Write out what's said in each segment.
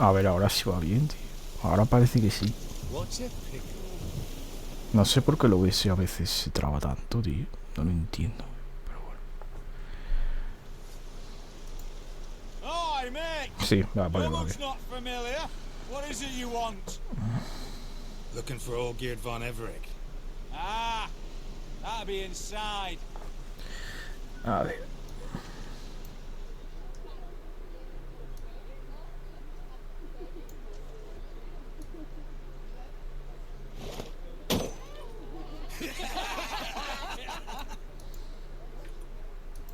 A ver, ahora sí va bien, tío. Ahora parece que sí. No sé por qué el OBS a veces se traba tanto, tío. No lo entiendo. Pero bueno. Sí, va, vale, vale. Looking for old Geert von Everett. Ah, that'll be inside. A ver.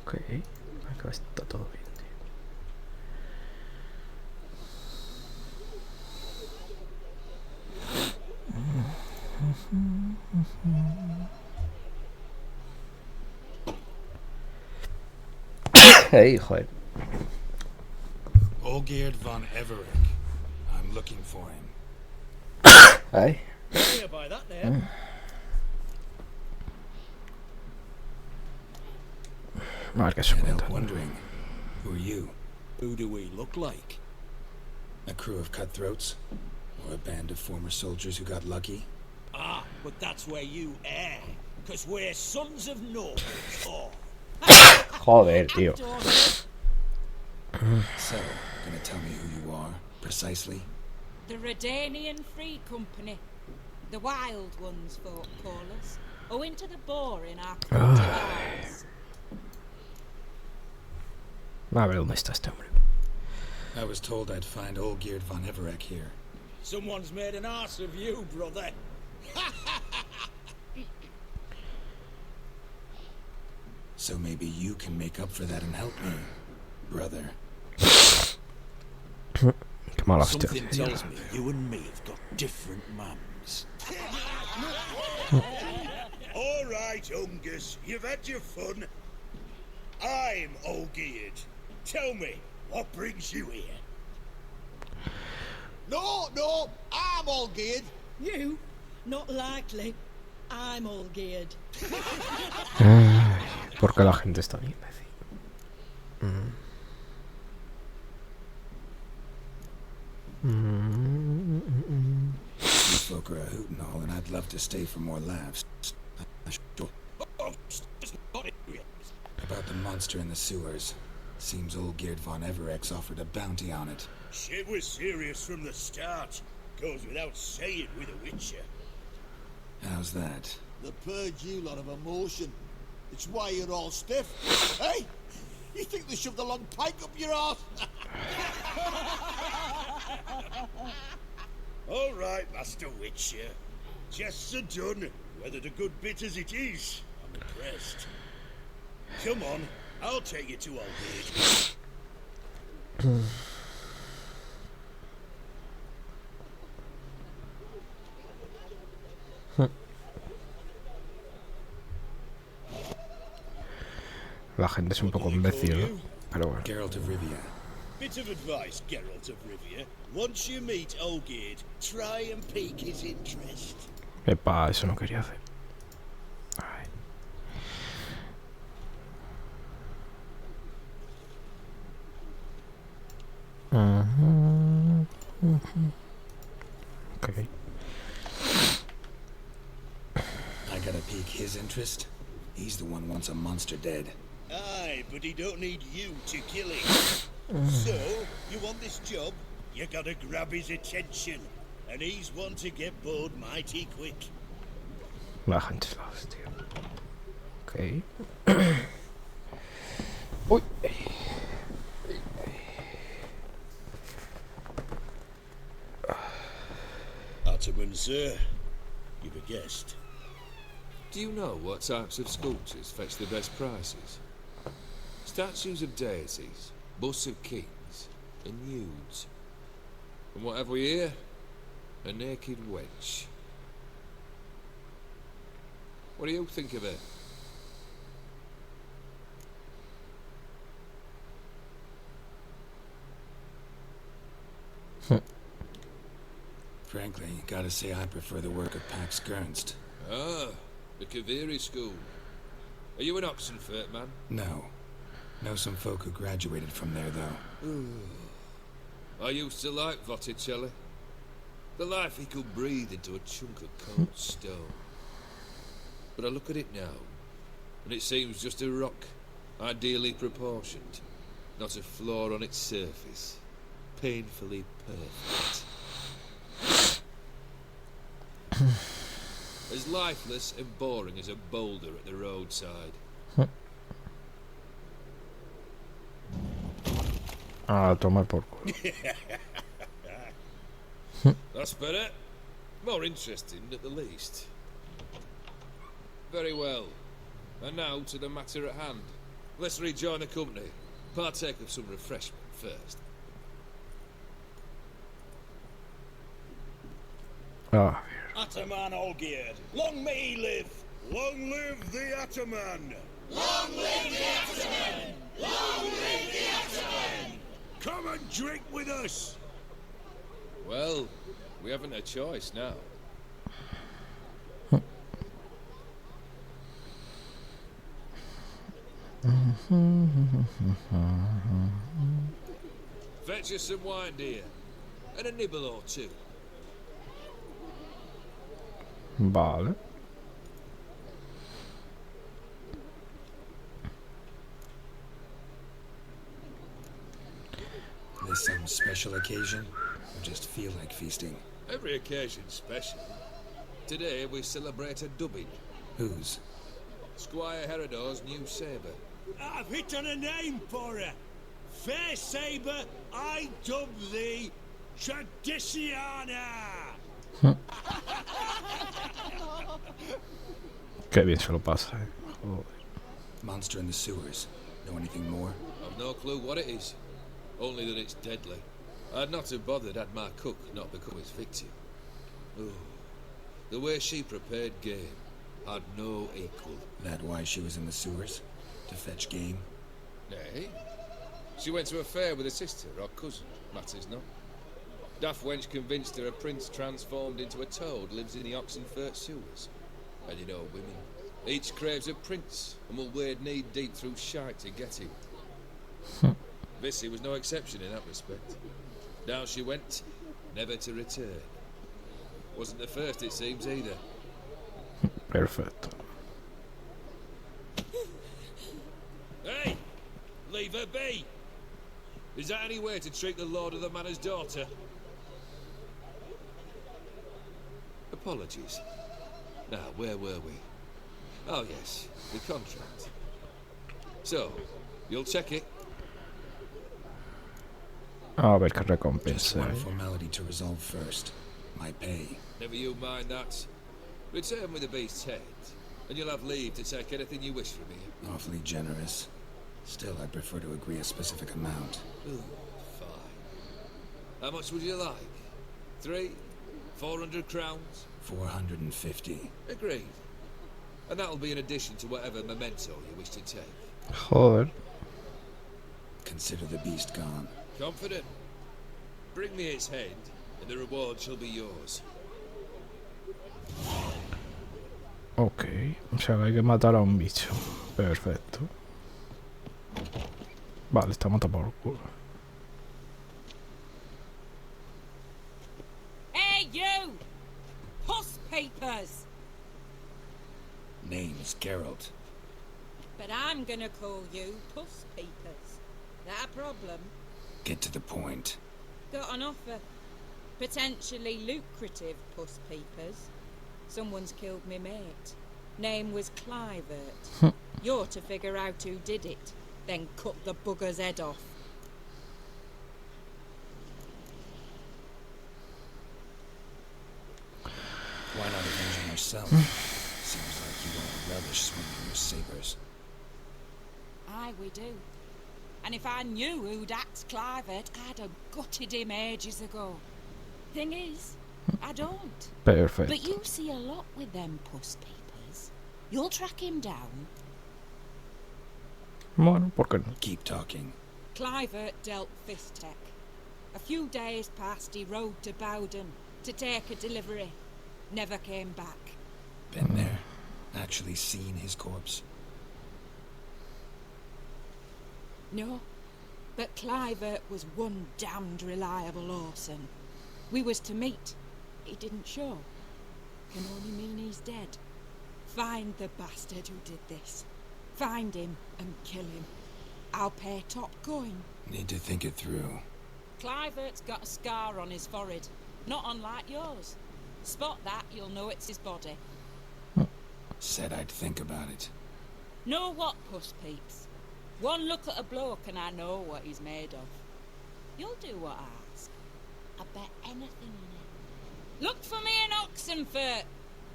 Ok, acá está todo bien, tío. Hey, joder. Old Geert von Everett. I'm looking for him. Ay. By that name. A ver qué se cuenta. Wondering, who are you? Who do we look like? A crew of cutthroats? Or a band of former soldiers who got lucky? Ah, but that's where you err. Because we're sons of nobles, or... Joder, tío. So, gonna tell me who you are, precisely? The Redanian Free Company. The Wild Ones, folk call us. Owing to the boar in our primitive eyes. A ver dónde está este hombre. I was told I'd find old Geert von Everett here. Someone's made an ass of you, brother. So maybe you can make up for that and help me, brother. Qué mala hostia. Something tells me you and me have got different mums. All right, Ungus, you've had your fun. I'm old Geert. Tell me, what brings you here? No, I'm all geared. You? Not likely. I'm all geared. ¿Por qué la gente está bien? You folk are a hoot and all, and I'd love to stay for more laughs. About the monster in the sewers. Seems old Geert von Everett offered a bounty on it. Shit was serious from the start. Goes without saying with a Witcher. How's that? The purge you lot of emotion. It's why you're all stiff. Hey, you think they shoved a long pike up your arse? All right, Master Witcher. Jests are done, whether the good bit as it is. I'm impressed. Come on, I'll take you to old Geert. La gente es un poco imbécil, ¿no? Pero bueno. Geralt of Rivia. Bit of advice, Geralt of Rivia. Once you meet old Geert, try and pique his interest. Epa, eso no quería hacer. Ay. Okay. I gotta pique his interest. He's the one wants a monster dead. Aye, but he don't need you to kill him. So, you want this job? You gotta grab his attention. And he's one to get bored mighty quick. La gente es la hostia. Ok. Uy. Ottoman, sir. You've a guest. Do you know what types of sculptures fetch the best prices? Statues of deities, busts of kings, and nudes. And what have we here? A naked wench. What do you think of it? Frankly, gotta say I prefer the work of Pax Gernst. Ah, the Kaviri school. Are you an Oxenfurt man? No. Know some folk who graduated from there, though. I used to like Botticelli. The life he could breathe into a chunk of cold stone. But I look at it now, and it seems just a rock, ideally proportioned, not a flaw on its surface, painfully perfect. As lifeless and boring as a boulder at the roadside. Ah, tomar por culo. That's better. More interesting at the least. Very well. And now to the matter at hand. Let's rejoin the company. Partake of some refreshment first. Ah, Ataman Olgierd, long may he live! Long live the Ataman! Long live the Ataman! Long live the Ataman! Come and drink with us! Well, we haven't a choice now. Fetch us some wine, dear. And a nibble or two. vale. This some special occasion? Or just feel like feasting? Every occasion's special. Today we celebrate a dubbing. Whose? Squire Herodor's new sabre. I've hit on a name for her. Fair Sabre, I dub thee Tradiciana! Qué bien se lo pasa, eh. Joder. Monster in the sewers. Know anything more? I've no clue what it is. Only that it's deadly. I'd not have bothered had my cook not become his victim. Oh, the way she prepared game had no equal. That why she was in the sewers? To fetch game? Nay. She went to a fair with a sister or cousin, matters not. Daft wench convinced her a prince transformed into a toad lives in the Oxenfurt sewers. And you know women. Each craves a prince and will wade knee deep through shite to get him. Vissy was no exception in that respect. Down she went, never to return. Wasn't the first, it seems, either. Perfecto. Hey! Leave her be! Is that any way to treat the lord of the manor's daughter? Apologies. Now, where were we? Oh, yes, the contract. So, you'll check it? A ver qué Just recompensa one hay. formality to resolve first. My pay. Never you mind that. Return with the beast's head, and you'll have leave to take anything you wish from me. Awfully generous. Still, I'd prefer to agree a specific amount. Ooh, fine. How much would you like? 300, 400 crowns? 450. Agreed. And that'll be in addition to whatever memento you wish to take. Joder. Consider the beast gone. Confident? Bring me its head, and the reward shall be yours. Ok. O sea que hay que matar a un bicho. Perfecto. Vale, está matado por culo. Hey, you! Puss papers! Name's Geralt. But I'm gonna call you Puss papers. That a problem? Get to the point. Got an offer. Potentially lucrative puss papers. Someone's killed me mate. Name was Clivert. You're to figure out who did it, then cut the bugger's head off. Why not avenge him yourself? Seems like you don't relish swinging your sabers. Aye, we do. And if I knew who'd axed Clivert, I'd have gutted him ages ago. Thing is, I don't. Perfecto. But you see a lot with them puss papers. You'll track him down. Bueno, ¿por qué no? Keep talking. Clivert dealt Fistech. A few days past, he rode to Bowden to take a delivery. Never came back. Been there. Actually seen his corpse. No. But Clivert was one damned reliable Orson. We was to meet. He didn't show. Can only mean he's dead. Find the bastard who did this. Find him and kill him. I'll pay top coin. Need to think it through. Clivert's got a scar on his forehead, not unlike yours. Spot that, you'll know it's his body. Said I'd think about it. Know what, puss peeps? One look at a bloke and I know what he's made of. You'll do what I ask. I bet anything on it. Look for me in Oxenfurt.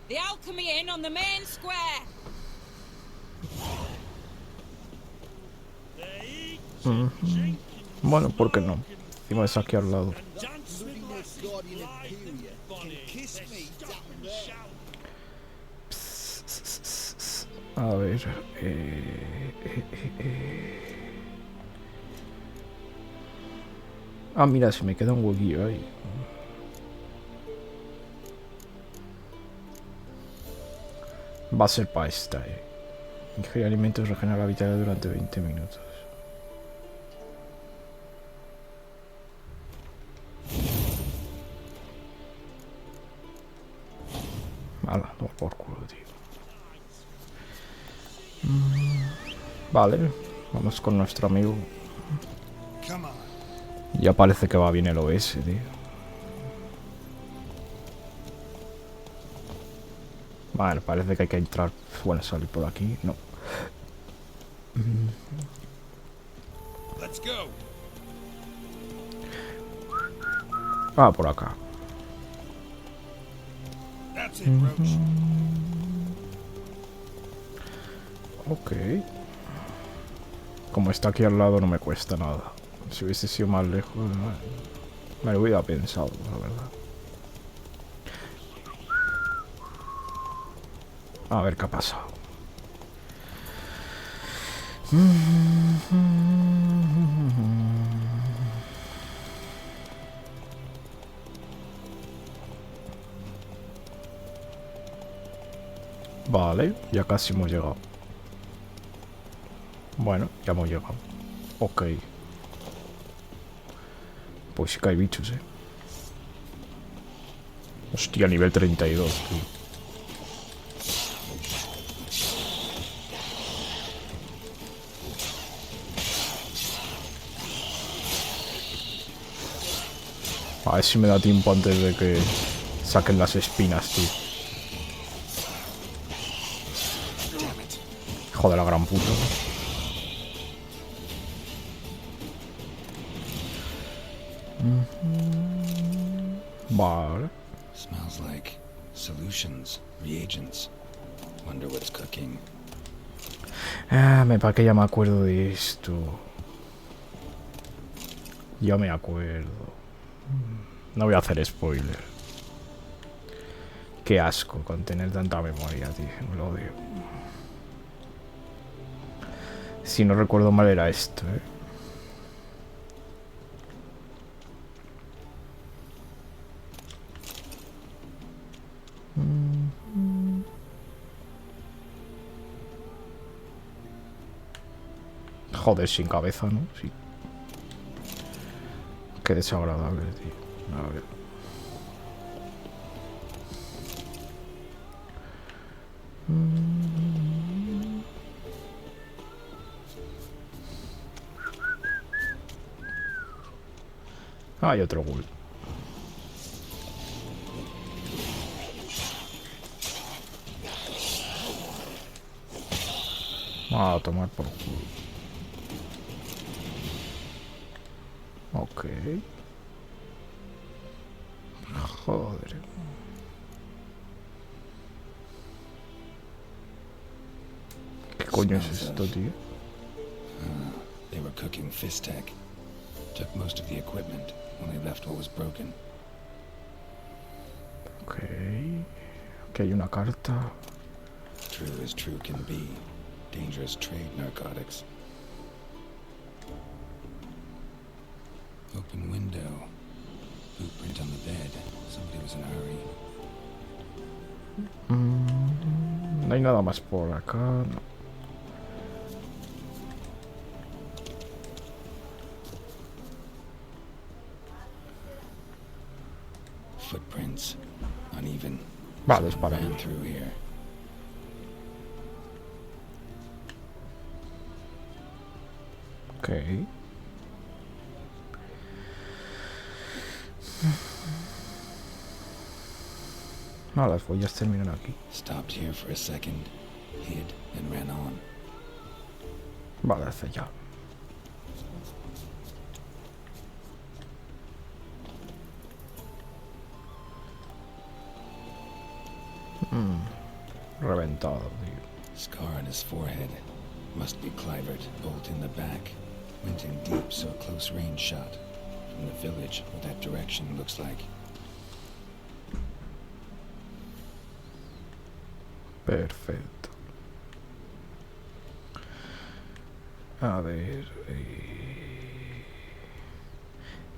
The Alchemy Inn on the main square. Bueno, ¿por qué no? Encima es aquí al lado. A ver. Ah, mira, se me queda un huequillo ahí. Va a ser para esta, Ingerir alimentos regenera vitalidad durante 20 minutos. Hala, no por culo, tío. Vale, vamos con nuestro amigo. Ya parece que va bien el OS, tío. Vale, parece que hay que entrar. Bueno, salir por aquí. No. Ah, por acá. Ok. Como está aquí al lado no me cuesta nada. Si hubiese sido más lejos, me lo hubiera pensado, la verdad. A ver qué ha pasado. Vale, ya casi hemos llegado. Bueno, ya hemos llegado. Ok. Pues sí que hay bichos, Hostia, nivel 32, tío. A ver si me da tiempo antes de que saquen las espinas, tío. Hijo de la gran puta. Vale. Smells like solutions, reagents. Wonder what's cooking. Ah, para que ya me acuerdo de esto. Ya me acuerdo. No voy a hacer spoiler. Qué asco con tener tanta memoria, tío. Me lo odio. Si no recuerdo mal era esto, Joder, sin cabeza, ¿no? Sí. Qué desagradable, tío. A ver. Hay otro ghoul. A tomar por culo. Ok. Joder. ¿Qué coño es esto, tío? They were cooking Fistek. Took most of the equipment, only left what was broken. Ok. Aquí hay una carta. True as true can be. Dangerous trade narcotics. Open window. Footprint on the bed. Somebody was in a hurry. No hay nada más por acá, no. ground, uneven. Vale, es para Ran ello. through here. Ok. No, las huellas terminan aquí. Stopped here for a second, hid, and ran on. Vale, hacia allá. Reventado, tío. Scar on his forehead. Must be Clivert, bolt in the back. Went in deep, so a close range shot. From the village, what that direction looks like. Perfecto. A ver.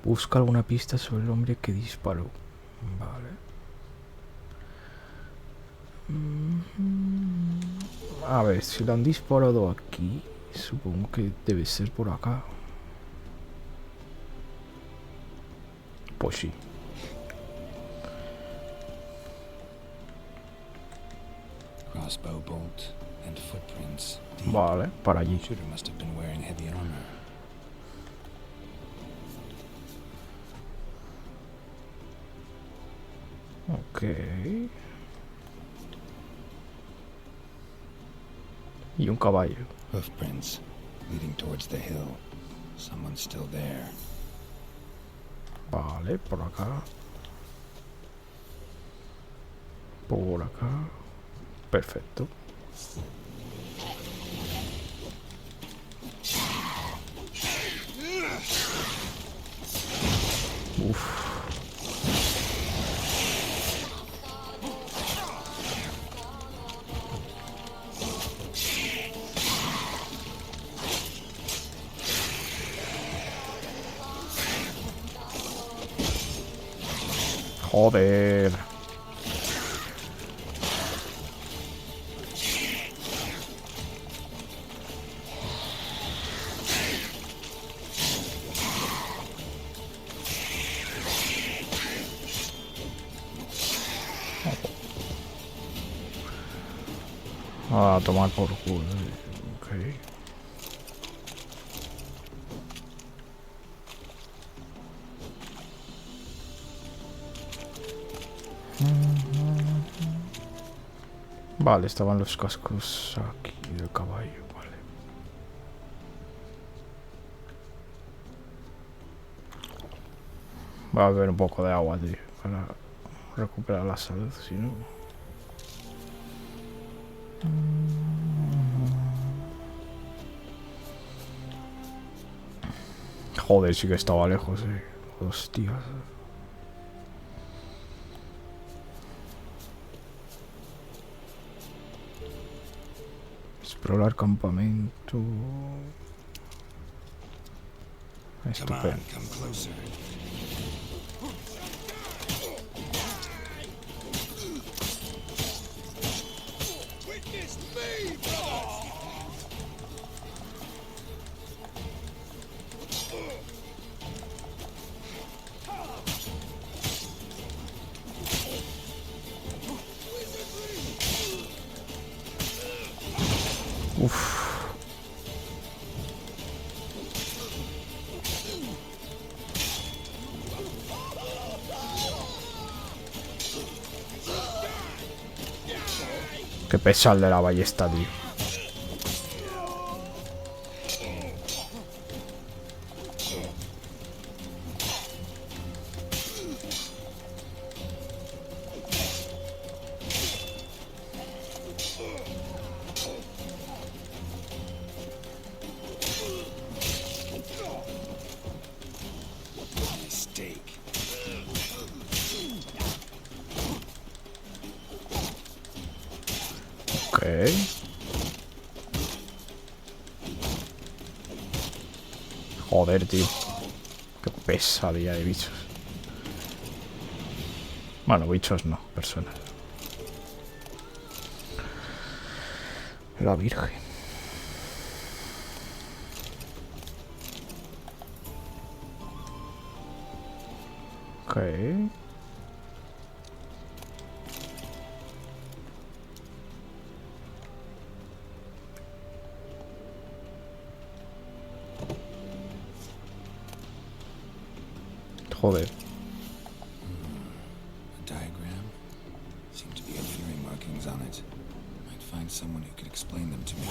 Busca alguna pista sobre el hombre que disparó. Vale. A ver, si lo han disparado aquí, supongo que debe ser por acá. Pues sí. Crossbow bolt and footprints. Deep. Vale, para allí. Shooter must have been wearing heavy armor. Ok. Y un caballo. Hoofprints leading towards the hill. Someone's still there. Vale, por acá. Por acá. Perfecto. Uf. Joder. A tomar por culo. Ok. Vale, estaban los cascos aquí del caballo, vale. Va a beber un poco de agua, tío, para recuperar la salud, si no. Joder, sí que estaba lejos, Hostias. Explorar campamento. Estupendo. Come closer. Witness me, brother! Uf. Qué pesado el de la ballesta, tío. Mistake. Ok. Joder, tío. Qué pesadilla de bichos. Bueno, bichos no, personas. La Virgen. Ok. Joder. A diagram? Seem to be clearing markings on it. Might find someone who could explain them to me.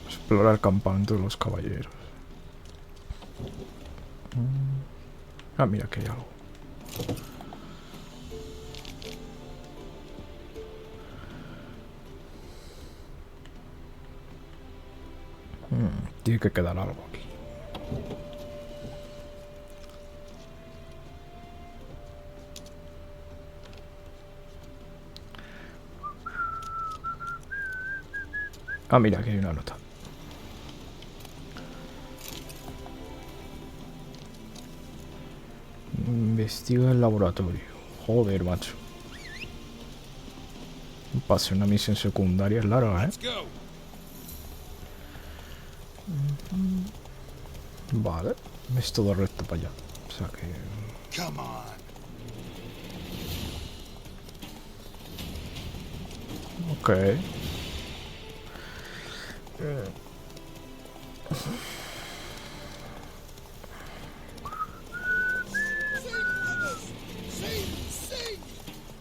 Explora el campamento de los caballeros. Ah, mira que hay algo. Tiene que quedar algo aquí. Ah, mira, aquí hay una nota. Investiga el laboratorio. Joder, macho. Pasé una misión secundaria, es larga, ¿eh? Let's go. Vale. Es todo recto para allá. O sea que... Come on. Ok.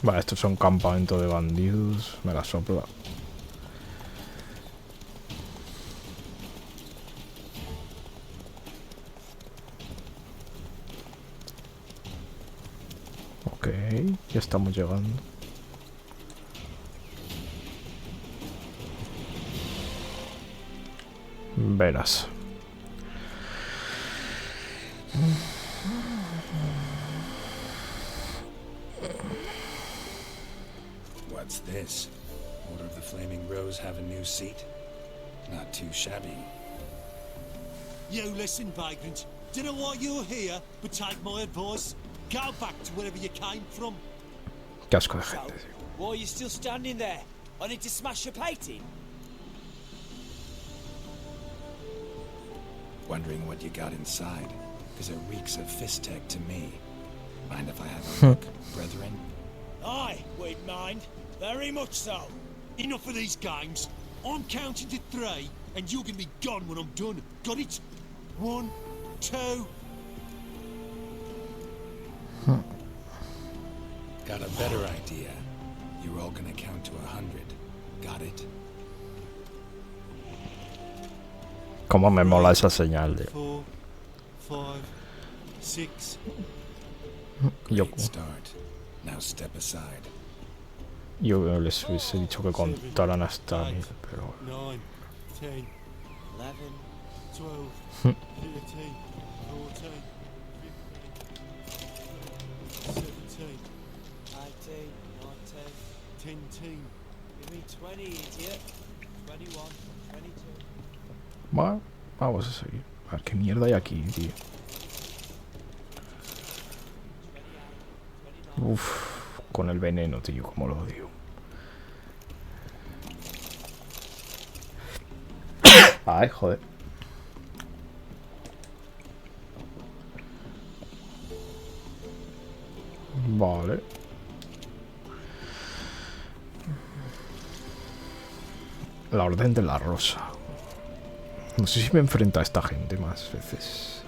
Vale, estos son campamentos de bandidos. Me la sopla. Ok, ya estamos llegando. Verás. What's this? Order of the Flaming Rose have a new seat? Not too shabby. You listen, vagrant. Don't know why you're here, but take my advice. Go back to wherever you came from. Qué asco de gente, tío. Why are you still standing there? I need to smash your painting. Wondering what you got inside, because it reeks of fist tech to me. Mind if I have a look, brethren? Aye, we'd mind. Very much so. Enough of these games. I'm counting to 3, and you're gonna be gone when I'm done. Got it? 1, 2. Got a better idea. You're all gonna count to 100. Got it? Cómo me mola esa señal, tío. 4, 5, 6. Yo Start. Now step aside. les hubiese dicho que contaran hasta 1000, pero... 9, 10, 11, 12, 13, 14, 15, 17, 18, 19, 20. Give me 20, idiot. 21, 22. Bueno, vamos a seguir. A ver qué mierda hay aquí, tío. Uff, con el veneno, tío, como lo odio. Ay, joder. Vale. La Orden de la Rosa. No sé si me enfrento a esta gente más veces.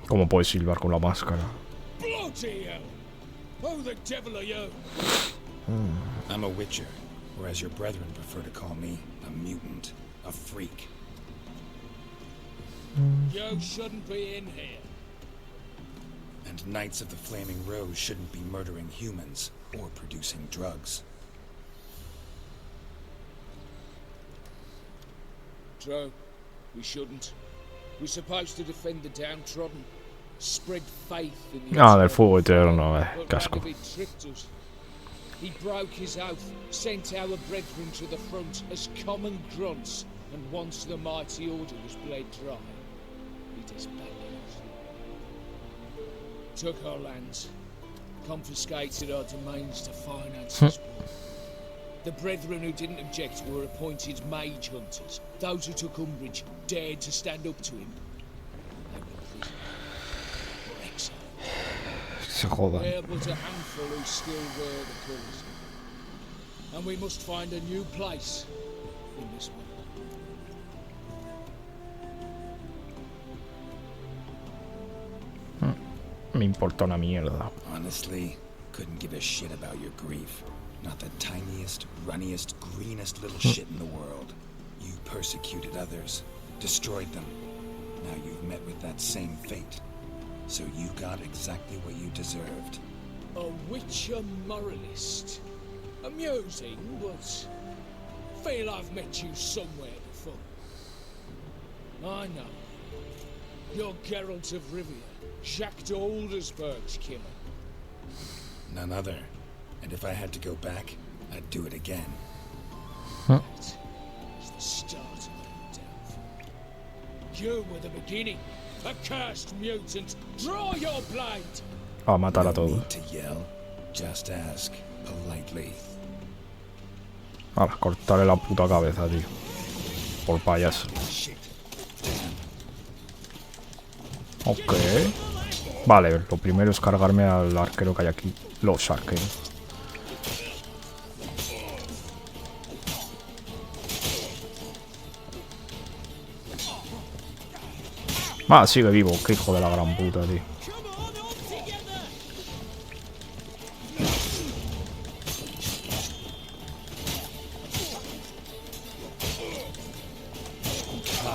¿Cómo puedes silbar con la máscara? Bloody hell! Who the devil are you? I'm a witcher, or as your brethren prefer to call me, a mutant, a freak. You shouldn't be in here. And Knights of the Flaming Rose shouldn't be murdering humans or producing drugs. True, we shouldn't. We're supposed to defend the downtrodden, spread faith in the... Ah, del fuego eterno, But casco. Radovid tricked us. He broke his oath, sent our brethren to the front as common grunts, and once the mighty order was bled dry, he disbanded us. Took our lands, confiscated our domains to finance his war. The brethren who didn't object were appointed mage hunters. Those who took umbrage dared to stand up to him. They were prisoners or exiled. Se jodan. We're but a handful who still wear the colours. And we must find a new place in this world. Me importa una mierda. Honestly, couldn't give a shit about your grief. Not the tiniest, runniest, greenest little shit in the world. You persecuted others, destroyed them. Now you've met with that same fate. So you got exactly what you deserved. A witcher moralist. Amusing, but feel I've met you somewhere before. I know. You're Geralt of Rivia, Jacques de Aldersburg's killer. None other. And if I had to go back, I'd do it again. That is the start of my downfall. You were the beginning. A cursed mutant. Draw your blade. A matar a No todos. need to yell. Just ask politely. Ahora, cortarle la puta cabeza, tío. Por payaso. Shit. Ok. Vale, lo primero es cargarme al arquero que hay aquí. Los arqueros. Ah, sigue vivo. Qué hijo de la gran puta, tío.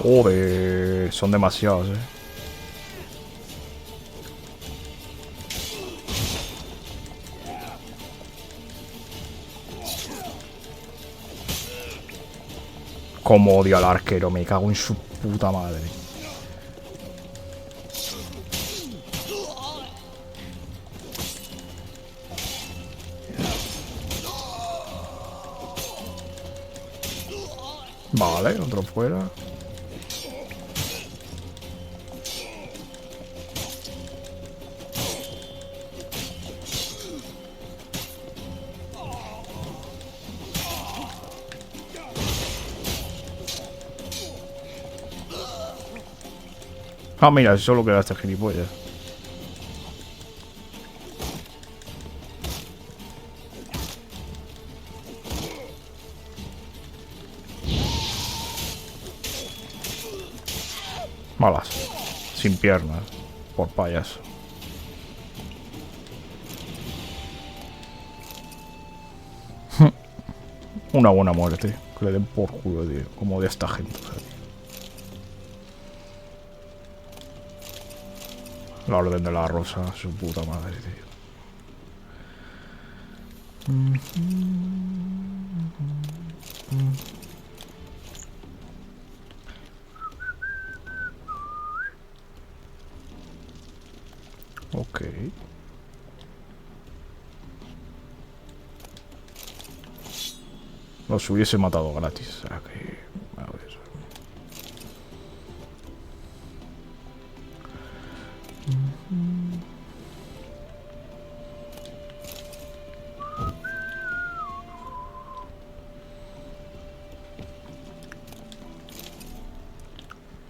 Joder, son demasiados, Como odio al arquero, me cago en su puta madre. Vale, otro fuera. Ah, mira, solo queda este gilipollas. Malas. Sin piernas. Por payaso. Una buena muerte. Que le den por culo, tío. Como de esta gente. La orden de la rosa, su puta madre, tío. Ok. Los hubiese matado gratis. O sea que... A ver.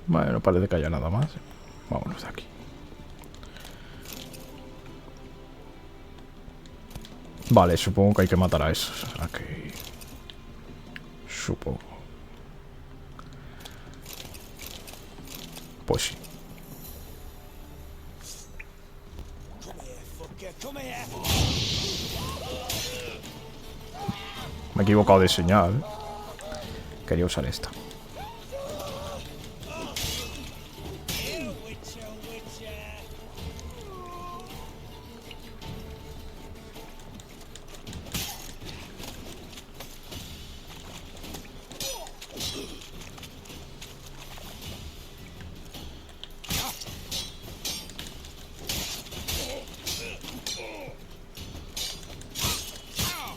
Bueno, parece que haya nada más. Vámonos de aquí. Vale, supongo que hay que matar a esos. O sea que... Supongo. Pues sí. Me he equivocado de señal. Quería usar esta.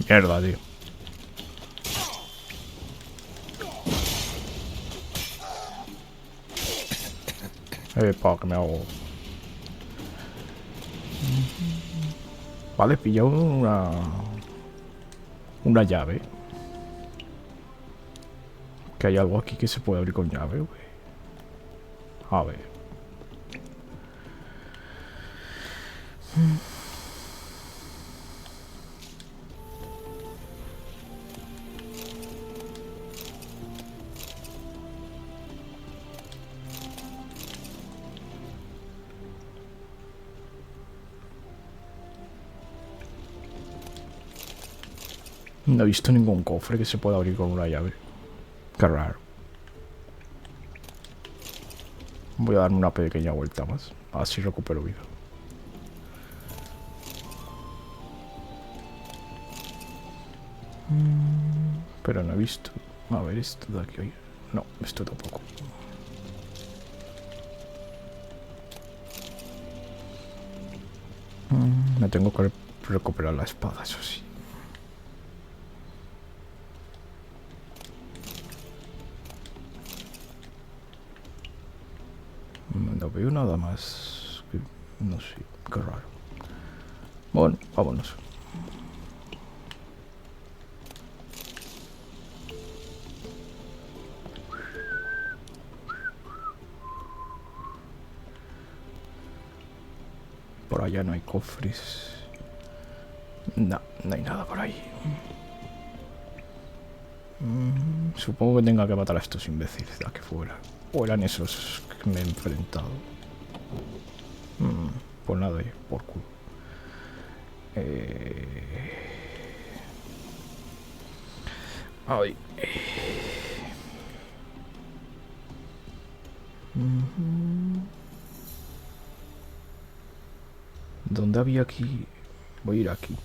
Mierda, tío. Epa, que me hago. Vale, pilla una llave. Que hay algo aquí que se puede abrir con llave, güey. A ver. No he visto ningún cofre que se pueda abrir con una llave. Qué raro. Voy a darme una pequeña vuelta más. Así recupero vida. Pero no he visto. A ver, esto de aquí. No, esto tampoco. Me tengo que recuperar la espada, eso sí. No veo nada más. No sé, qué raro. Bueno, vámonos. Por allá no hay cofres. No, no hay nada por ahí. Supongo que tenga que matar a estos imbéciles de aquí fuera. O eran esos que me he enfrentado. Pues nada, por culo. Ay. ¿Dónde había aquí? Voy a ir aquí.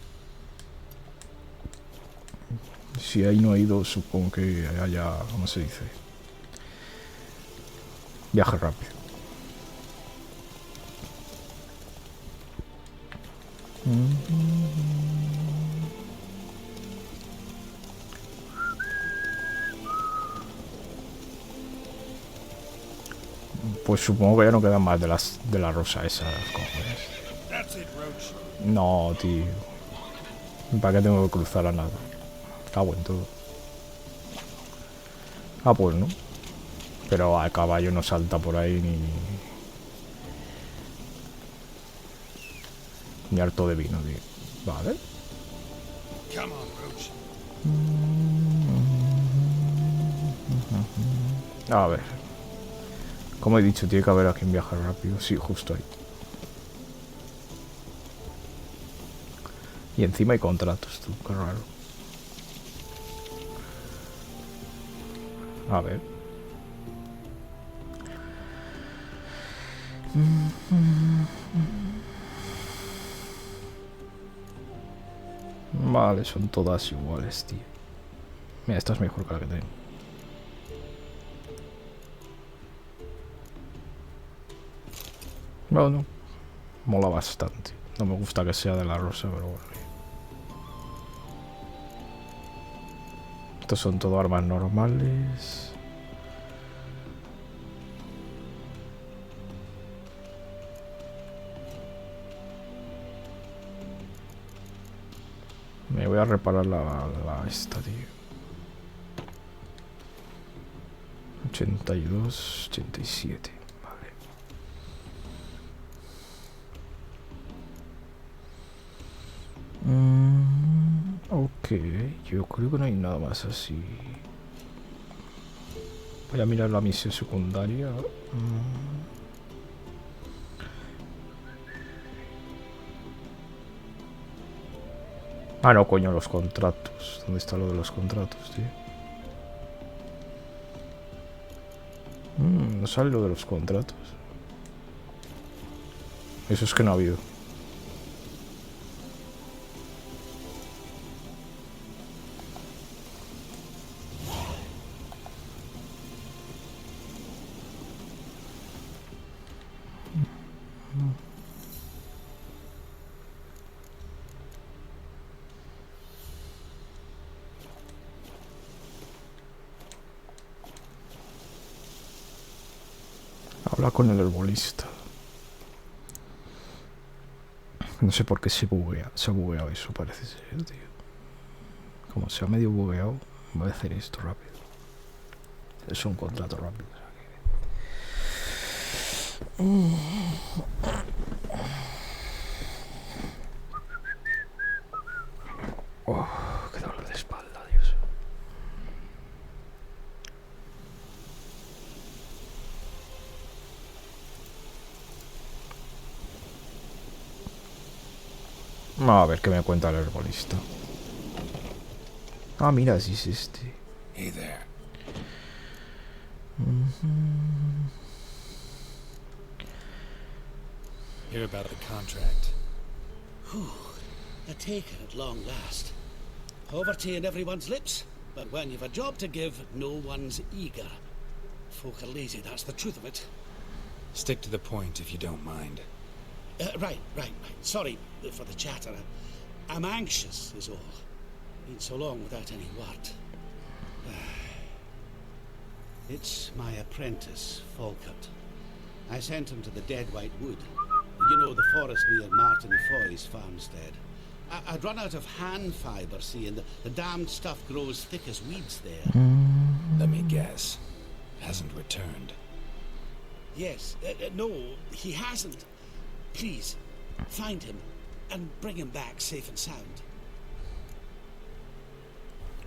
Si ahí no he ido, supongo que haya, ¿cómo se dice? Viaje rápido. Pues supongo que ya no quedan más de la rosa esa, cojones. No, tío. ¿Para qué tengo que cruzar a nada? Cago en todo. Ah, pues no. Pero al caballo no salta por ahí ni harto de vino, tío. Vale. A ver. Como he dicho, tiene que haber aquí un viaje rápido. Sí, justo ahí. Y encima hay contratos, tú. Qué raro. A ver. Vale, son todas iguales, tío. Mira, esta es mejor que la que tengo. Bueno, mola bastante. No me gusta que sea de la rosa, pero bueno. Estos son todo armas normales. Me voy a reparar la esta, tío. 82, 87. Vale. Ok, yo creo que no hay nada más así. Voy a mirar la misión secundaria. Ah, no, coño, los contratos. ¿Dónde está lo de los contratos, tío? No sale lo de los contratos. Eso es que no ha habido. Habla con el herbolista. No sé por qué se buguea. Se ha bugueado eso, parece ser, tío. Como se ha medio bugueado, voy a hacer esto rápido. Es un contrato rápido. Oh, qué dolor de espalda, Dios. A ver qué me cuenta el herbolista. Ah, mira, sí es este. Hey there. Hear about the contract. A taker at long last. Poverty in everyone's lips, but when you've a job to give, no one's eager. Folk are lazy, that's the truth of it. Stick to the point if you don't mind. Right. Sorry for the chatter. I'm anxious, is all. Been so long without any word. It's my apprentice, Falkert. I sent him to the Dead White Wood. You know, the forest near Martin Foy's farmstead. I'd run out of hand fibre, see, and the damned stuff grows thick as weeds there. Let me guess. Hasn't returned. Yes, no, he hasn't. Please, find him and bring him back safe and sound.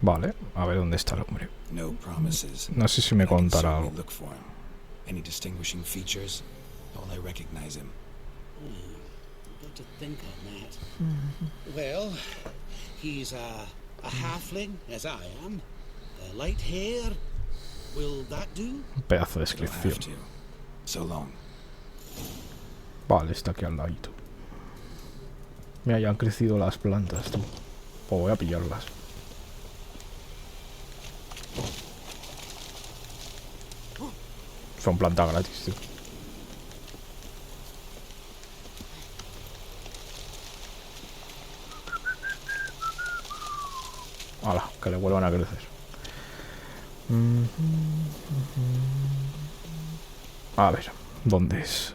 Vale, a ver dónde está el hombre. No promises. No sé si me I can contará certainly algo. look for him. Any distinguishing features? Will I recognize him? Got to think on that. Well, he's a halfling, as I am. Light hair. Will that do? Un pedazo de You'll have descripción. to. So long. Vale, está aquí al ladito. Mira, ya han crecido las plantas, tú. Pues voy a pillarlas. Son plantas gratis, tío. Hala, que le vuelvan a crecer. A ver, ¿dónde es?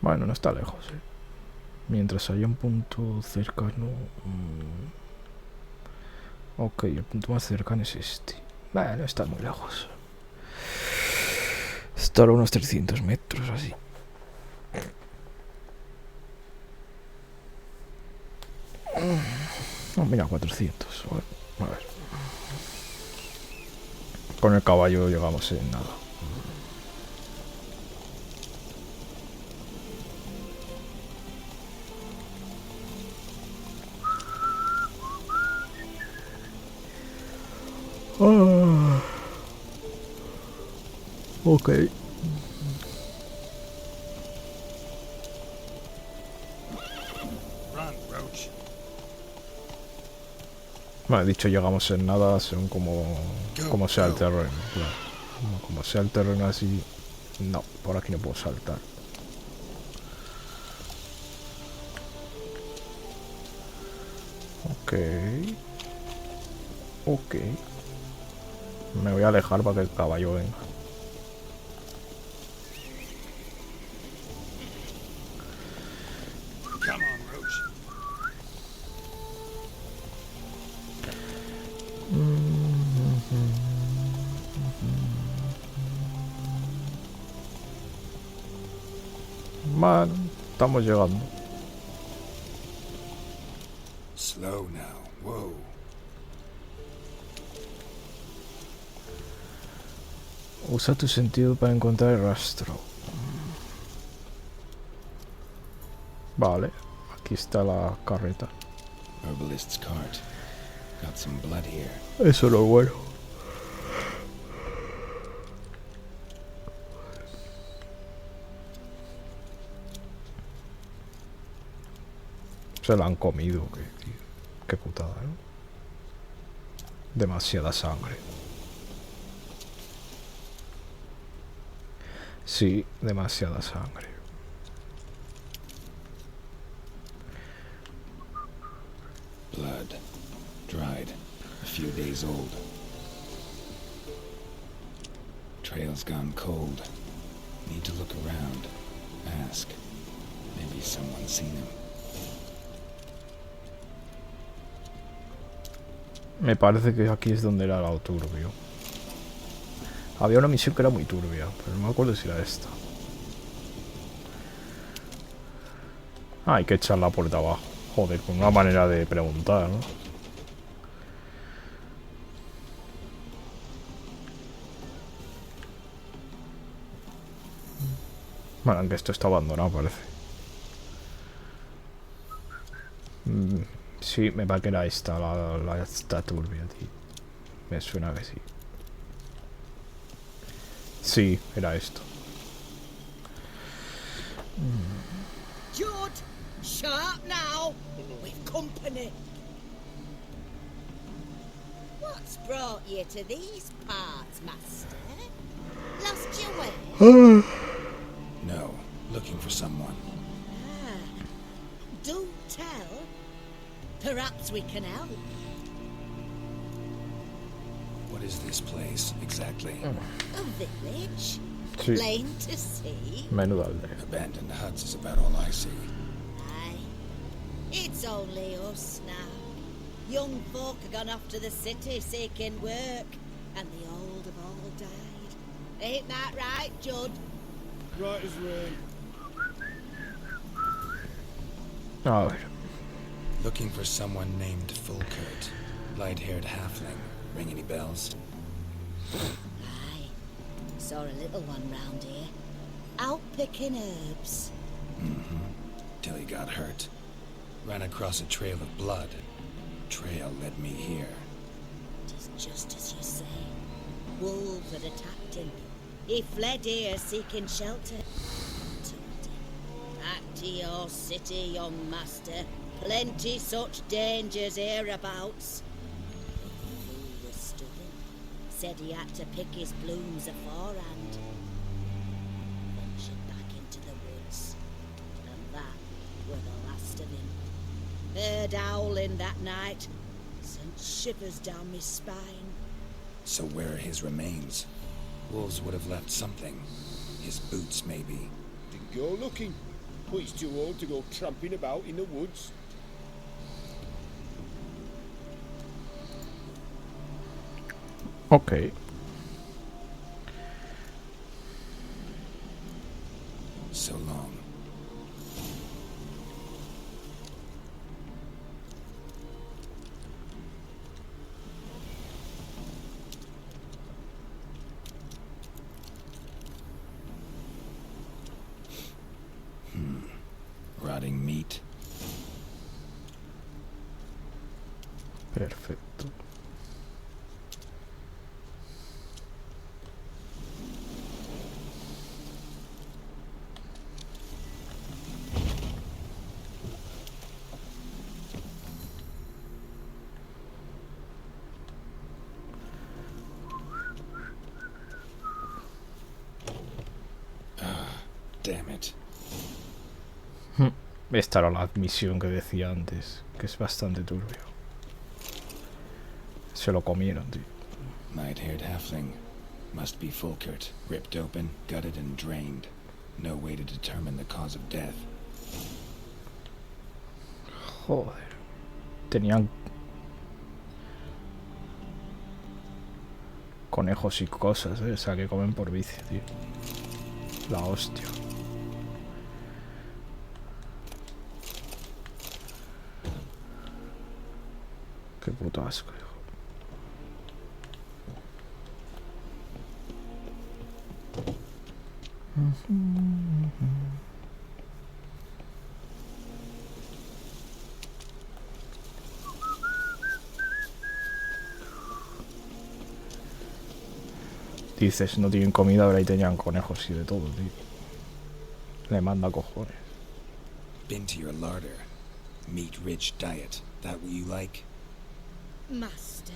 Bueno, no está lejos, ¿eh? Mientras haya un punto cercano... Ok, el punto más cercano es este. Bueno, no está muy lejos. Estará a unos 300 metros, así. Oh, mira, 400. Bueno, a ver. Con el caballo llegamos en nada. Ok. Run, Roach. Bueno, dicho llegamos en nada según como sea el terreno. Claro. Como sea el terreno así... No, por aquí no puedo saltar. Ok. Ok. Me voy a alejar para que el caballo venga. Come on, Roach. Bueno, estamos llegando. Slow now. Whoa. Usa tu sentido para encontrar el rastro. Vale, aquí está la carreta. Herbalist's cart. Got some blood here. Eso es lo bueno. Se la han comido, qué putada, ¿no? Demasiada sangre. Sí, demasiada sangre. Blood. Dried. A few days old. Trail's gone cold. Need to look around. Ask. Maybe someone's seen him. Me parece que aquí es donde era lo turbio. Había una misión que era muy turbia, pero no me acuerdo si era esta. Ah, hay que echar la puerta abajo. Joder, con una manera de preguntar, ¿no? Bueno, aunque esto está abandonado, parece. Sí, me parece que era esta, la esta turbia, tío. Me suena que sí. Sí, era esto. Jude, sharp now. We've company. What's brought you to these parts, master? Lost your way? No, looking for someone. Ah, do tell. Perhaps we can help. What is this place, exactly? A village? Sí. Plain to see? Menuda aldea. Abandoned huts is about all I see. Aye. It's only us now. Young folk have gone off to the city seeking work, and the old have all died. Ain't that right, Judd? Right as rain. A ver. Looking for someone named Fulkert. Light-haired halfling. Ring any bells? Aye. Saw a little one round here. Out picking herbs. Till he got hurt. Ran across a trail of blood. Trail led me here. It is just as you say. Wolves had attacked him. He fled here seeking shelter. Told him, back to your city, young master. Plenty such dangers hereabouts. The fool was stubborn. Said he had to pick his blooms aforehand. Ventured back into the woods. And that were the last of him. Heard howling that night. Sent shivers down my spine. So where are his remains? Wolves would have left something. His boots, maybe. Didn't go looking. But he's too old to go tramping about in the woods. Ok. So long. Rotting meat. Perfecto. Damn it. Esta era la misión que decía antes, que es bastante turbio. Se lo comieron, tío. Light-haired halfling. Must be Fulkert. Ripped open, gutted and drained. No way to determine the cause of death. Joder. Tenían conejos y cosas, o sea, que comen por vicio, tío. La hostia. Qué puto asco, hijo. Dices, no tienen comida, pero ahí tenían conejos y de todo, tío. Le manda cojones. Been to your larder. Meat-rich diet. That what you like? Master,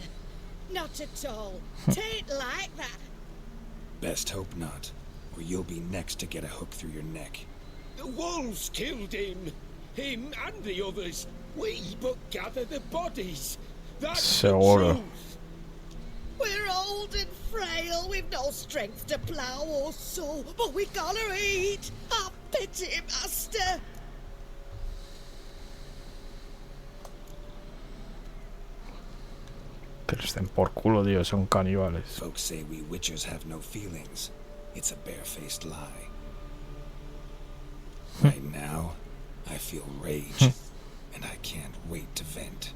not at all. Tain't like that. Best hope not, or you'll be next to get a hook through your neck. The wolves killed him. Him and the others. We but gather the bodies. That's the Seguro. truth. We're old and frail, we've no strength to plough or sow, but we gotta eat. Have pity, master. Que les den por culo, tío, son caníbales. Folks say we witchers have no feelings. It's a barefaced lie. Right now, I feel rage, and I can't wait to vent.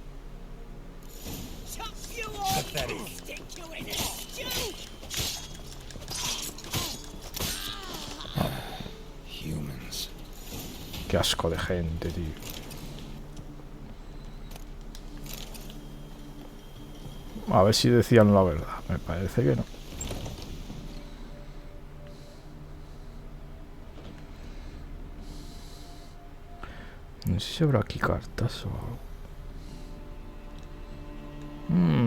Chop you all, stick you in a stew. Humans. Qué asco de gente, tío. A ver si decían la verdad. Me parece que no. No sé si habrá aquí cartas o algo.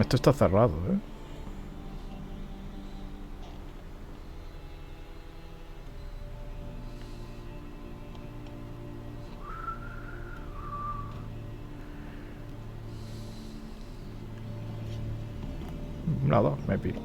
Esto está cerrado, ¿eh? Nada, me pido.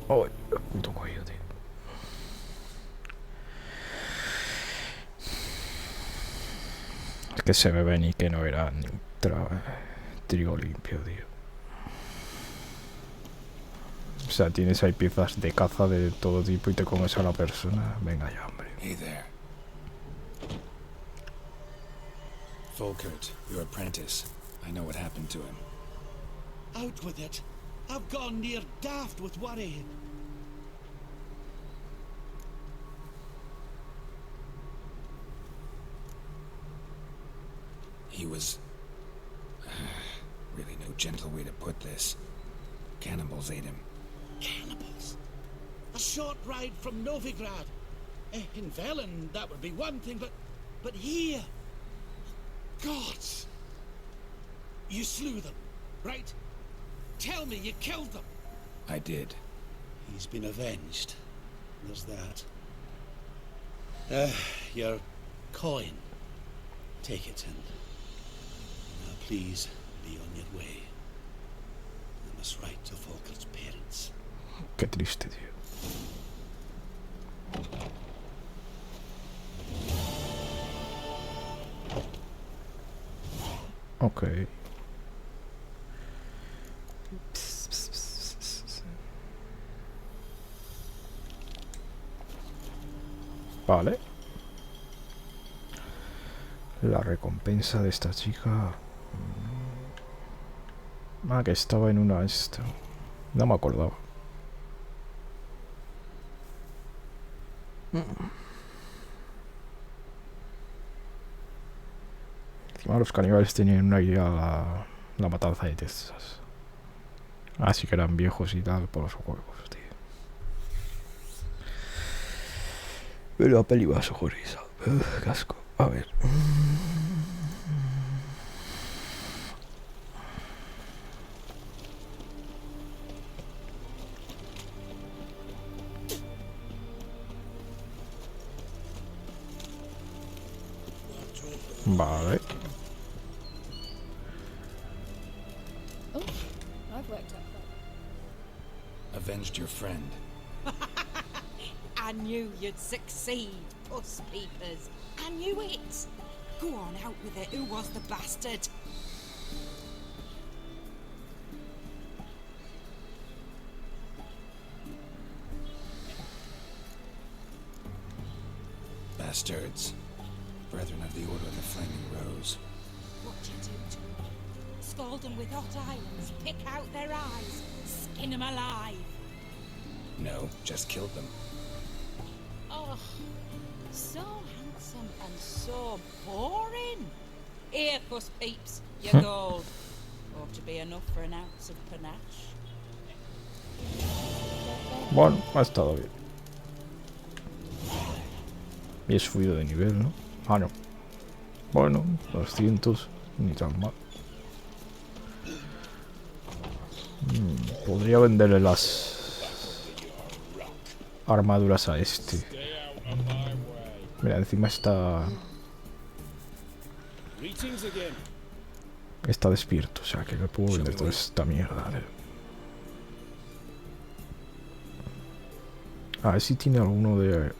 Ay, el puto cuello, tío. Es que se me ve ni que no era ni un trigo limpio, tío. O sea, tienes ahí piezas de caza de todo tipo y te comes a la persona. Venga ya, hombre. Hey there. Volkert, your apprentice. I know what happened to him. Out with it. I've gone near daft with worry. He was... really no gentle way to put this. Cannibals ate him. Cannibals? A short ride from Novigrad. In Velen, that would be one thing, but here... Gods! You slew them, right? Tell me you killed them. I did. He's been avenged. There's that. Your coin. Take it and... Now please, be on your way. I must write to Volkert's parents. Qué triste, tío. Ok. Vale. La recompensa de esta chica. Ah, que estaba en una esto. No me acordaba. Encima los caníbales tenían una idea a la matanza de Texas. Así que eran viejos y tal por los huevos, tío. Pero la peli va sojoriza. Casco. A ver. Vale. Oh, I've worked up that. Avenged your friend. I knew you'd succeed, puss peepers. I knew it. Go on, out with it. Who was the bastard? Bastards. Brethren of the Order of the Flaming Rose. What you do to them? Scald them with hot irons, pick out their eyes, skin them alive. No, just killed them. Oh, so handsome and so boring. Here, puss peeps, your gold. Ought to be enough for an ounce of panache. Bueno, ha estado bien. Y he subido de nivel, ¿no? Ah, no. Bueno, 200, ni tan mal. Podría venderle las armaduras a este. Mira, encima está despierto, o sea que le puedo vender toda esta mierda. A ver si tiene alguno de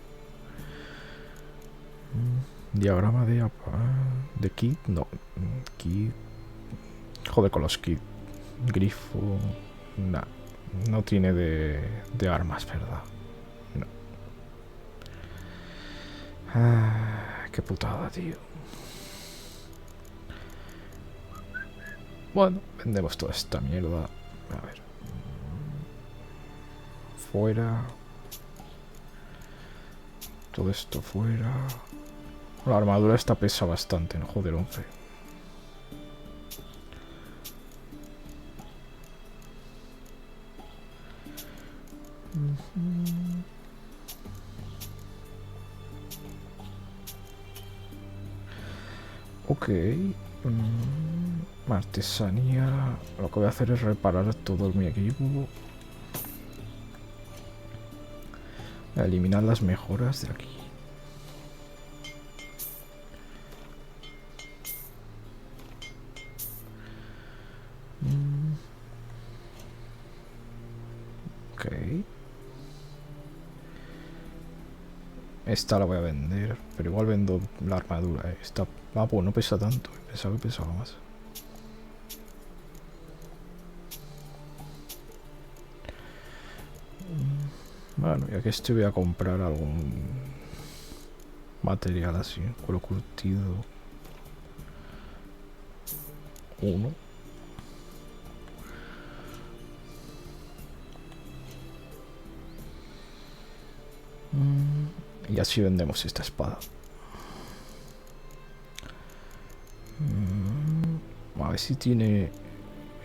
diagrama de kit. No, kit. Joder con los kit. Grifo. Nah, no tiene de armas, ¿verdad? No. Qué putada, tío. Bueno, vendemos toda esta mierda. A ver. Fuera. Todo esto fuera. La armadura esta pesa bastante, ¿no? Joder, 11. Ok. Artesanía. Lo que voy a hacer es reparar todo mi equipo. Eliminar las mejoras de aquí. Ok. Esta la voy a vender, pero igual vendo la armadura. Esta, pues no pesa tanto. Pensaba que pesaba más. Bueno, ya que estoy voy a comprar algún material así. Cuero curtido. 1. Y así vendemos esta espada. A ver si tiene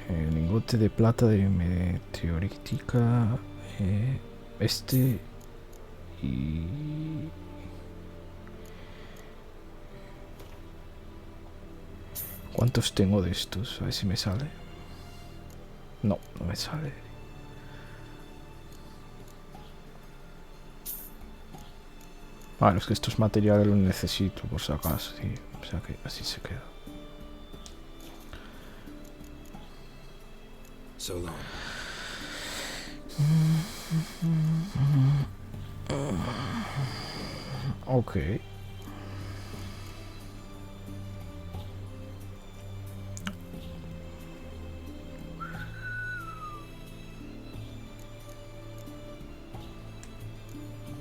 lingote de plata de meteorítica. Este y... ¿Cuántos tengo de estos? A ver si me sale. No, no me sale. Bueno, es que estos materiales los necesito por si acaso, sí. O sea que así se queda. So long. Ok.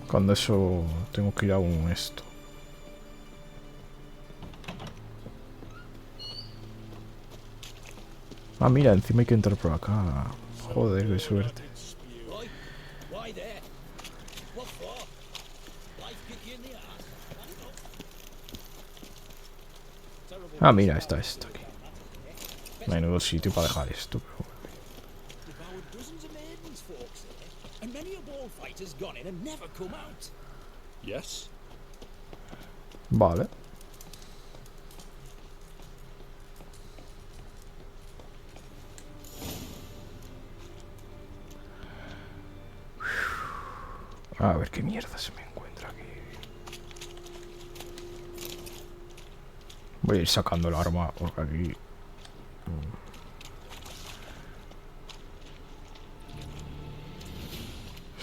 Cuando eso tengo que ir a un esto. Ah, mira, encima hay que entrar por acá. Joder, qué suerte. Ah, mira, está esto aquí. Menudo sitio para dejar esto, pero... Vale. A ver qué mierda se me encuentra aquí. Voy a ir sacando el arma porque aquí...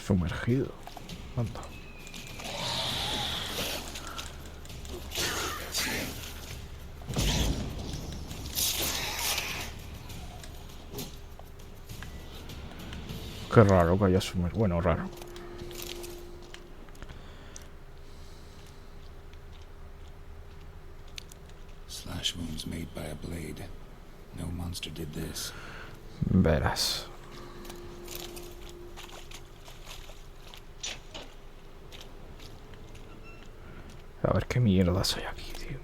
Sumergido. Anda. Qué raro que haya sumergido. Bueno, raro. Slash wounds made by a blade. No monster did this. Verás. A ver qué mierdas hay aquí, tío.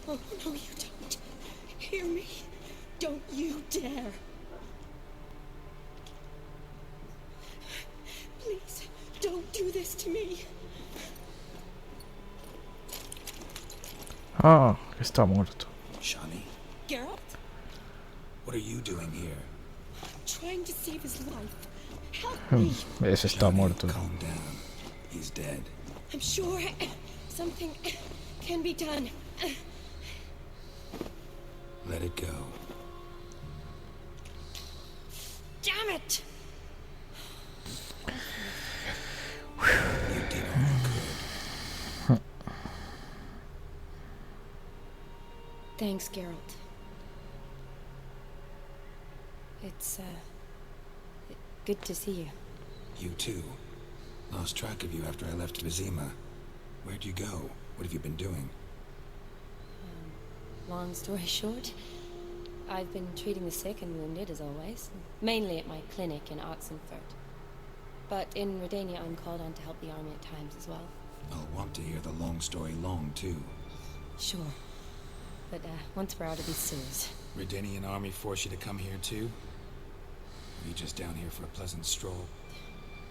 Oh, no, you don't. Hear me. Don't you dare. Please, don't do this to me. Ah, está muerto. Shani, Geralt? what are you doing here? Trying to save his life. Help me. Ese está muerto. Calm down. He's dead. I'm sure something can be done. Let it go. Damn it! You did all you could. Thanks, Geralt. It's, good to see you. You too. Lost track of you after I left Vizima. Where'd you go? What have you been doing? Long story short, I've been treating the sick and wounded, as always. Mainly at my clinic in Oxenfurt. But in Redania, I'm called on to help the army at times as well. I'll want to hear the long story long, too. Sure. But, once we're out of these sewers... Redanian army force you to come here, too? Or are you just down here for a pleasant stroll?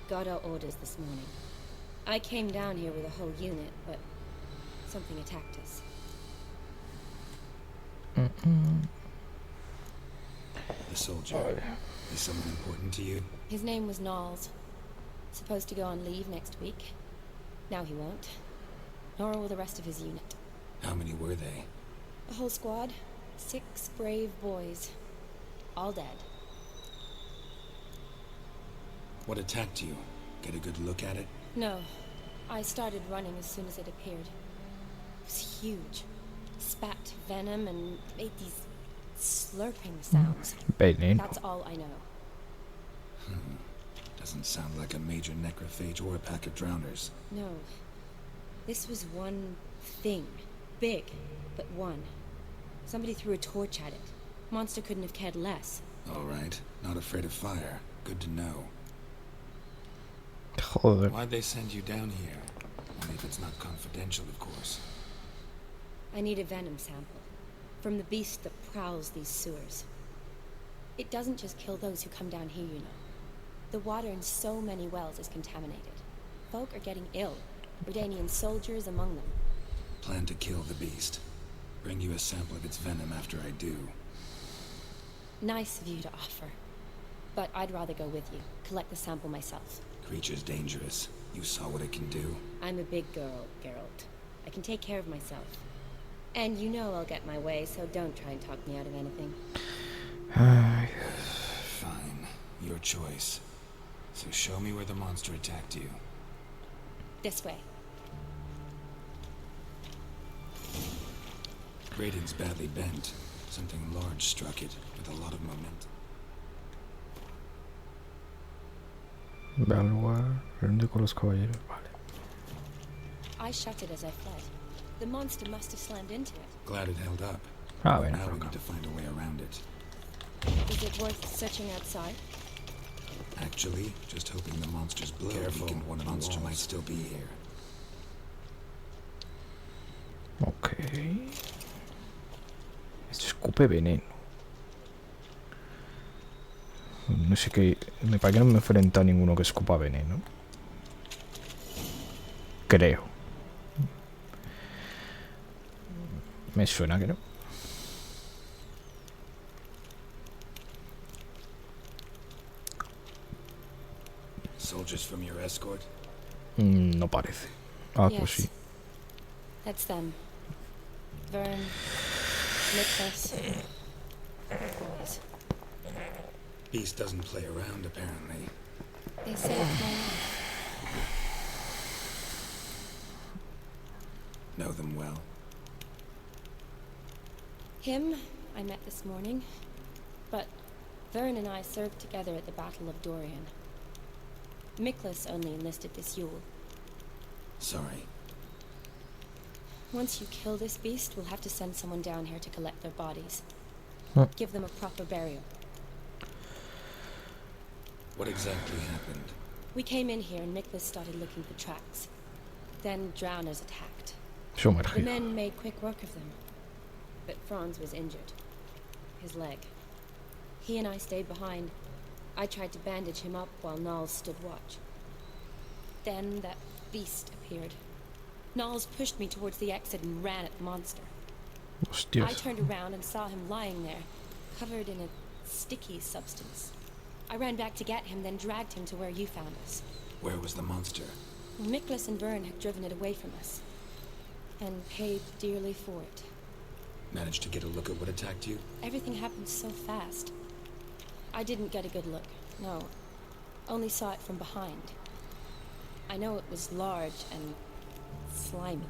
Got our orders this morning. I came down here with a whole unit, but something attacked us. The soldier. Is someone important to you? His name was Knowles. Supposed to go on leave next week. Now he won't. Nor will the rest of his unit. How many were they? A whole squad. 6 brave boys. All dead. What attacked you? Get a good look at it? No. I started running as soon as it appeared. It was huge. Spat venom and made these slurping sounds. That's all I know. Doesn't sound like a major necrophage or a pack of drowners. No. This was one thing. Big, but one. Somebody threw a torch at it. Monster couldn't have cared less. All right. Not afraid of fire. Good to know. Joder. Why'd they send you down here? Only if it's not confidential, of course. I need a venom sample. From the beast that prowls these sewers. It doesn't just kill those who come down here, you know. The water in so many wells is contaminated. Folk are getting ill. Redanian soldiers among them. Plan to kill the beast. Bring you a sample of its venom after I do. Nice of you to offer. But I'd rather go with you. Collect the sample myself. Creature's dangerous. You saw what it can do. I'm a big girl, Geralt. I can take care of myself. And you know I'll get my way, so don't try and talk me out of anything. Fine. Your choice. So show me where the monster attacked you. This way. Grating's badly bent. Something large struck it, with a lot of momentum. Ve al lugar, reúne con los caballeros. Vale. I shut it as I fled. The monster must have slammed into it. Glad it held up. Ah, bueno, Now por we acá. need to find a way around it. Is it worth searching outside? Actually, just hoping the monster's blow weakened one of the monster might still be here. Ok. Escupe veneno. No sé qué. Me parece que no me he enfrentado a ninguno que escupa veneno. Creo. Me suena que no. Soldiers from your escort? No parece. Ah, yes. pues sí. That's them. Vern, Nicholas, boys. Beast doesn't play around, apparently. They saved my life. Know them well? Him, I met this morning. But Vern and I served together at the Battle of Dorian. Miklas only enlisted this Yule. Sorry. Once you kill this beast, we'll have to send someone down here to collect their bodies. Give them a proper burial. What exactly happened? We came in here and Miklas started looking for tracks. Then drowners attacked. The Sumergido. men made quick work of them. But Franz was injured. His leg. He and I stayed behind. I tried to bandage him up while Knowles stood watch. Then that beast appeared. Knowles pushed me towards the exit and ran at the monster. I Hostias. turned around and saw him lying there, covered in a sticky substance. I ran back to get him, then dragged him to where you found us. Where was the monster? Miklas and Vern had driven it away from us. And paid dearly for it. Managed to get a look at what attacked you? Everything happened so fast. I didn't get a good look, no. Only saw it from behind. I know it was large and slimy.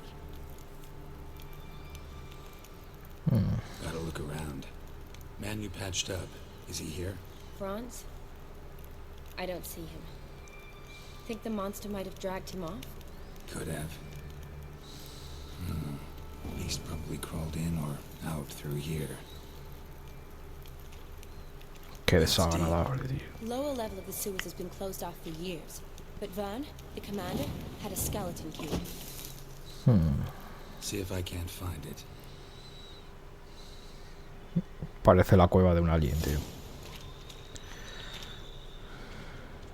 Gotta look around. Man you patched up. Is he here? Franz? I don't see him. Think the monster might have dragged him off? Could have. Beast probably crawled in or out through here. Qué desagradable, tío. Lower level of the sewers has been closed off for years, but Vern, the commander, had a skeleton key. See if I can't find it. Parece la cueva de un alien, tío.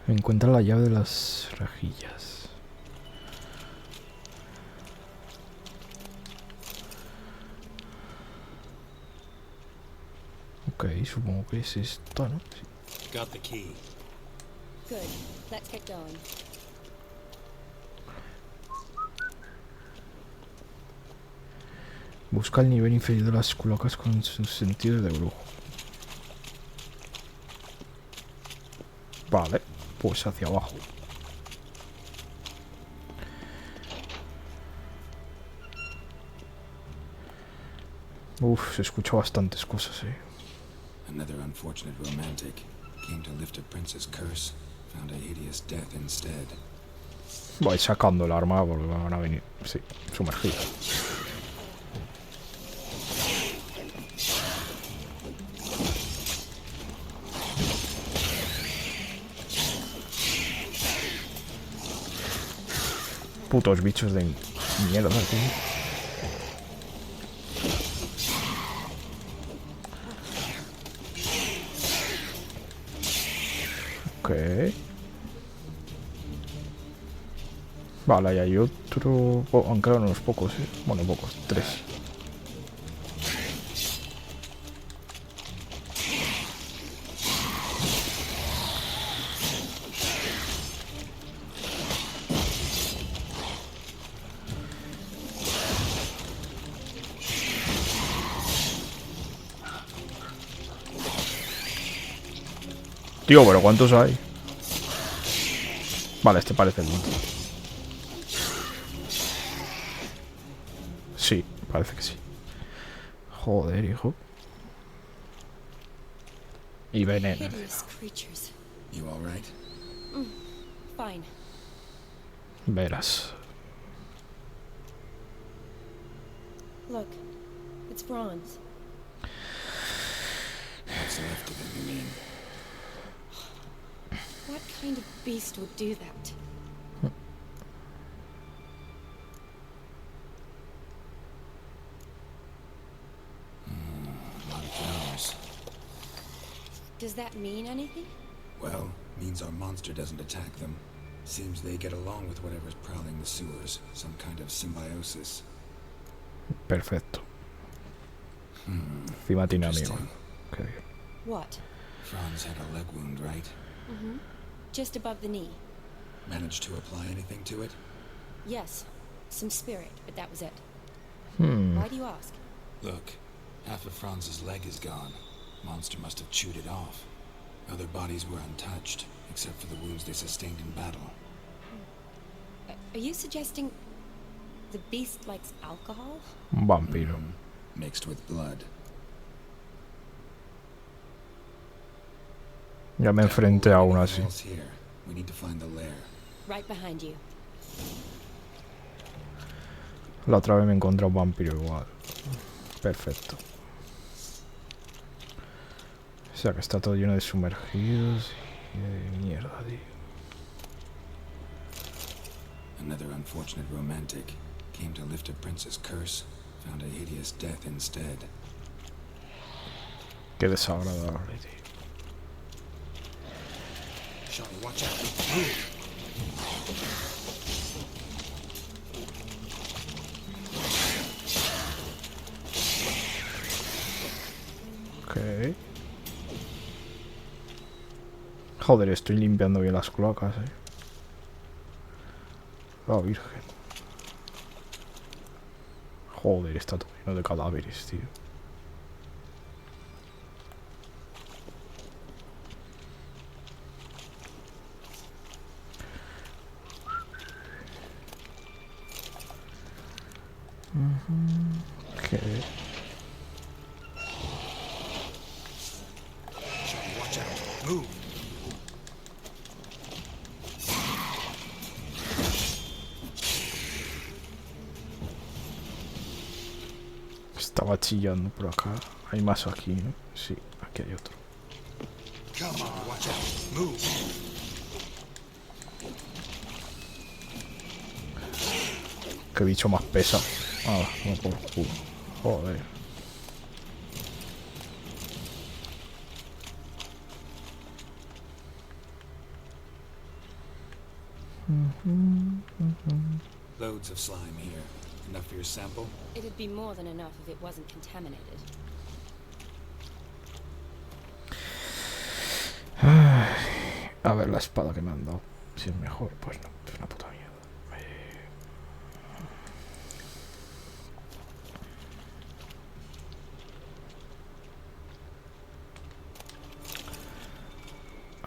Encuentra la llave de las rejillas. Ok, supongo que es esto, ¿no? Sí. Got the key. Good. Let's get going. Busca el nivel inferior de las cloacas con sus sentidos de brujo. Vale, pues hacia abajo. Uf, se escucha bastantes cosas, Another unfortunate romantic came to lift a prince's curse, found a hideous death instead. Vais sacando el arma porque van a venir, sí, sumergidos. Putos bichos de mierda, tío. Ok. Vale, y hay otro... Oh, han quedado unos pocos, Bueno, pocos, 3. Tío, pero ¿cuántos hay? Vale, este parece el último. Sí, parece que sí. Joder, hijo. Y veneno. Hideous creatures. You all right? Fine. Verás. Look, it's Franz. What's left of him, you mean? What kind of beast would do that? A lot of flowers. Does that mean anything? Well, means our monster doesn't attack them. Seems they get along with whatever's prowling the sewers. Some kind of symbiosis. Perfecto. Encima tiene amigo. Qué bien. What? Franz had a leg wound, right? Just above the knee. Managed to apply anything to it? Yes. Some spirit, but that was it. Why do you ask? Look, half of Franz's leg is gone. Monster must have chewed it off. Other bodies were untouched, except for the wounds they sustained in battle. Are you suggesting the beast likes alcohol? Un vampiro. Mixed with blood. Ya me enfrenté a uno así. We need to find the lair. Right behind you. La otra vez me encontré un vampiro igual. Perfecto. O sea que está todo lleno de sumergidos y de mierda, tío. Another unfortunate romantic came to lift a prince's curse, found a hideous death instead. Qué desagradable, tío. Shani, watch out. Ok. Joder, estoy limpiando bien las cloacas, La virgen. Joder, está todo lleno de cadáveres, tío. Ok. Shani, watch out. Move. Estaba chillando por acá. Hay más aquí, ¿no? Sí, aquí hay otro. Come on, watch out. Move. Qué bicho más pesa. Ah, no por culo. Joder. Loads of slime here. Enough for your sample? It'd be more than enough if it wasn't contaminated. A ver la espada que me han dado. Si es mejor, pues no. Es una puta mierda.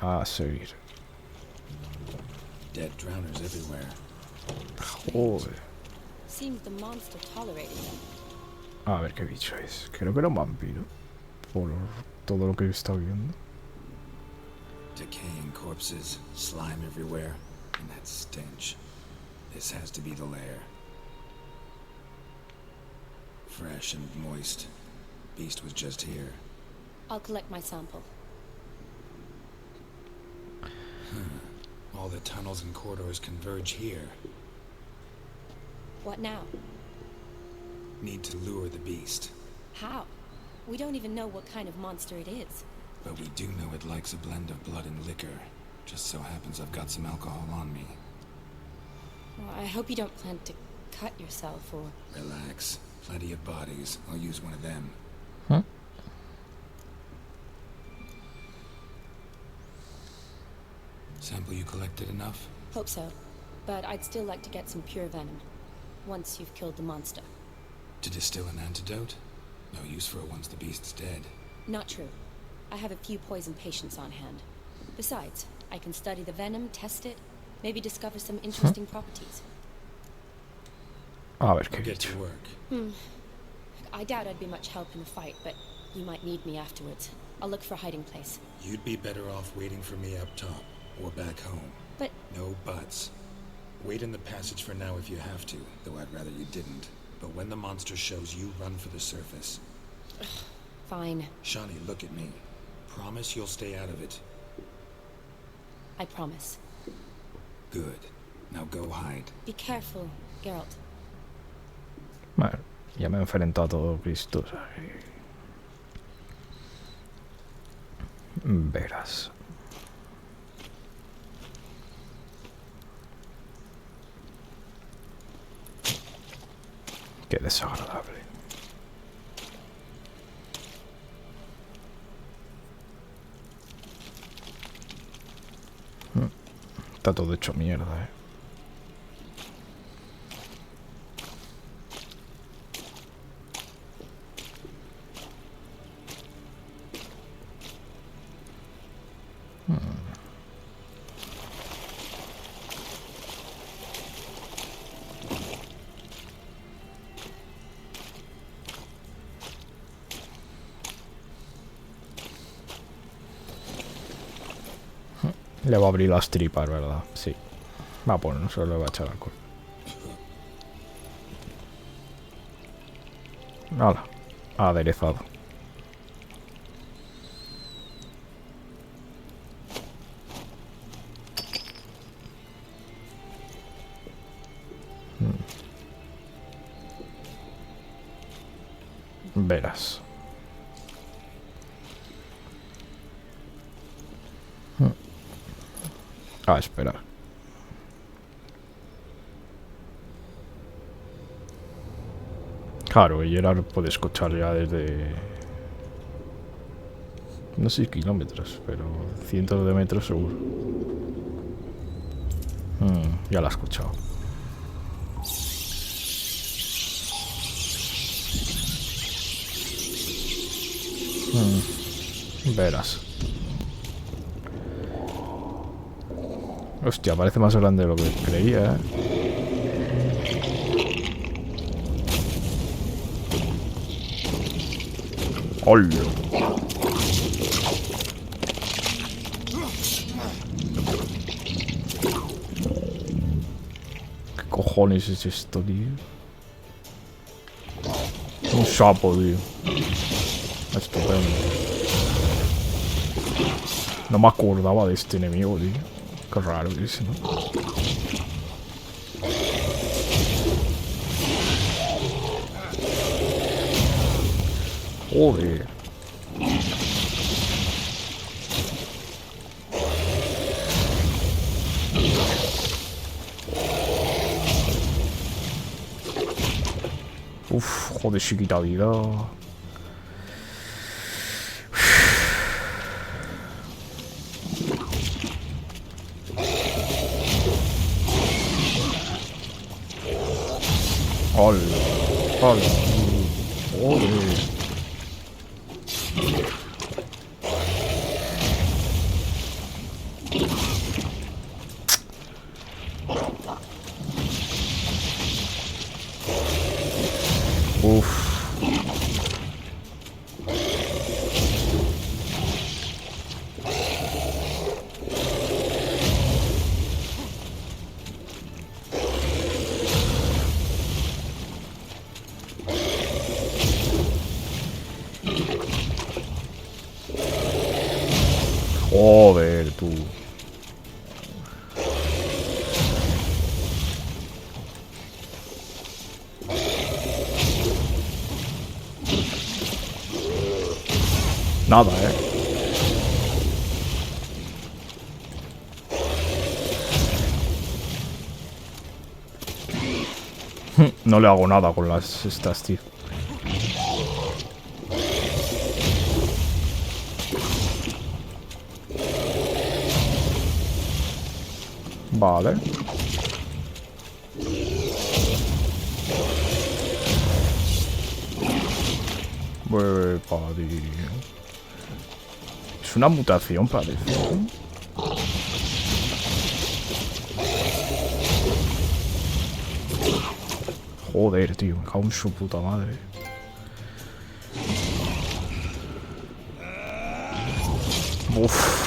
A seguir. Dead drowners everywhere. Joder. Seems the monster tolerated them. A ver qué bicho es. Creo que era un vampiro. Por todo lo que he estado viendo. Decaying corpses, slime everywhere, and that stench. This has to be the lair. Fresh and moist. Beast was just here. I'll collect my sample. All the tunnels and corridors converge here. What now? Need to lure the beast. How? We don't even know what kind of monster it is. But we do know it likes a blend of blood and liquor. Just so happens I've got some alcohol on me. Well, I hope you don't plan to cut yourself or... Relax. Plenty of bodies. I'll use one of them. Huh? Sample you collected enough? Hope so. But I'd still like to get some pure venom. Once you've killed the monster. To distill an antidote? No use for it once the beast's dead. Not true. I have a few poison patients on hand. Besides, I can study the venom, test it, maybe discover some interesting properties. A ver qué I'll get bicho. to work. I doubt I'd be much help in the fight, but you might need me afterwards. I'll look for a hiding place. You'd be better off waiting for me up top, or back home. But... No buts. Wait in the passage for now if you have to, though I'd rather you didn't. But when the monster shows you, run for the surface. Fine. Shawnee, look at me. Promise you'll stay out of it. I promise. Good. Now go hide. Be careful, Geralt. Bueno, ya me he enfrentado a todo Cristo. O sea, verás. Qué desagradable. Está todo hecho mierda, Le va a abrir las tripas, ¿verdad? Sí. Va a poner, no se le va a echar alcohol. Hala, aderezado. Verás. A esperar. Claro, y Herart puede escuchar ya desde... No sé kilómetros, pero cientos de metros seguro. Ya la ha escuchado. Verás. Hostia, parece más grande de lo que creía, ¡Hola! ¿Qué cojones es esto, tío? Un sapo, tío. Estupendo. No me acordaba de este enemigo, tío. Qué raro ese, ¿no? Joder. Uf, joder, chiquita vida. Hola, hola, joder. Uf. Joder, tú. Nada, No le hago nada con las estas, tío. Vale. Es una mutación, parece. Joder, tío, me cago en su puta madre. Uf.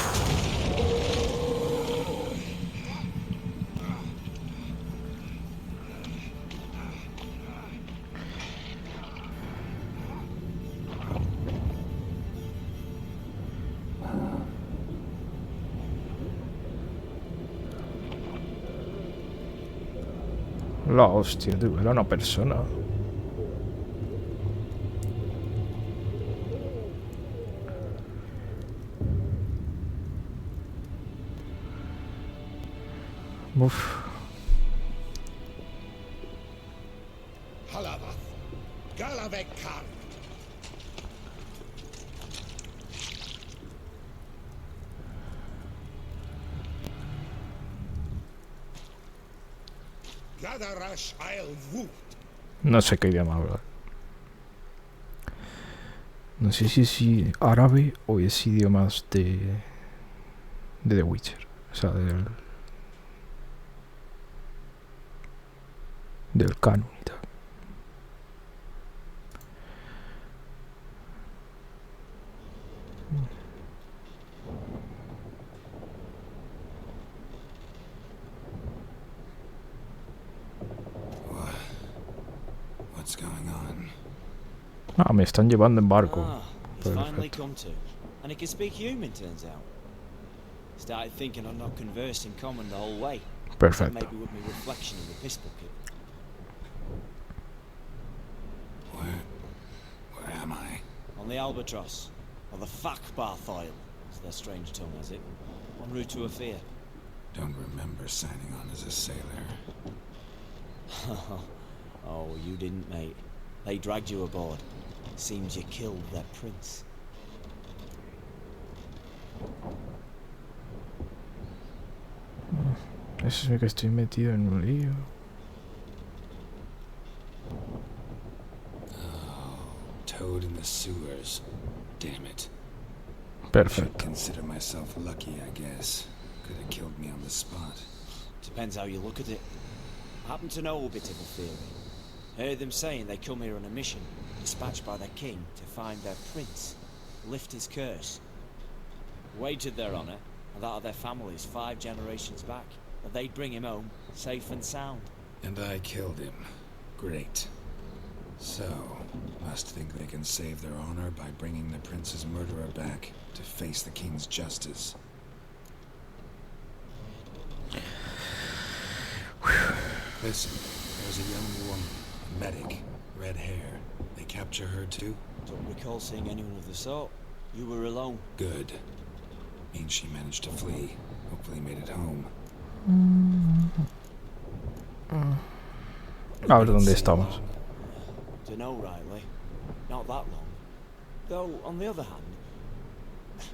La hostia, tío, era una persona. Uf. Halavath, Galavek Khan. Gadarash Isle Wood. No sé qué idioma hablar. No sé si es árabe o es idiomas de The Witcher. O sea, del canon y tal. What's going on? Ah, me están llevando en barco. He's finally Perfecto. come to. And he can speak human, turns out. Started thinking I'm not conversed in common the whole way. Perfecto. Maybe with my reflection in the piss bucket. Where am I? On the Albatross, or the Fakbarth Isle, as their strange tongue has it. En route to Afir. Don't remember signing on as a sailor. Oh, you didn't, mate. They dragged you aboard. Seems you killed their prince. Eso es que estoy metido en un lío. Toad in the sewers. Damn it. Perfecto. Consider myself lucky, I guess. Could have killed me on the spot. Depends how you look at it. I happen to know a bit of a theory. Heard them saying they come here on a mission, dispatched by their king to find their prince, lift his curse. Wagered their honor, and that of their families 5 generations back, that they'd bring him home, safe and sound. And I killed him. Great. So, must think they can save their honor by bringing the prince's murderer back to face the king's justice. Listen, there's a young woman, a medic, red hair. They capture her too? Don't recall seeing anyone of the sort. You were alone. Good. Means she managed to flee. Hopefully made it home. A ver dónde estamos. Dunno rightly. Not that long. Though, on the other hand...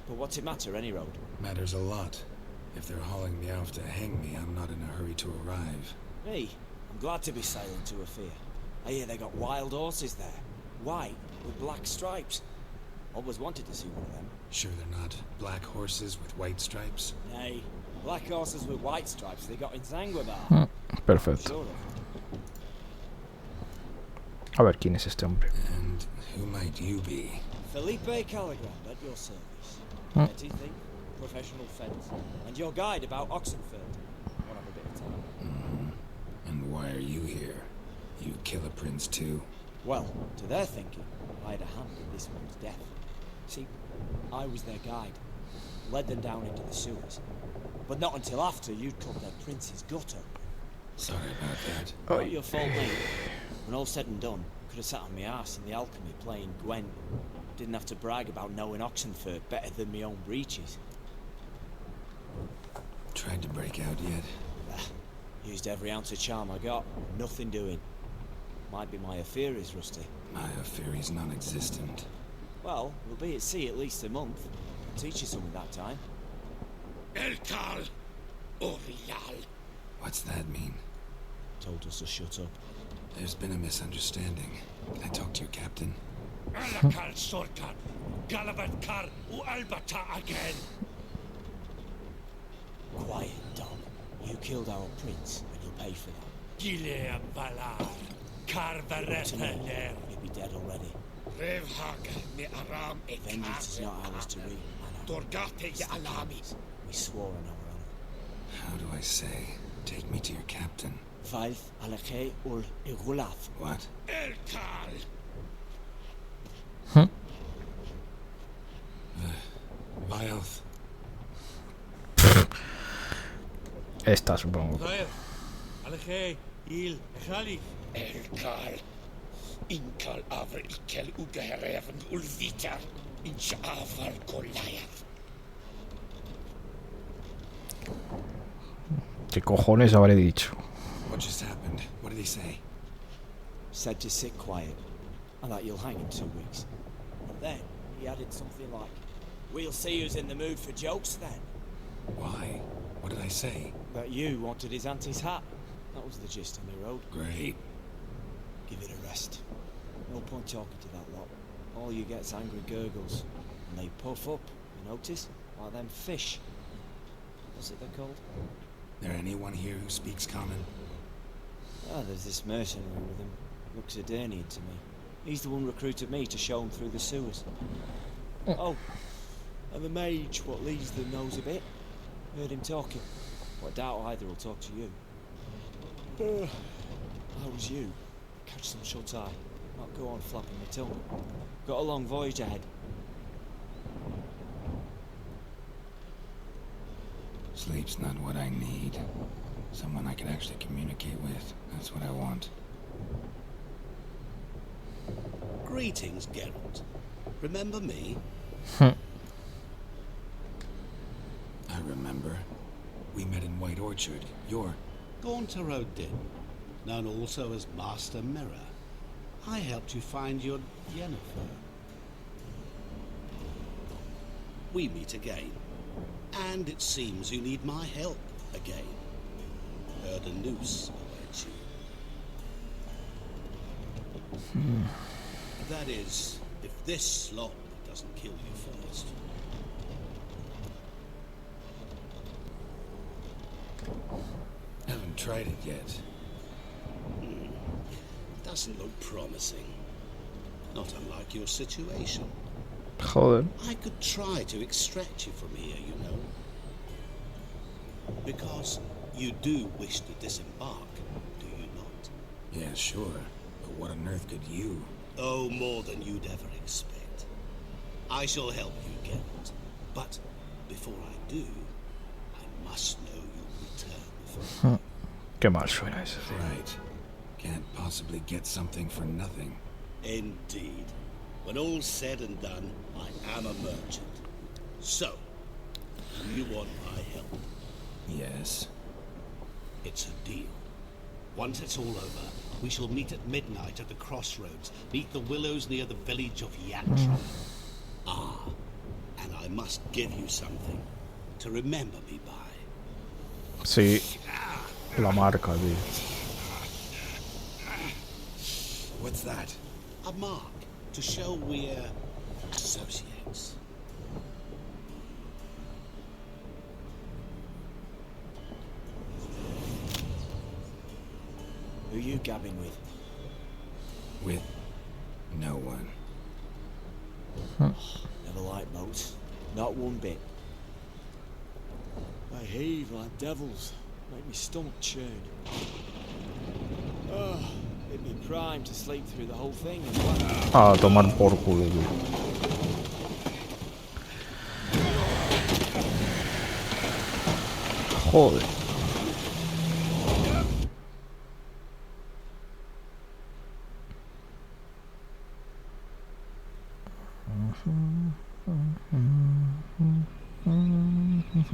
But what's it matter, any road? Matters a lot. If they're hauling me off to hang me, I'm not in a hurry to arrive. Hey, I'm glad to be sailing to Ophir. I hear they got wild horses there. White with black stripes. Always wanted to see one of them. Sure they're not black horses with white stripes? Hey, black horses with white stripes they got in Zanguebar. Perfecto. Sort of. A ver quién es este hombre. And who might you be? Felipe Caligrand at your service. Petty thief, professional fence, and your guide about Oxenford. Wanna have a bit of time? And why are you here? You kill a prince too? Well, to their thinking, I had a hand in this one's death. See, I was their guide. Led them down into the sewers. But not until after you'd cut their prince's gut open. Sorry about that. Not your fault, mate. When all said and done, could have sat on my arse in the alchemy playing Gwen. Didn't have to brag about knowing Oxenford better than my own breeches. Tried to break out yet? Used every ounce of charm I got. Nothing doing. Might be my affair is rusty. My affair is non-existent. Well, we'll be at sea at least a month. Teach you something that time. El Cal Orial. What's that mean? Told us to shut up. There's been a misunderstanding. Can I talk to your captain? Alakal Sorkan. Galabat Kar U Albata again. Quiet, dog. You killed our prince, and you'll pay for that. Gileam Valar. Karvaretheler. You'll be dead already. Revhag me Aram e Vengeance is not ours to reap. Dorgate ya Alami. We swore on our honor. How do I say? Take me to your captain. Vaith alakhe ul igulaf. What? El Cal. Vioth. Esta, supongo. Alakhe il Khalif. El Cal. Inkal Avr Ikel Ugahereven Ulvita. Insha'afar Goliath. ¿Qué cojones habré dicho? What just happened? What did he say? Said to sit quiet, and that you'll hang in 2 weeks. And then he added something like, "We'll see who's in the mood for jokes then." Why? What did I say? That you wanted his auntie's hat. That was the gist of me road. Great. Give it a rest. No point talking to that lot. All you get's angry gurgles. And they puff up, you notice? Like them fish. What's it they're called? There anyone here who speaks common? Ah, there's this mercenary with him. Looks Adernian to me. He's the one recruited me to show him through the sewers. Oh, and the mage what leads them knows a bit. Heard him talking. But I doubt either will talk to you. How's you? Catch some shut eye. Not go on flapping my tongue. Got a long voyage ahead. Sleep's not what I need. Someone I can actually communicate with. That's what I want. Greetings, Geralt. Remember me? I remember. We met in White Orchard. You're... Gaunter O'Din, known also as Master Mirror. I helped you find your Yennefer. We meet again. And it seems you need my help again. Heard a noose awaits you. That is, if this slop doesn't kill you first. Haven't tried it yet. Doesn't look promising. Not unlike your situation. Joder. I could try to extract you from here, you know. Because you do wish to disembark, do you not? Yeah, sure. But what on earth could you? Oh, more than you'd ever expect. I shall help you, Geralt. But before I do, I must know you'll return for me. Qué mal suena eso. Right. Can't possibly get something for nothing. Indeed. When all's said and done, I am a merchant. So, do you want my help? Yes. It's a deal. Once it's all over, we shall meet at midnight at the crossroads, beneath the willows near the village of Yatra. Ah, and I must give you something to remember me by. Sí, la marca, tío. What's that? A mark to show we're associates. Who you gabbing with? With no one. Never liked boats. Not one bit. They heave like devils. Make me stomach churn. Oh, it'd be prime to sleep through the whole thing and A tomar por culo, tío. Joder.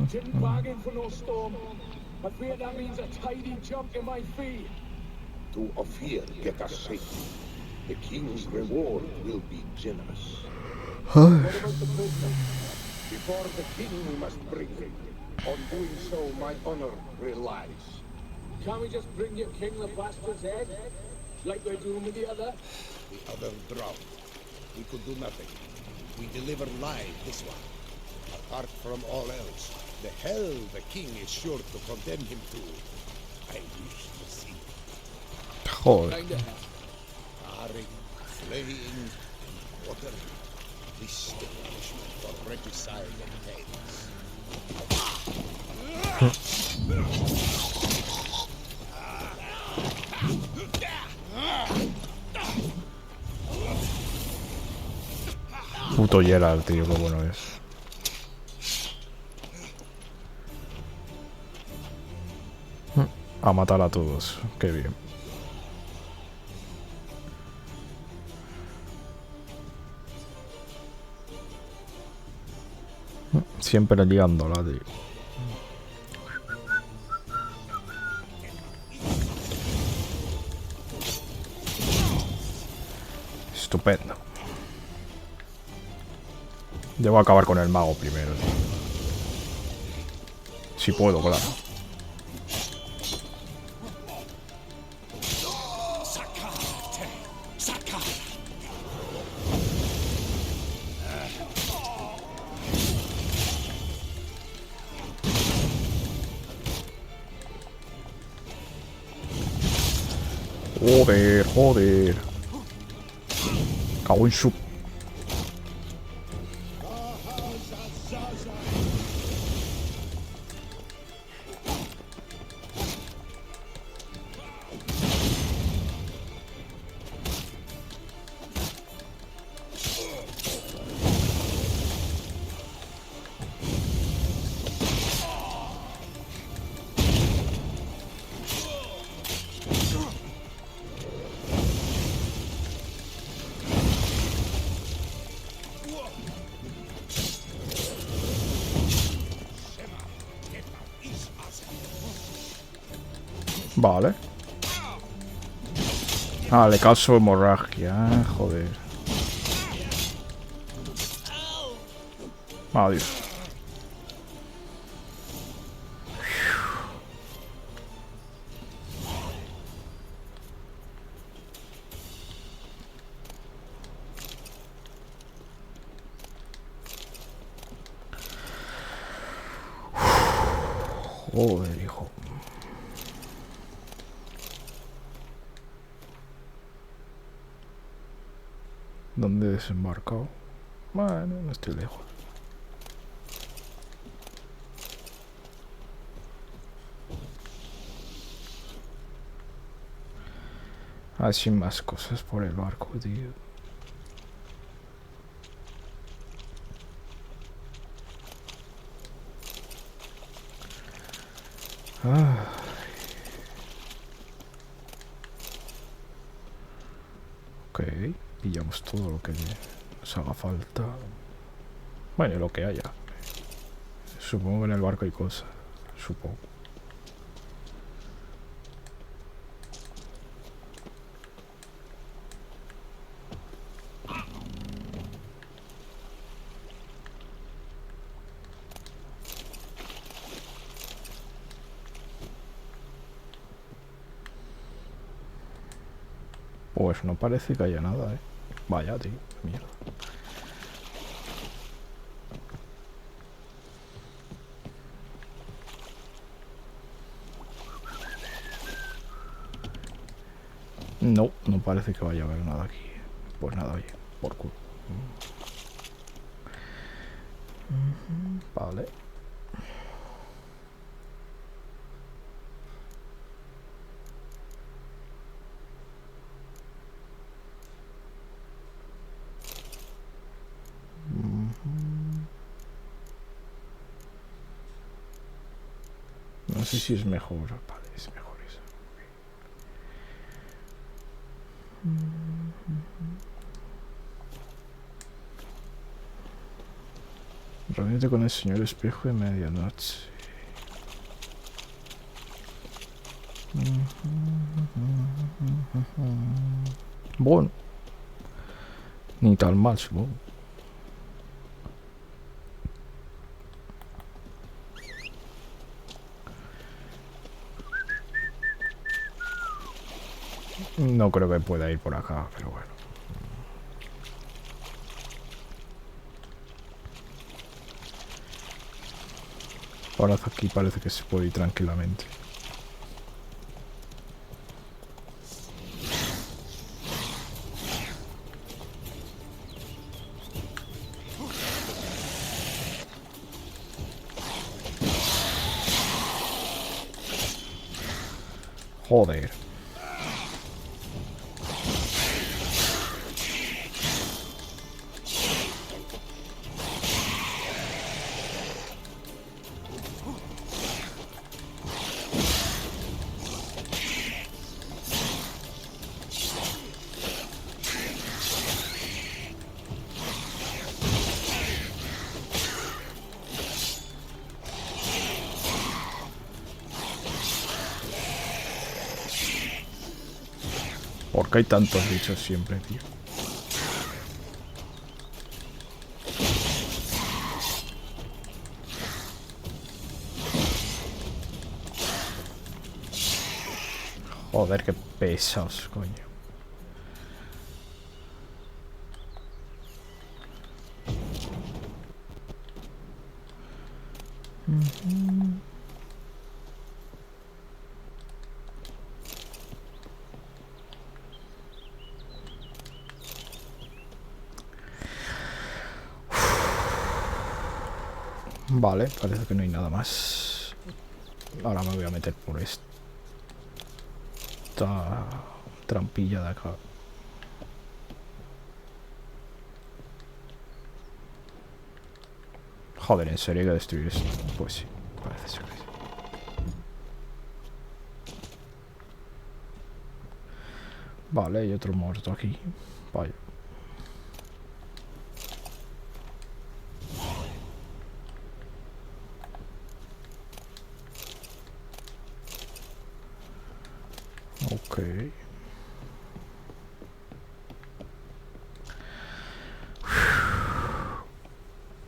Didn't bargain for no storm. I fear that means a tidy jump in my fee. To Ophir get us safely. The king's reward will be generous. What about the prisoner? Before the king we must bring him. On doing so, my honor relies. Can't we just bring your king the bastard's head? Like we're doing with the other? The other drowned. We could do nothing. We deliver live this one. Apart from all else, the hell the king is sure to condemn him to. I wish to see. Joder. Tarring, flaying, and quartering. This the punishment for regicide and tales. Puto Geralt, tío, qué bueno es. A matar a todos, qué bien. Siempre liándola, tío. Estupendo. Debo acabar con el mago primero, tío. Si puedo, claro. Joder, joder. Cago en su... Vale. Ah, le causo hemorragia. Joder. Adiós. Joder, hijo. ¿Dónde he desembarcado? Bueno, no estoy lejos. Así más cosas por el barco, tío. Ok, pillamos todo lo que nos haga falta. Bueno, lo que haya. Supongo que en el barco hay cosas. Supongo. Pues no parece que haya nada, ¿eh? Vaya, tío, mierda. No, no parece que vaya a haber nada aquí. Pues nada, oye, por culo. Vale. No sé si es mejor. Vale, es mejor eso. Reúnete con el señor espejo de medianoche. Bueno, ni tan mal, supongo. No creo que pueda ir por acá, pero bueno. Ahora aquí parece que se puede ir tranquilamente. Joder. ¿Por qué hay tantos bichos siempre, tío? Joder, qué pesados, coño. Vale, parece que no hay nada más. Ahora me voy a meter por esta trampilla de acá. Joder, ¿en serio hay que destruir esto? Pues sí, parece ser que sí. Vale, hay otro muerto aquí. Vaya. Ok.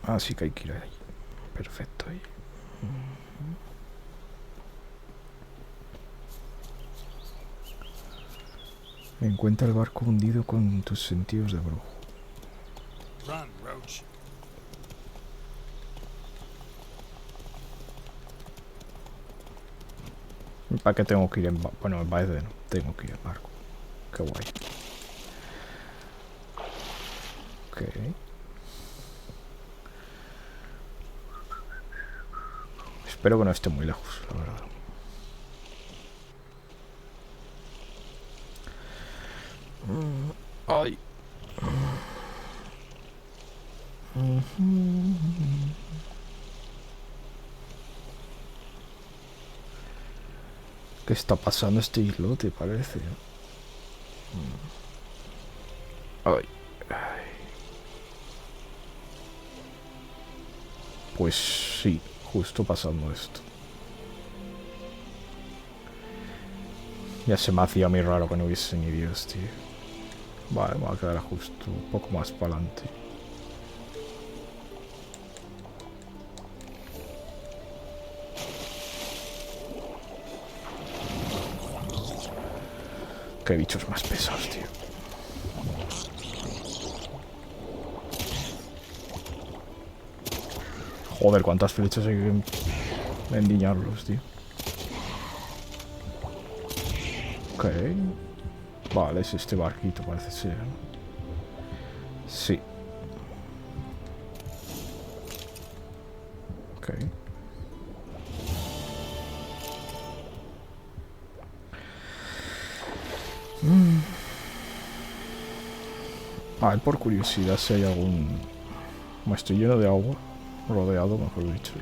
Así que hay que ir ahí. Perfecto ahí. Encuentra el barco hundido con tus sentidos de brujo. Run, Roach. ¿Para qué tengo que ir en barco? Bueno, me parece que no. Tengo que ir en barco. Qué guay. Ok. Espero que no esté muy lejos, la verdad. Ay. ¿Qué está pasando este islote, parece? Ay. Pues sí, justo pasando esto. Ya se me hacía muy raro que no hubiese ni Dios, tío. Vale, me voy a quedar justo un poco más para adelante. Qué bichos más pesados, tío. Joder, cuántas flechas hay que endiñarlos, tío. Ok. Vale, es este barquito, parece ser, ¿no? Sí. Ok. A ver, por curiosidad, si hay algún... Me estoy lleno de agua. Rodeado, mejor dicho.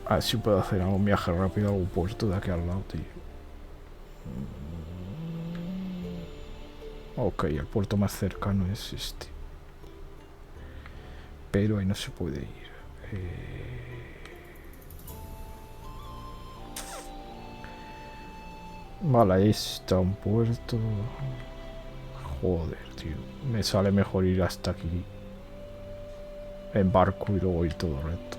A ver si puedo hacer algún viaje rápido a algún puerto de aquí al lado, tío. Ok, el puerto más cercano es este. Pero ahí no se puede ir. Vale, ahí está un puerto. Joder, tío. Me sale mejor ir hasta aquí en barco y luego ir todo recto.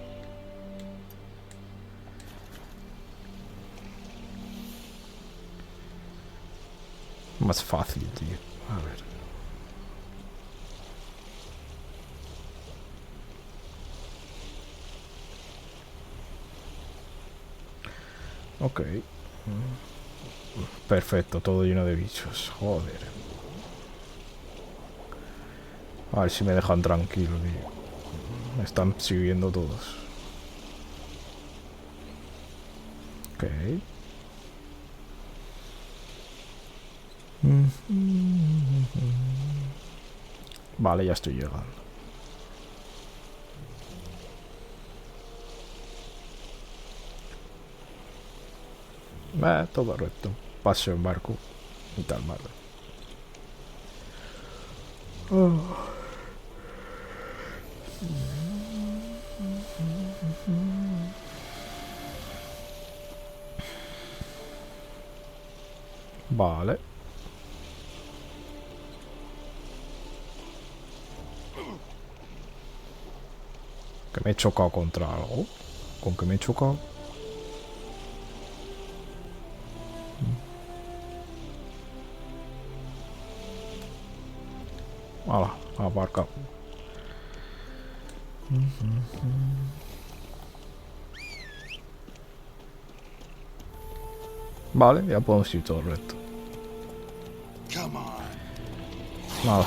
Más fácil, tío. A ver. Ok. Perfecto, todo lleno de bichos. Joder. A ver si me dejan tranquilo, tío. Me están siguiendo todos. Ok. Vale, ya estoy llegando. Todo recto. Paseo en barco y tal, vale. Vale. Que me he chocado contra algo. ¿Con que me he chocado? Hala, aparca. Vale, ya podemos ir todo recto. Nada.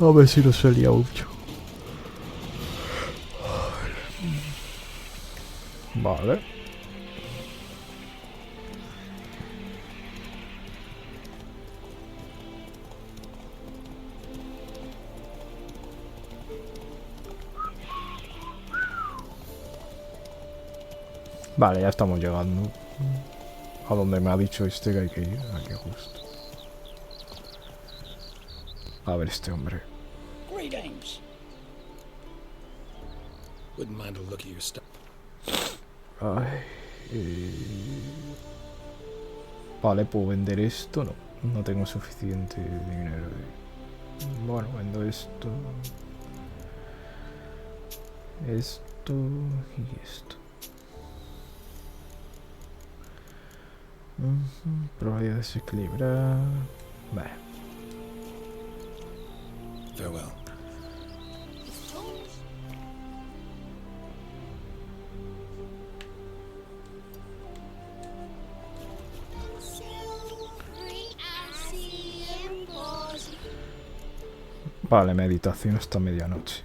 A ver si no se lía mucho. Vale. Vale, ya estamos llegando a donde me ha dicho este que hay que ir. Aquí justo. A ver este hombre. Greetings. Wouldn't mind a look at your stuff. Ay, vale, ¿puedo vender esto? No, no tengo suficiente dinero. Bueno, vendo esto. Esto y esto. Probabilidad desequilibrada. Vale. Farewell. Vale, meditación hasta medianoche.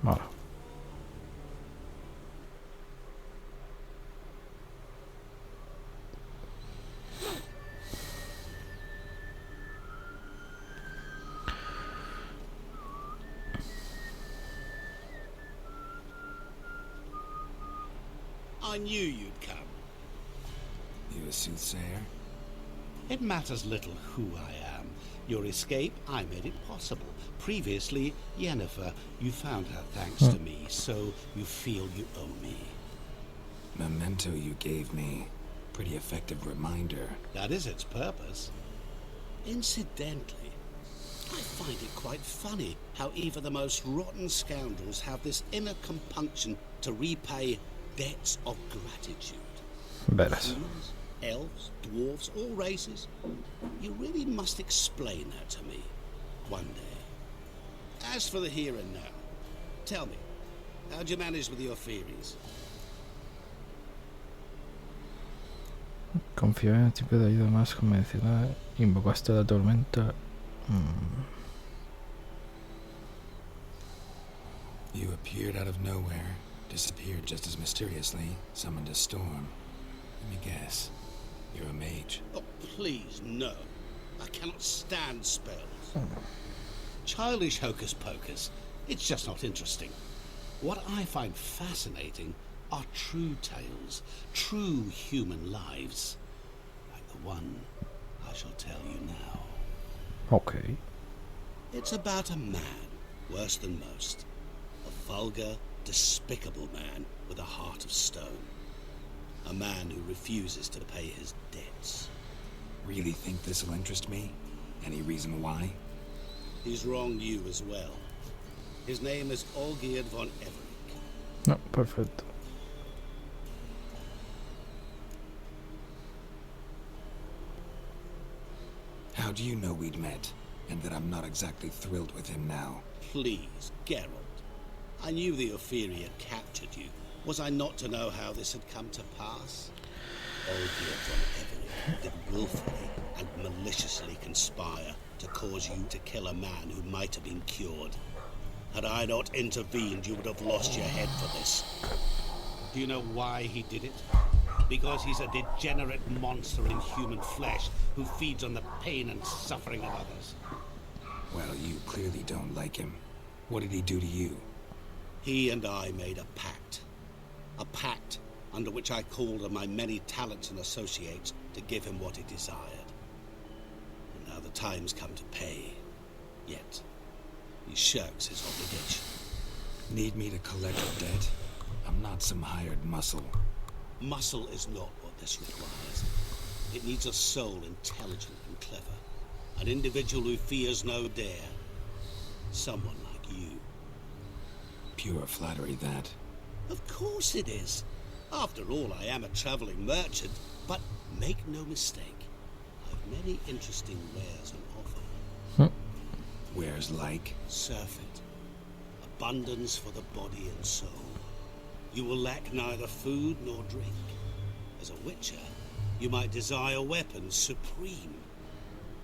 Vale. I knew you'd come. You a soothsayer? It matters little who I am. Your escape, I made it possible. Previously, Yennefer, you found her thanks to me, so you feel you owe me. Memento you gave me. Pretty effective reminder. That is its purpose. Incidentally, I find it quite funny how even the most rotten scoundrels have this inner compunction to repay debts of gratitude. Verás. Humans, elves, dwarves, all races. You really must explain that to me one day. As for the here and now, tell me, how'd you manage with your theories? Confío en el tipo de ayuda más convencional. Invocaste la tormenta. You appeared out of nowhere, disappeared just as mysteriously, summoned a storm. Let me guess. You're a mage. Oh, please, no. I cannot stand spells. Childish hocus pocus. It's just not interesting. What I find fascinating are true tales, true human lives, like the one I shall tell you now. Okay. It's about a man, worse than most. A vulgar, despicable man with a heart of stone. A man who refuses to pay his debts. Really think this'll interest me? Any reason why? He's wronged you as well. His name is Olgierd von Everec. No, perfecto. How do you know we'd met, and that I'm not exactly thrilled with him now? Please, Geralt. I knew the Ophiri had captured you. Was I not to know how this had come to pass? Olgierd von Everec did willfully and maliciously conspire to cause you to kill a man who might have been cured. Had I not intervened, you would have lost your head for this. Do you know why he did it? Because he's a degenerate monster in human flesh who feeds on the pain and suffering of others. Well, you clearly don't like him. What did he do to you? He and I made a pact. A pact under which I called on my many talents and associates to give him what he desired. And now the time's come to pay. Yet, he shirks his obligation. Need me to collect a debt? I'm not some hired muscle. Muscle is not what this requires. It needs a soul intelligent and clever. An individual who fears no dare. Someone like you. Pure flattery, that. Of course it is. After all, I am a traveling merchant. But make no mistake, I've many interesting wares on offer. Wares like? Surfeit. Abundance for the body and soul. You will lack neither food nor drink. As a witcher, you might desire weapons supreme.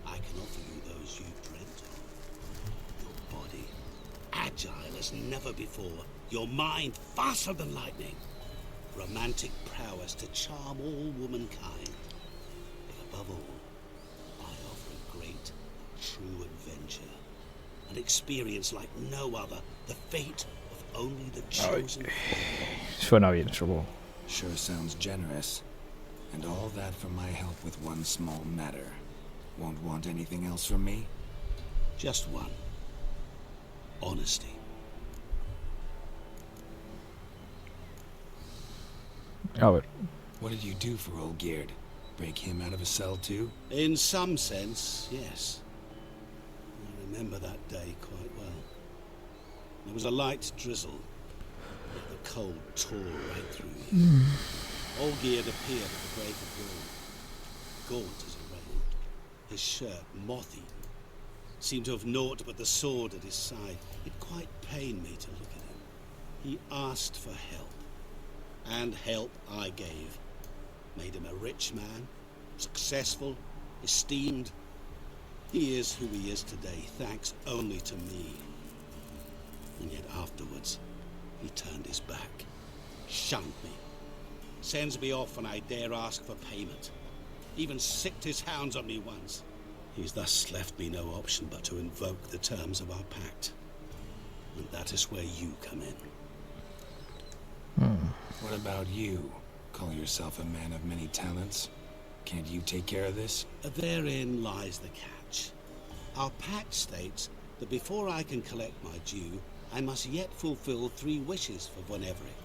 I can offer you those you've dreamt of. Your body, agile as never before. Your mind, faster than lightning. Romantic prowess to charm all womankind. But above all, I offer a great, true adventure. An experience like no other. The fate of only the chosen. Suena bien, supongo. Sure sounds generous. And all that for my help with one small matter. Won't want anything else from me? Just one. Honesty. A ver. What did you do for Olgierd? Break him out of a cell too? In some sense, yes. I remember that day quite well. There was a light drizzle, yet the cold tore right through me. Olgierd appeared at the break of dawn, gaunt as a raven, his shirt moth-eaten, seemed to have naught but the sword at his side. It quite pained me to look at him. He asked for help, and help I gave. Made him a rich man, successful, esteemed. He is who he is today, thanks only to me. And yet afterwards, he turned his back, shunned me, sends me off when I dare ask for payment. Even sicked his hounds on me once. He's thus left me no option but to invoke the terms of our pact. And that is where you come in. What about you? Call yourself a man of many talents. Can't you take care of this? Therein lies the catch. Our pact states that before I can collect my due, I must yet fulfill 3 wishes for Von Everett.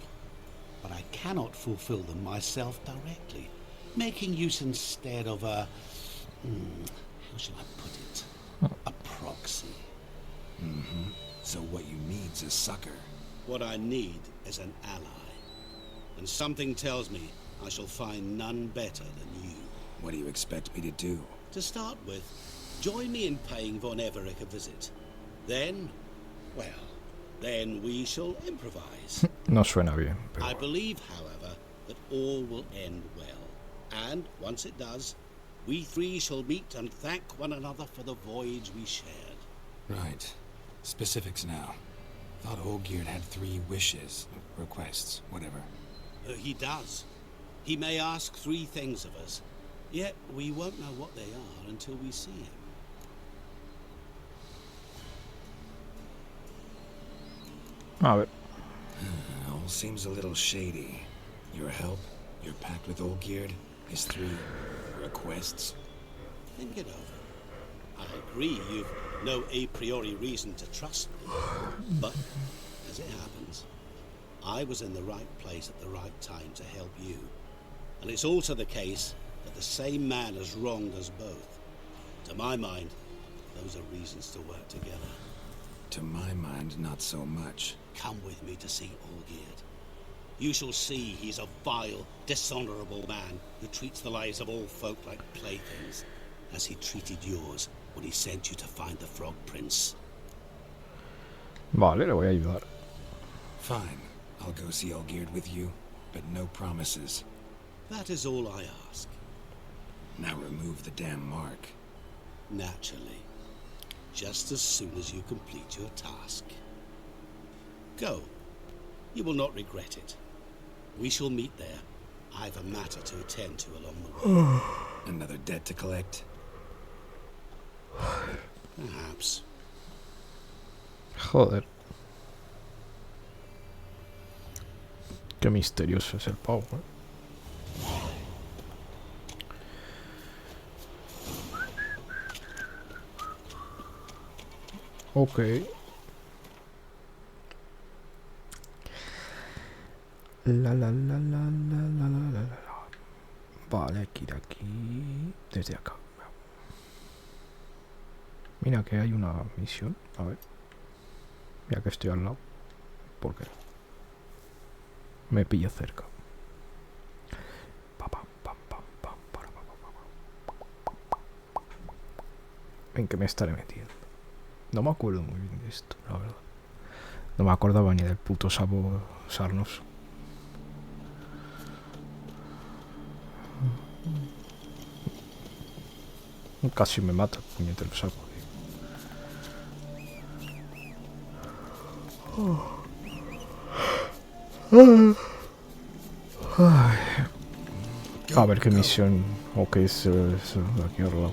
But I cannot fulfill them myself directly, making use instead of a... how shall I put it? A proxy. So what you need's a sucker. What I need is an ally. And something tells me I shall find none better than you. What do you expect me to do? To start with, join me in paying Von Everett a visit. Then, well, then we shall improvise. No suena bien, pero... I believe, however, that all will end well. And once it does, we 3 shall meet and thank one another for the voyage we shared. Right. Specifics now. Thought Olgierd had 3 wishes, requests, whatever. He does. He may ask 3 things of us, yet we won't know what they are until we see him. A ver. All seems a little shady. Your help, your pact with Olgierd, his 3 requests. Think it over. I agree you've no a priori reason to trust me, but as it happens, I was in the right place at the right time to help you. And it's also the case that the same man has wronged us both. To my mind, those are reasons to work together. To my mind, not so much. Come with me to see Olgierd. You shall see he's a vile, dishonorable man who treats the lives of all folk like playthings, as he treated yours when he sent you to find the Frog Prince. Vale, le voy a ayudar. Fine. I'll go see Olgierd with you, but no promises. That is all I ask. Now remove the damn mark. Naturally. Just as soon as you complete your task. Go. You will not regret it. We shall meet there. I've a matter to attend to along the way. Another debt to collect? Perhaps. Joder. Qué misterioso es el pavo, ¿eh? Ok. La. Vale, hay que ir aquí. Desde acá. Mira que hay una misión. A ver. Ya que estoy al lado. ¿Por qué? Me pilla cerca. ¿En qué me estaré metiendo? No me acuerdo muy bien de esto, la verdad. No me acordaba ni del puto sapo sarnoso. Casi me mata, puñetero sapo. A ver qué misión o qué es eso de aquí al lado.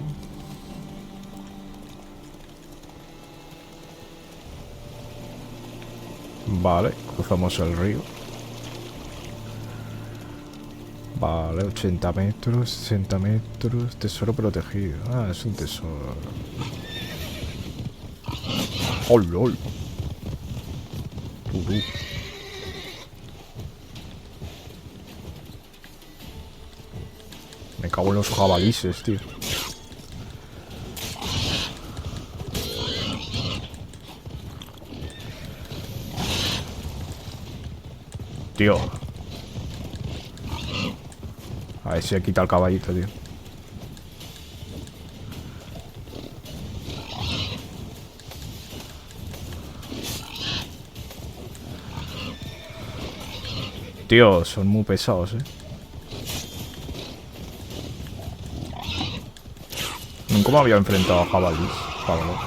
Vale, cruzamos el río. Vale, 80 metros, 60 metros. Tesoro protegido. Ah, es un tesoro. ¡Oh, lol! Me cago en los jabalises, tío. Tío. A ver si quita el caballito, tío. Tío, son muy pesados, Nunca me había enfrentado a jabalís, cabrón.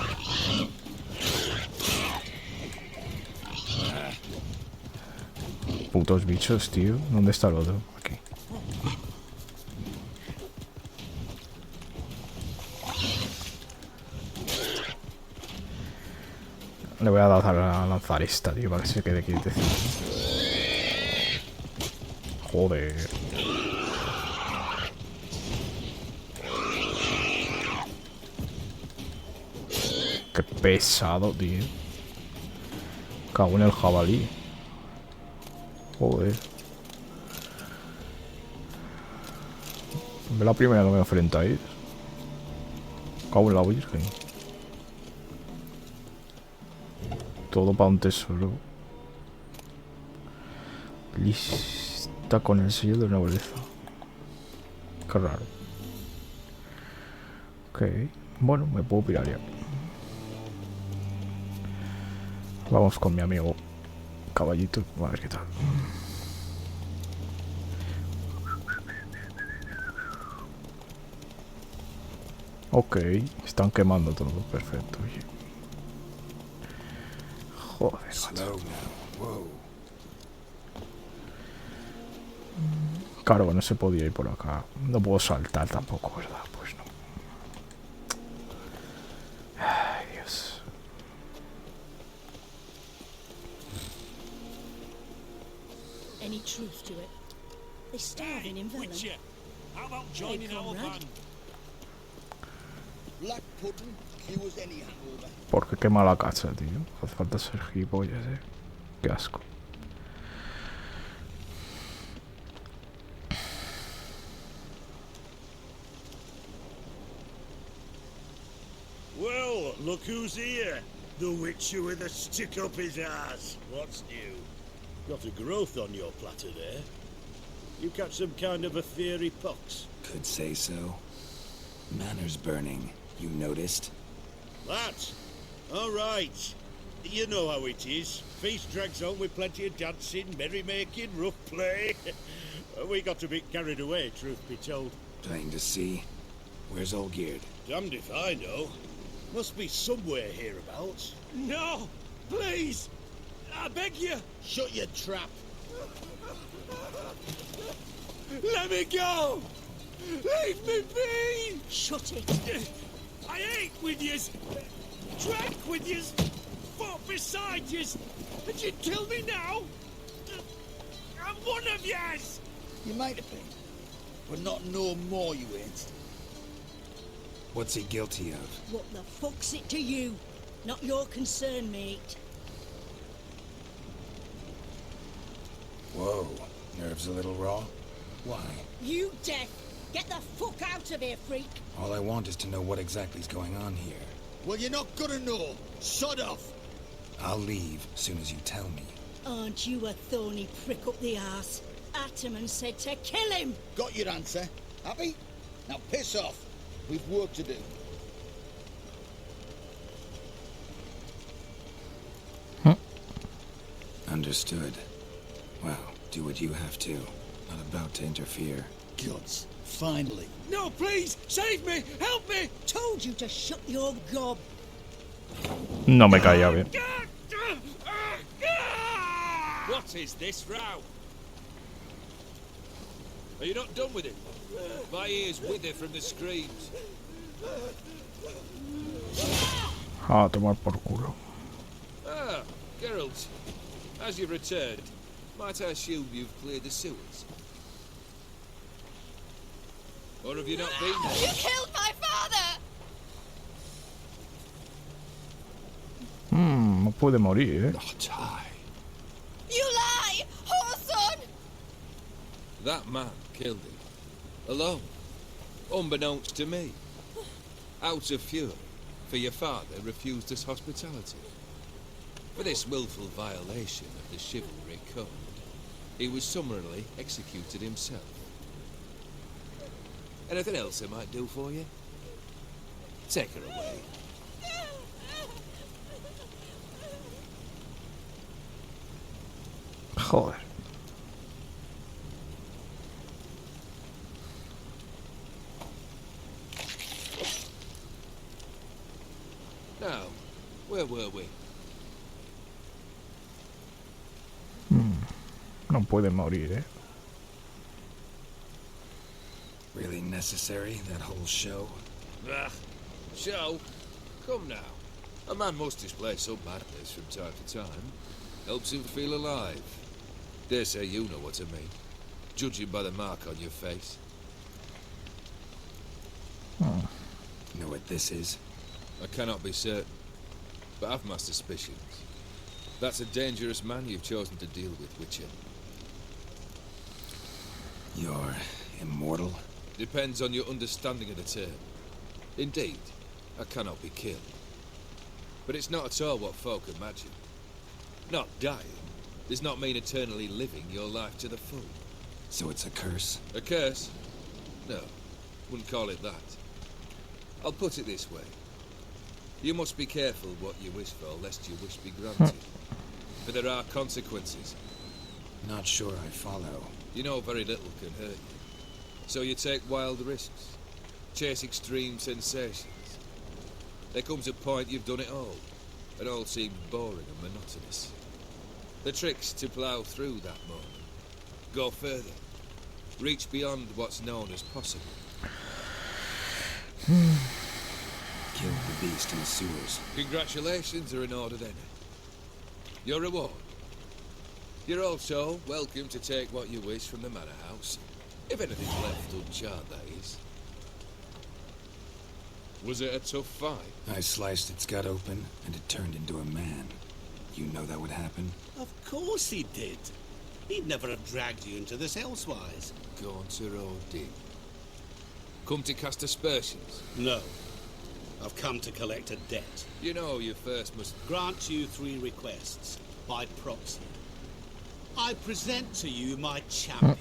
Putos bichos, tío. ¿Dónde está el otro? Aquí. Le voy a lanzar esta, tío, para que se quede quietecito. Joder. Qué pesado, tío. Cago en el jabalí. Joder. Es la primera que me enfrentáis. Cago en la virgen. Todo para un tesoro. Lista con el sello de nobleza. Qué raro. Ok. Bueno, me puedo pirar ya. Vamos con mi amigo caballito. A ver qué tal. Ok. Están quemando todo. Perfecto. Joder. Claro, no se podía ir por acá. No puedo saltar tampoco, ¿verdad? Pues no. Ay, Dios. Any truth to it? They're starving in Vellum. How about joining our band? Black pudding cures any hangover. ¿Por qué quema la casa, tío? Hace falta ser gilipollas, Qué asco. Well, look who's here. The Witcher with a stick up his ass. What's new? Got a growth on your platter there. You catch some kind of a fiery pox? Could say so. Manor's burning. You noticed? That? All right. You know how it is. Feast drags on with plenty of dancing, merrymaking, rough play. We got a bit carried away, truth be told. Plain to see. Where's Olgierd? Damned if I know. Must be somewhere hereabouts. No! Please! I beg you! Shut your trap! Let me go! Leave me be! Shut it! I ate with yous! Drank with yous! Fought beside yous! And you'd kill me now? I'm one of yous! You might have been, but not no more you ain't. What's he guilty of? What the fuck's it to you? Not your concern, mate. Whoa, nerves a little raw? Why? You deaf! Get the fuck out of here, freak! All I want is to know what exactly is going on here. Well, you're not gonna know. Sod off! I'll leave as soon as you tell me. Aren't you a thorny prick up the arse? Ataman said to kill him! Got your answer. Happy? Now piss off. We've work to do. Understood. Well, do what you have to. Not about to interfere. Guts. Finally. No, please! Save me! Help me! Told you to shut your gob. No me caía bien. What is this row? Are you not done with it? My ears wither from the screams. Ah, tomar por culo. Ah, Geralt. As you've returned, might I assume you've cleared the sewers? Or have you not been there? You killed my father! No puede morir, Not I. You lie! Whoreson! That man killed him. Alone. Unbeknownst to me. Out of fury, for your father refused us hospitality. For this willful violation of the chivalry code, he was summarily executed himself. Anything else I might do for you? Take her away. Joder. Now, where were we? No puede morir, Really necessary, that whole show? Ah, show? Come now. A man must display some madness from time to time. Helps him feel alive. Dare say you know what I mean. judging by the mark on your face. Know what this is? I cannot be certain, but I've my suspicions. That's a dangerous man you've chosen to deal with, Witcher. You're immortal? Depends on your understanding of the term. Indeed, I cannot be killed. But it's not at all what folk imagine. Not dying does not mean eternally living your life to the full. So it's a curse? A curse? No, wouldn't call it that. I'll put it this way. You must be careful what you wish for, lest your wish be granted. For there are consequences. Not sure I follow. You know very little can hurt you. So you take wild risks. Chase extreme sensations. There comes a point you've done it all, and all seems boring and monotonous. The trick's to plough through that moment. Go further. Reach beyond what's known as possible. Killed the beast in the sewers. Congratulations are in order then. Your reward. You're also welcome to take what you wish from the manor house. If anything's left uncharred, that is. Was it a tough fight? I sliced its gut open, and it turned into a man. You know that would happen? Of course he did. He'd never have dragged you into this elsewise. Gaunter Odin. Come to cast aspersions? No. I've come to collect a debt. You know you first must... Grant you 3 requests, by proxy. I present to you my champion.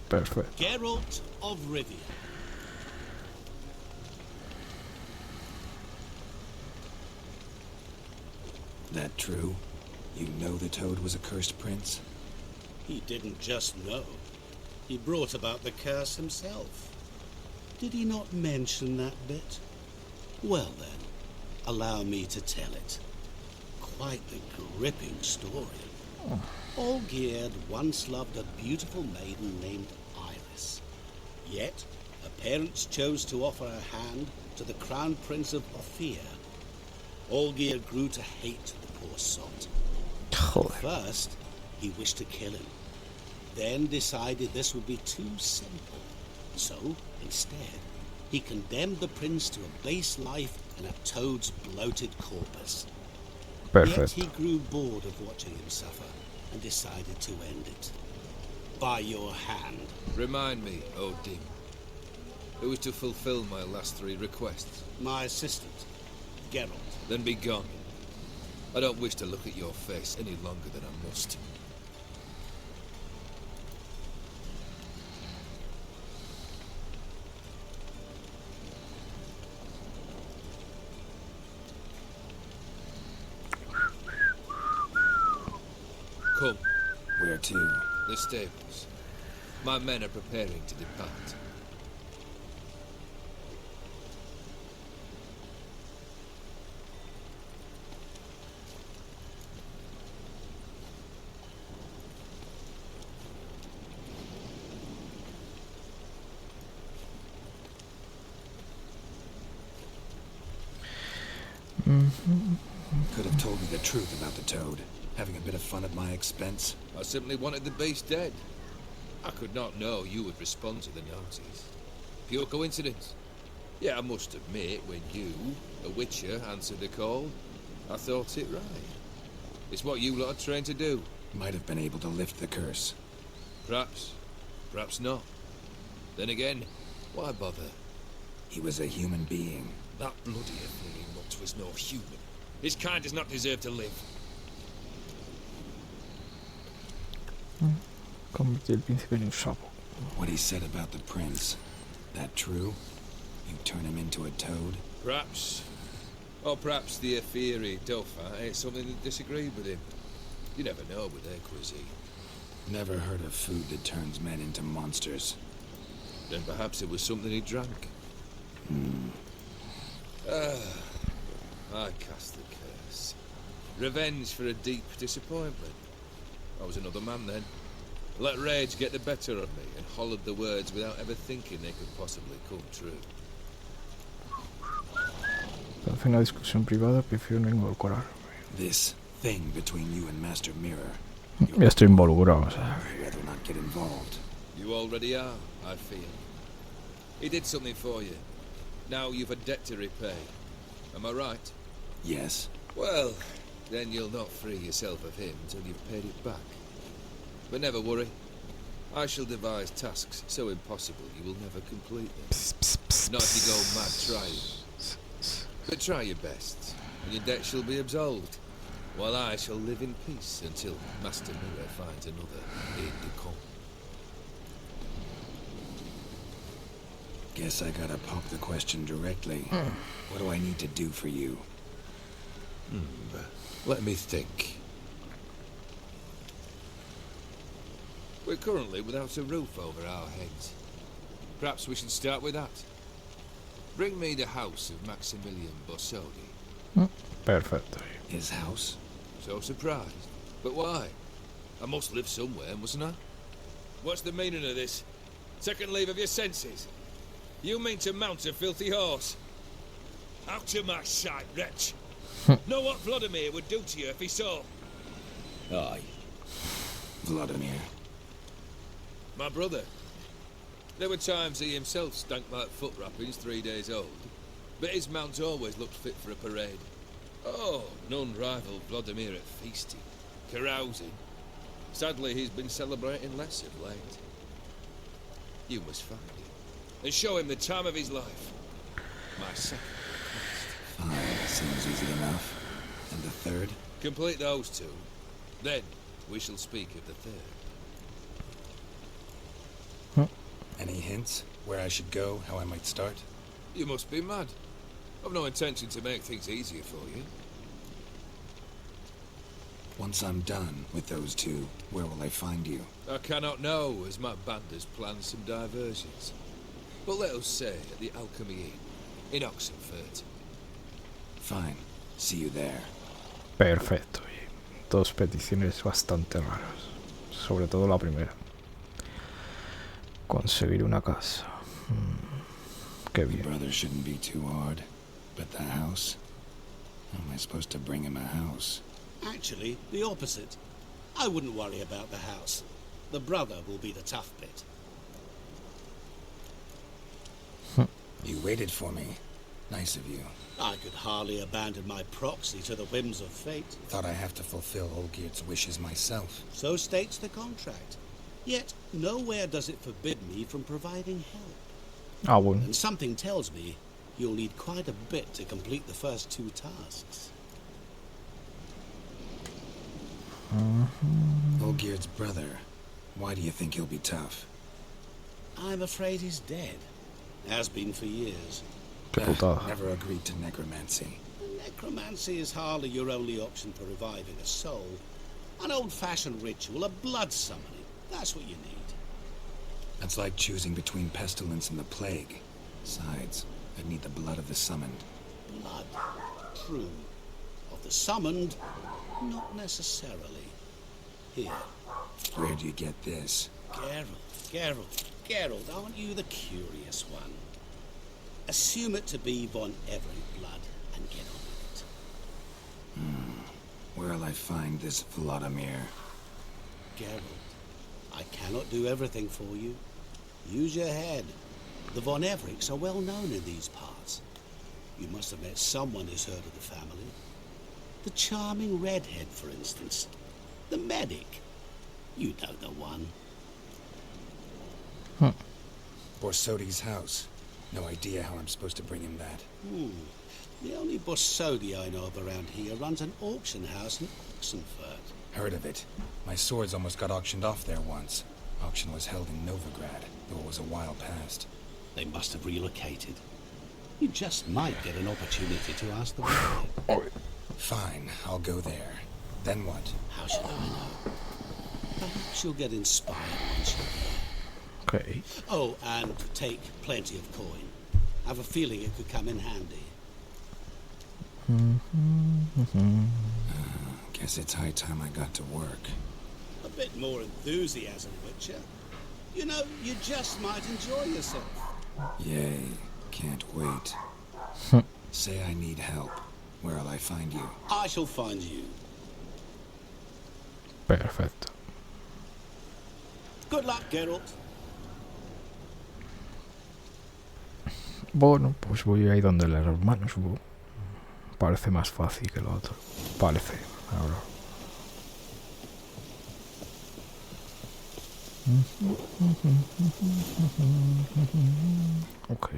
Perfect. Herart of Rivia. That true? You know the Toad was a cursed prince? He didn't just know. He brought about the curse himself. Did he not mention that bit? Well then, allow me to tell it. Quite the gripping story. Olgierd once loved a beautiful maiden named Iris. Yet, her parents chose to offer her hand to the Crown Prince of Ophir. Olgierd grew to hate the poor sot. First, he wished to kill him. Then decided this would be too simple. So, instead, he condemned the prince to a base life in a toad's bloated corpus. Perfect. Yet he grew bored of watching him suffer and decided to end it. By your hand. Remind me, Odin. Who was to fulfill my last 3 requests? My assistant, Geralt. Then be gone. I don't wish to look at your face any longer than I must. Come. Where to? The stables. My men are preparing to depart. Could have told me the truth about the Toad. Having a bit of fun at my expense. I simply wanted the beast dead. I could not know you would respond to the notice. Pure coincidence. Yeah, I must admit, when you, a witcher, answered the call, I thought it right. It's what you lot are trained to do. Might have been able to lift the curse. Perhaps. Perhaps not. Then again, why bother? He was a human being. That bloody effing nut was no human. His kind does not deserve to live. Convertir el príncipe en un sapo. What he said about the prince, that true? You turn him into a toad? Perhaps. Or perhaps the Aetheri Dauphin ate something that disagreed with him. You never know with their cuisine. Never heard of food that turns men into monsters. Then perhaps it was something he drank. I cast the curse. Revenge for a deep disappointment. I was another man then. Let rage get the better of me and hollered the words without ever thinking they could possibly come true. Para hacer una discusión privada prefiero no involucrar. This thing between you and Master Mirror. Ya estoy involucrado, o sea. I'd rather not get involved. You You already are, I fear. He did something for you. Now you've a debt to repay. Am I right? Yes. Well, then you'll not free yourself of him till you've paid it back. But never worry. I shall devise tasks so impossible you will never complete them. Not if you go mad trying. But try your best, and your debt shall be absolved, while I shall live in peace until Master Mirror finds another aide-de-camp. Guess I gotta pop the question directly. What do I need to do for you? Let me think. We're currently without a roof over our heads. Perhaps we should start with that. Bring me the house of Maximilian Borsodi. Perfecto. His house? So surprised. But why? I must live somewhere, mustn't I? What's the meaning of this? Second leave of your senses? You mean to mount a filthy horse? Out of my sight, wretch! Know what Vladimir would do to you if he saw? Aye. Vladimir. My brother. There were times he himself stank like foot wrappings 3 days old, but his mount always looked fit for a parade. Oh, none rival Vladimir at feasting, carousing. Sadly, he's been celebrating less of late. You must find him, and show him the time of his life. My second request. Fine, seems easy enough. And the third? Complete those two. Then, we shall speak of the third. Any hints? Where I should go? How I might start? You must be mad. I've no intention to make things easier for you. Once I'm done with those two, where will I find you? I cannot know, as my band has planned some diversions. But let us say at the Alchemy Inn, in Oxenfurt. Fine. See you there. Perfecto. Y dos peticiones bastante raras. Sobre todo la primera. Conseguir una casa. Qué bien. Brother shouldn't be too hard. But the house? How am I supposed to bring him a house? Actually, the opposite. I wouldn't worry about the house. The brother will be the tough bit. You waited for me. Nice of you. I could hardly abandon my proxy to the whims of fate. Thought I have to fulfill Olgierd's wishes myself. So states the contract. Yet, nowhere does it forbid me from providing help. Ah, bueno. And something tells me you'll need quite a bit to complete the first two tasks. Olgierd's brother. Why do you think he'll be tough? I'm afraid he's dead. Has been for years. Never agreed to necromancy. Necromancy is hardly your only option for reviving a soul. An old-fashioned ritual, a blood summoning. That's what you need. That's like choosing between pestilence and the plague. Besides, I'd need the blood of the summoned. Blood. True. Of the summoned, not necessarily. Here. Where do you get this? Geralt, aren't you the curious one? Assume it to be von Every blood and get on with it. Where'll I find this Vladimir? Geralt, I cannot do everything for you. Use your head. The von Evericks are well known in these parts. You must have met someone who's heard of the family. The charming redhead, for instance. The medic. You know the one. Borsodi's house. No idea how I'm supposed to bring him that. The only Borsodi I know of around here runs an auction house in Oxenfurt. Heard of it. My swords almost got auctioned off there once. Auction was held in Novigrad, though it was a while past. They must have relocated. You just might get an opportunity to ask the redhead. Fine, I'll go there. Then what? How should I know? Perhaps you'll get inspired once you're there. Okay. Oh, and take plenty of coin. Have a feeling it could come in handy. Guess it's high time I got to work. A bit more enthusiasm, Witcher. You know, you just might enjoy yourself. Yay, can't wait. Say I need help. Where'll I find you? I shall find you. Perfecto. Good luck, Geralt. Bueno, pues voy ahí donde el hermano, supongo. Parece más fácil que lo otro. Parece, ahora. Ok.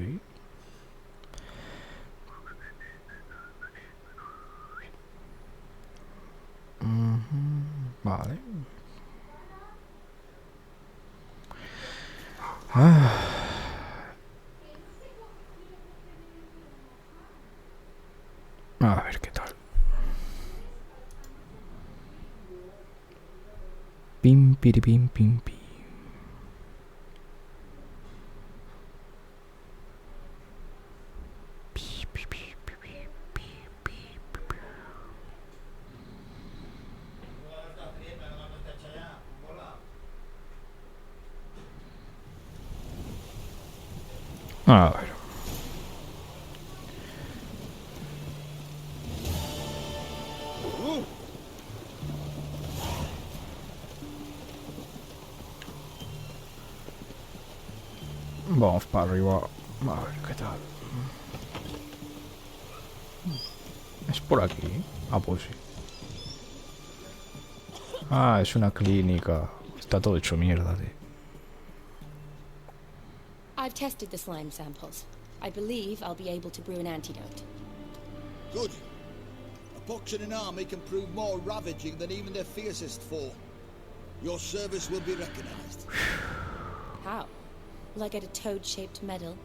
Vale. A ver qué tal. Pim, piri, pim, pim, pim. A ver. Vamos para arriba. A ver qué tal. ¿Es por aquí? Ah, pues sí. Ah, es una clínica. Está todo hecho mierda, tío. I've tested the slime samples. I believe I'll be able to brew an antidote. Good. A pox in an army can prove more ravaging than even their fiercest foe. Your service will be recognized. How? Will I get a toad-shaped medal?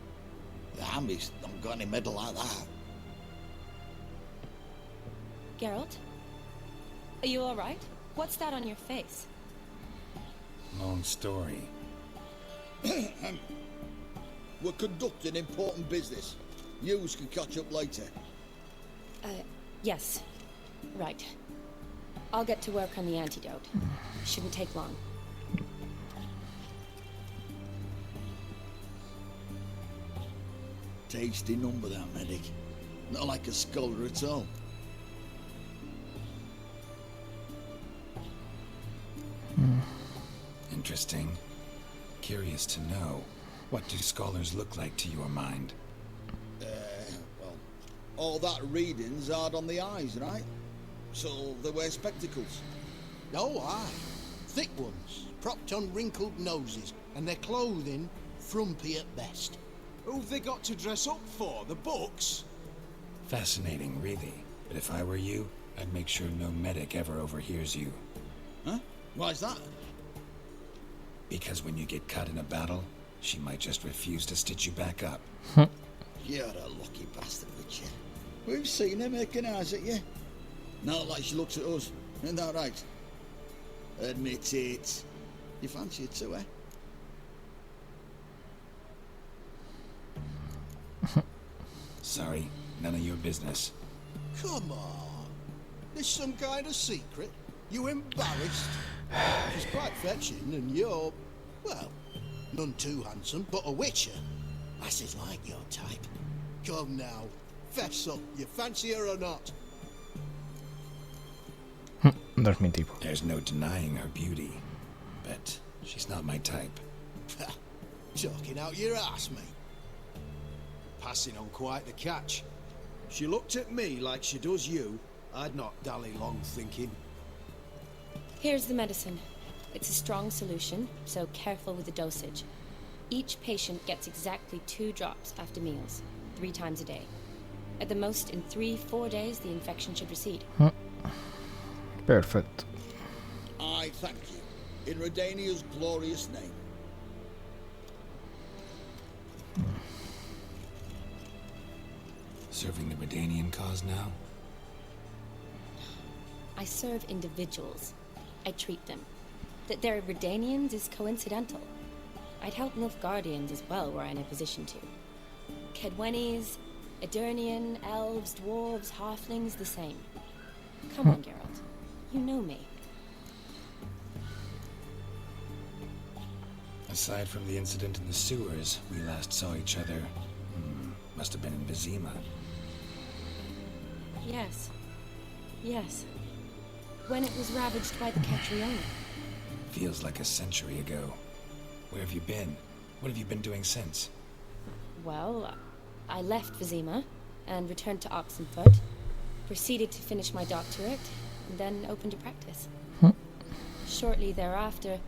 The army's not got any medal like that. Geralt? Are you alright? What's that on your face? Long story. We're conducting important business. Yous can catch up later. Yes. Right. I'll get to work on the antidote. Shouldn't take long. Tasty number, that medic. Not like a scholar at all. Interesting. Curious to know. What do scholars look like to your mind? Well, all that reading's hard on the eyes, right? So they wear spectacles. Oh, aye. Thick ones, propped on wrinkled noses, and their clothing frumpy at best. Who've they got to dress up for? The books? Fascinating, really. But if I were you, I'd make sure no medic ever overhears you. Huh? Why's that? Because when you get caught in a battle, she might just refuse to stitch you back up. You're a lucky bastard, Witcher. We've seen her making eyes at you. Not like she looks at us. Isn't that right? Admit it. You fancy it too, eh? Sorry, none of your business. Come on. This some kind of secret? You embarrassed? She's quite fetching, and you're, well, none too handsome, but a witcher. Lasses like your type. Come now, fess up. You fancy her or not? No es mi tipo. There's no denying her beauty, but she's not my type. Talking out your ass, mate. Passing on quite the catch. She looked at me like she does you. I'd not dally long thinking. Here's the medicine. It's a strong solution, so careful with the dosage. Each patient gets exactly 2 drops after meals, 3 times a day. At the most, in 3-4 days, the infection should recede. Perfect. I thank you. In Redania's glorious name. Serving the Redanian cause now? I serve individuals. I treat them. That they're Redanians is coincidental. I'd help Nilfgaardians as well were I in a position to. Kedwenis, Edirnian, elves, dwarves, halflings, the same. Come on, Geralt. You know me. Aside from the incident in the sewers, we last saw each other. Must have been in Vizima. Yes. Yes. When it was ravaged by the Catriona. Feels like a century ago. Where have you been? What have you been doing since? Well, I left Vizima and returned to Oxenfurt, proceeded to finish my doctorate, and then opened a practice. Shortly thereafter,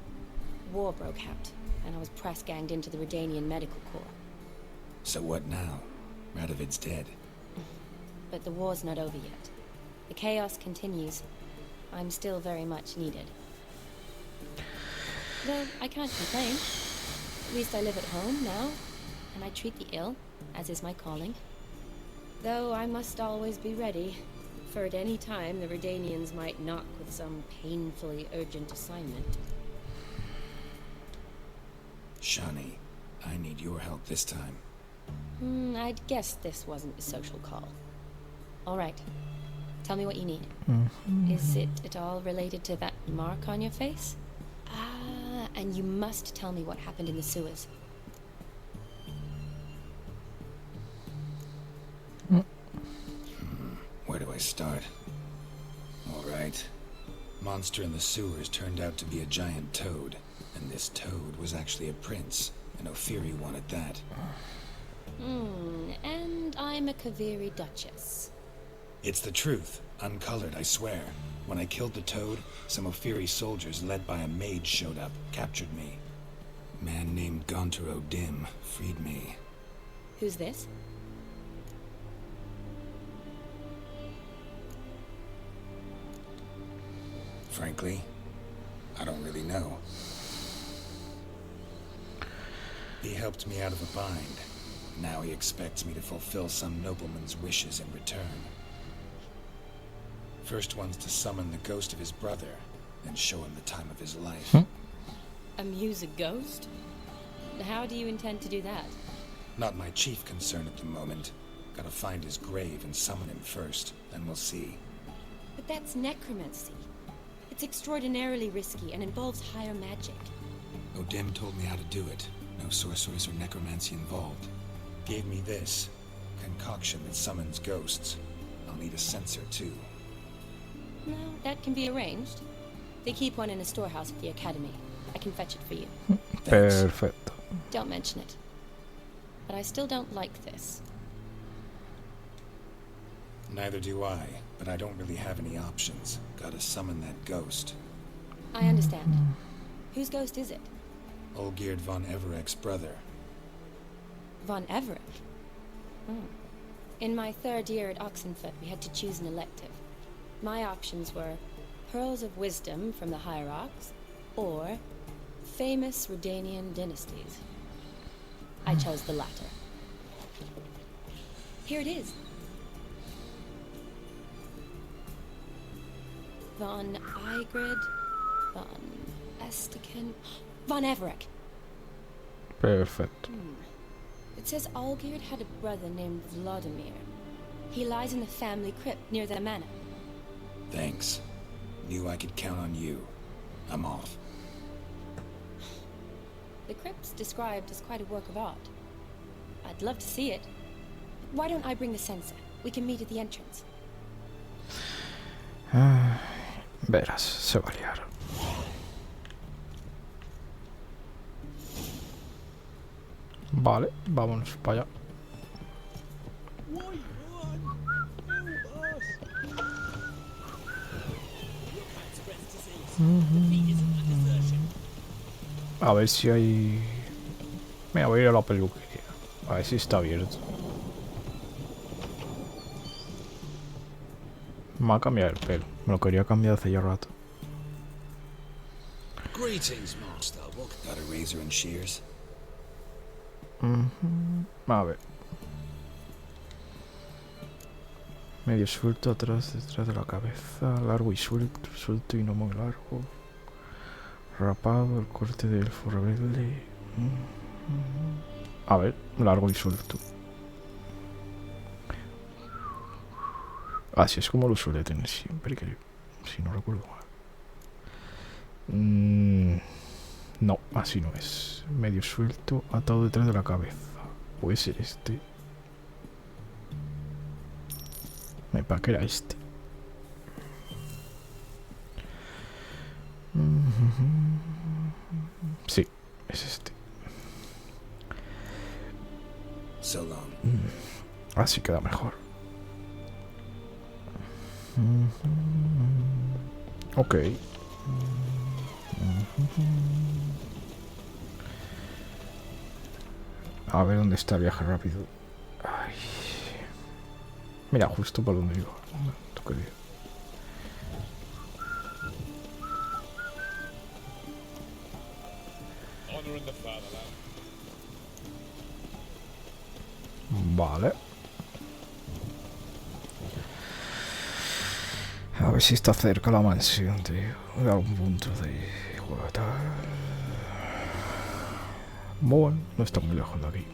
war broke out, and I was press-ganged into the Redanian Medical Corps. So what now? Radovid's dead. But the war's not over yet. The chaos continues. I'm still very much needed. Though I can't complain. At least I live at home now, and I treat the ill, as is my calling. Though I must always be ready, for at any time the Redanians might knock with some painfully urgent assignment. Shani, I need your help this time. I'd guessed this wasn't a social call. All right. Tell me what you need. Is it at all related to that mark on your face? Ah, and you must tell me what happened in the sewers. Where do I start? All right. Monster in the sewers turned out to be a giant toad, and this toad was actually a prince, and Ophiri wanted that. And I'm a Kaviri Duchess. It's the truth. Uncolored, I swear. When I killed the toad, some Ophiri soldiers led by a mage showed up, captured me. A man named Gontaro Dim freed me. Who's this? Frankly, I don't really know. He helped me out of a bind. Now he expects me to fulfill some nobleman's wishes in return. First one's to summon the ghost of his brother and show him the time of his life. Amuse a ghost? How do you intend to do that? Not my chief concern at the moment. Gotta find his grave and summon him first, then we'll see. But that's necromancy. It's extraordinarily risky and involves higher magic. Odim told me how to do it. No sorceress or necromancy involved. Gave me this concoction that summons ghosts. I'll need a censer too. No, that can be arranged. They keep one in a storehouse at the academy. I can fetch it for you. Perfecto. Don't mention it. But I still don't like this. Neither do I, but I don't really have any options. Gotta summon that ghost. I understand. Whose ghost is it? Olgierd von Everek's brother. Von Everek? In my third year at Oxenfurt, we had to choose an elective. My options were Pearls of Wisdom from the Hierarchs, or Famous Redanian Dynasties. I chose the latter. Here it is. Von Igrid, Von Estiken, Von Everek. Perfect. It says Olgierd had a brother named Vladimir. He lies in the family crypt near their manor. Thanks. Knew I could count on you. I'm off. The crypt's described as quite a work of art. I'd love to see it. Why don't I bring the censer? We can meet at the entrance. Verás, se va a liar. Vale, vámonos para allá. A ver si hay... Mira, voy a ir a la peluquería. A ver si está abierto. Me va a cambiar el pelo. Me lo quería cambiar hace ya rato. Greetings, master. Got a razor and shears? A ver. Medio suelto atrás, detrás de la cabeza. Largo y suelto, suelto y no muy largo. Rapado, el corte del elfo rebelde. A ver, largo y suelto. Así es como lo suele tener siempre, creo. Si no recuerdo mal. No, así no es. Medio suelto, atado detrás de la cabeza. Puede ser este. Me parece que era este. Sí, es este. So long. Así queda mejor. Ok. A ver dónde está el viaje rápido. Ay. Mira, justo por donde iba. Qué bien. Vale. A ver si está cerca la mansión, tío. De algún punto de juego. Bueno, no está muy lejos de aquí.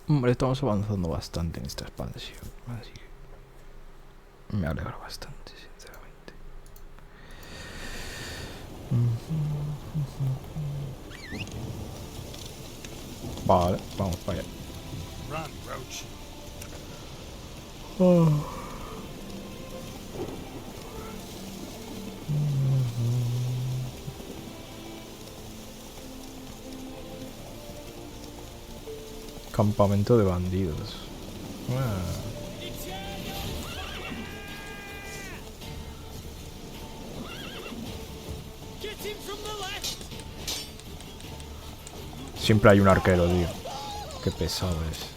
Hombre, estamos avanzando bastante en esta expansión. Así que me alegra bastante, sinceramente. Vale, vamos para allá. Run, Roach. Campamento de bandidos. Siempre hay un arquero, tío. Qué pesado es.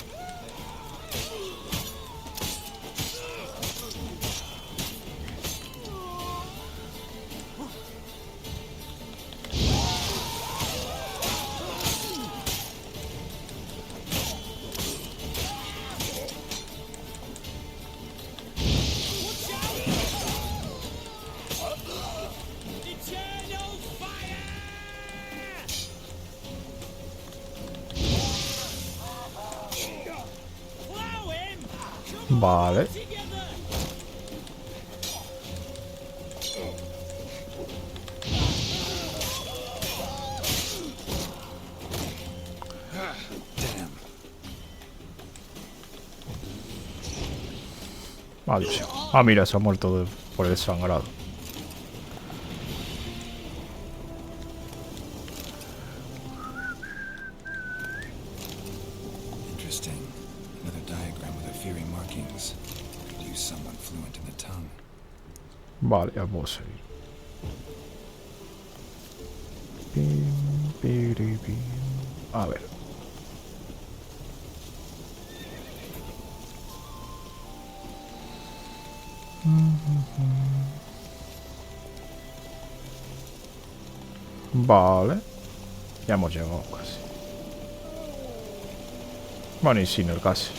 Vale. Maldición. Ah, mira, se ha muerto por el sangrado. Interesting. Another diagram with Afiri markings. Could use someone fluent in the tongue. Vale, ya puedo seguir. Pim, piri, pim. A ver. Vale. Ya hemos llegado casi. Bueno, y sin el casi.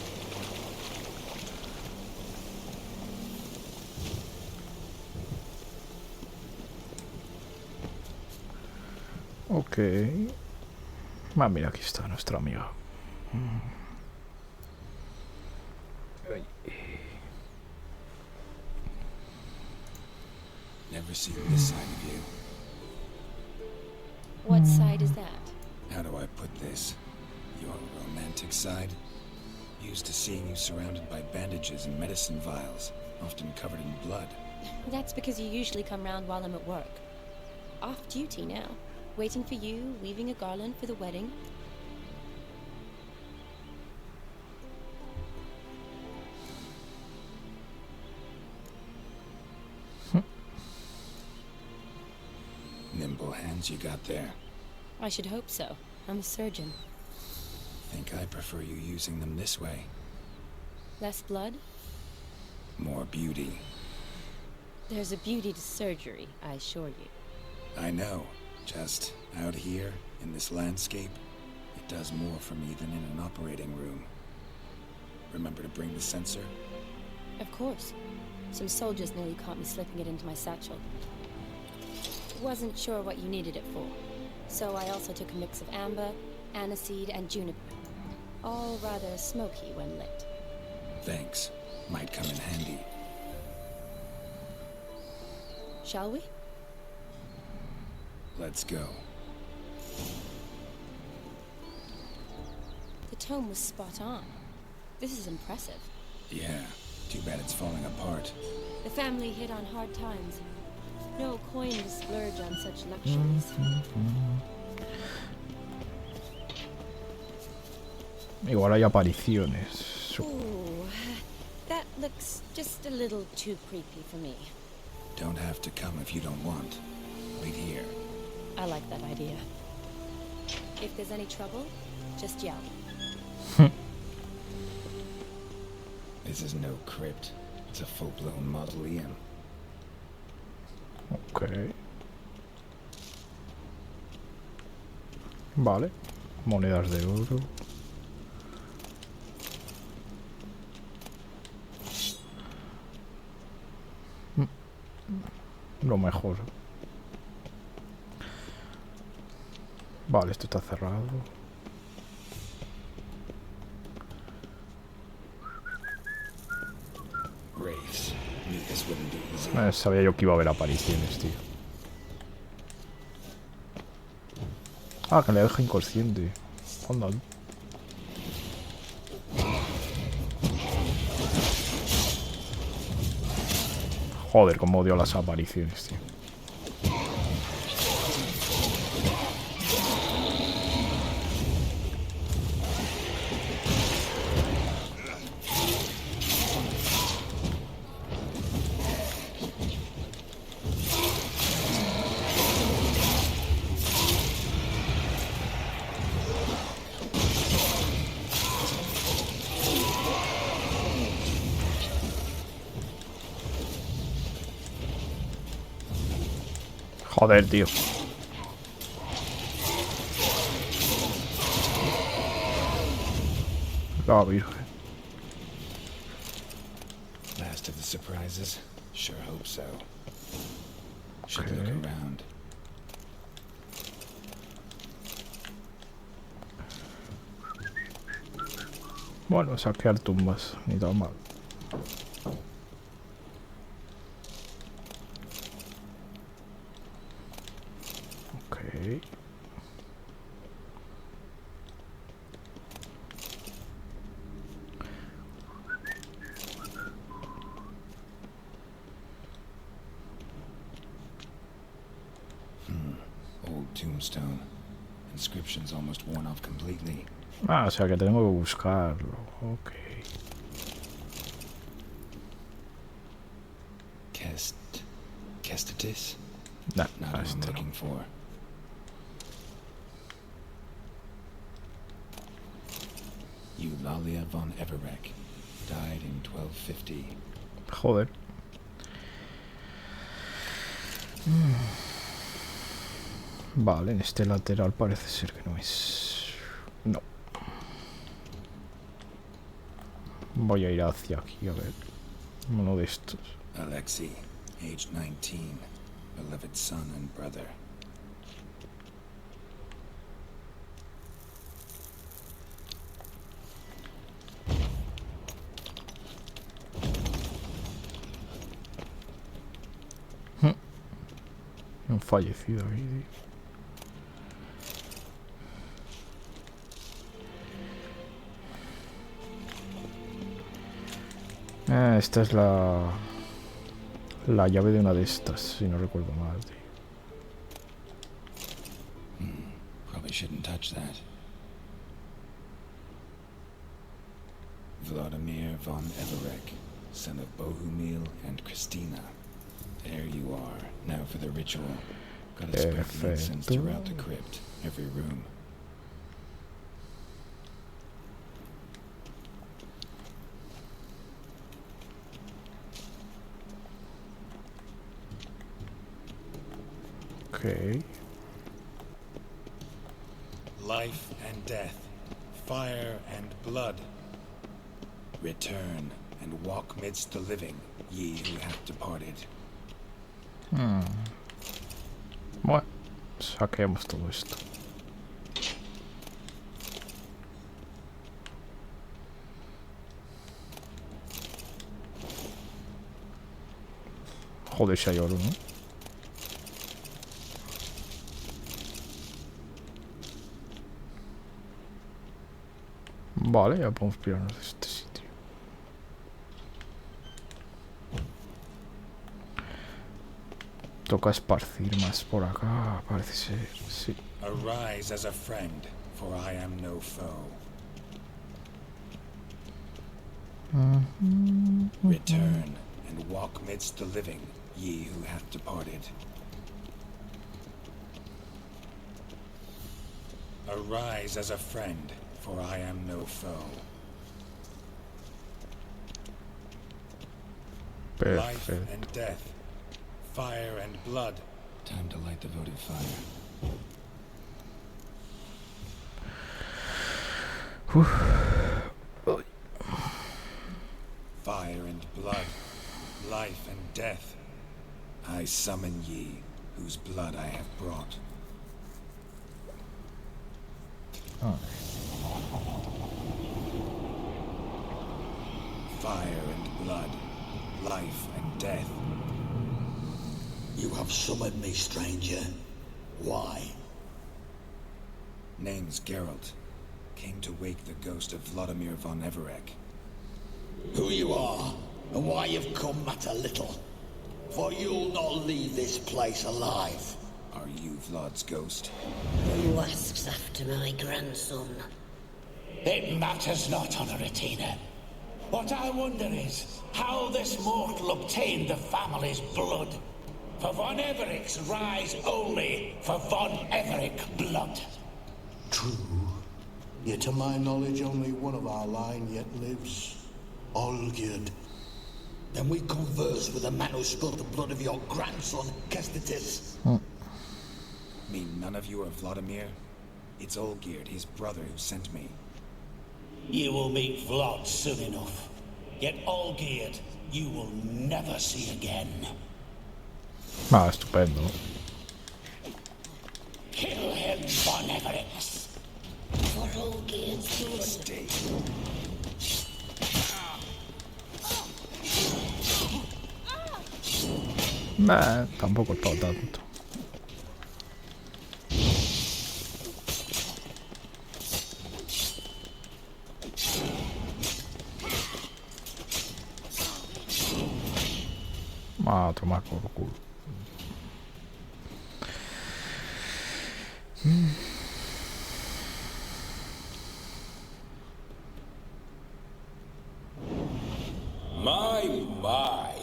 Ok. Ah, mira, aquí está nuestra amiga. Never seen this side of you. What side is that? How do I put this? Your romantic side? Used to seeing you surrounded by bandages and medicine vials, often covered in blood. That's because you usually come round while I'm at work. Off duty now. Waiting for you, weaving a garland for the wedding. Nimble hands you got there. I should hope so. I'm a surgeon. Think I prefer you using them this way. Less blood? More beauty. There's a beauty to surgery, I assure you. I know. Just out here, in this landscape, it does more for me than in an operating room. Remember to bring the sensor? Of course. Some soldiers nearly caught me slipping it into my satchel. Wasn't sure what you needed it for, so I also took a mix of amber, aniseed, and juniper. All rather smoky when lit. Thanks. Might come in handy. Shall we? Let's go. The tome was spot on. This is impressive. Yeah. Too bad it's falling apart. The family hit on hard times. No coin to splurge on such luxuries. Igual hay apariciones. Ooh, that looks just a little too creepy for me. Don't have to come if you don't want. Wait here. I like that idea. If there's any trouble, just yell. This is no crypt. It's a full-blown mausoleum. Ok. Vale. Monedas de oro. Lo mejor. Vale, esto está cerrado. Sabía yo que iba a haber apariciones, tío. Ah, que le deja inconsciente. Anda. Joder, cómo odio las apariciones, tío. Joder, tío. La virgen. Last of the surprises? Sure hope so. Should look around. Bueno, saquear tumbas, ni tan mal. Ok. Old tombstone. Inscription's almost worn off completely. Ah, o sea que tengo que buscarlo. Ok. Kestatis? Nah, Not what I'm looking for. Eulalia von Everek. Died in 1250. Joder. Vale, en este lateral parece ser que no es. No. Voy a ir hacia aquí, a ver. Uno de estos. Alexei, age 19. Beloved son and brother. Un fallecido ahí, tío. Esta es la llave de una de estas, si no recuerdo mal, tío. Probably shouldn't touch that. Vladimir von Everek, son of Bohumil and Christina. There you are. Now for the ritual. Gotta spread incense throughout the crypt, every room. Okay. Life and death, fire and blood. Return and walk midst the living, ye who have departed. Bueno, saqueamos todo esto. Joder, si hay oro, ¿no? Vale, ya podemos pirarnos de este sitio. Toca esparcir más por acá, parece ser, sí. Arise as a friend, for I am no foe. Return and walk midst the living, ye who hath departed. Arise as a friend, for I am no foe. Life and death, fire and blood. Time to light the votive fire. Fire and blood, life and death. I summon ye, whose blood I have brought. Fire and blood, life and death. You have summoned me, stranger. Why? Name's Geralt. Came to wake the ghost of Vladimir von Everec. Who you are, and why you've come matter little. For you'll not leave this place alive. Are you Vlad's ghost? Who asks after my grandson? It matters not, Honoratina. What I wonder is how this mortal obtained the family's blood. For von Everic's rise only for von Everec blood. True. Yet to my knowledge, only one of our line yet lives. Olgierd. Then we converse with the man who spilled the blood of your grandson, Kestetis. Mean none of you are Vladimir? It's Olgierd, his brother, who sent me. You will meet Vlad soon enough. Yet Olgierd, you will never see again. Ah, estupendo. Kill him, von Everec. For Olgierd's blood. Tampoco he estado tanto. A tomar por culo. My.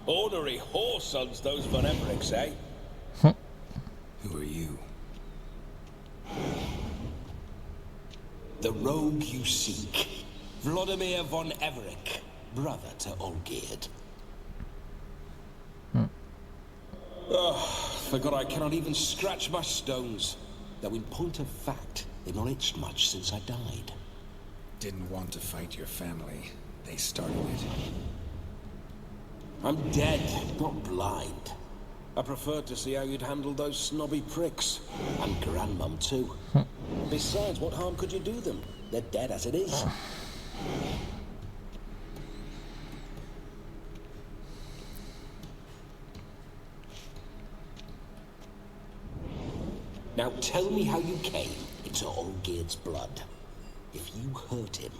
Ornery whoresons those von Everecs, eh? Who are you? The rogue you seek. Vladimir von Everec, brother to Olgierd. Forgot I cannot even scratch my stones. Though in point of fact, they've not itched much since I died. Didn't want to fight your family. They started it. I'm dead, not blind. I preferred to see how you'd handle those snobby pricks. And Grandmum, too. Besides, what harm could you do them? They're dead as it is. Now tell me how you came into Olgierd's blood. If you hurt him,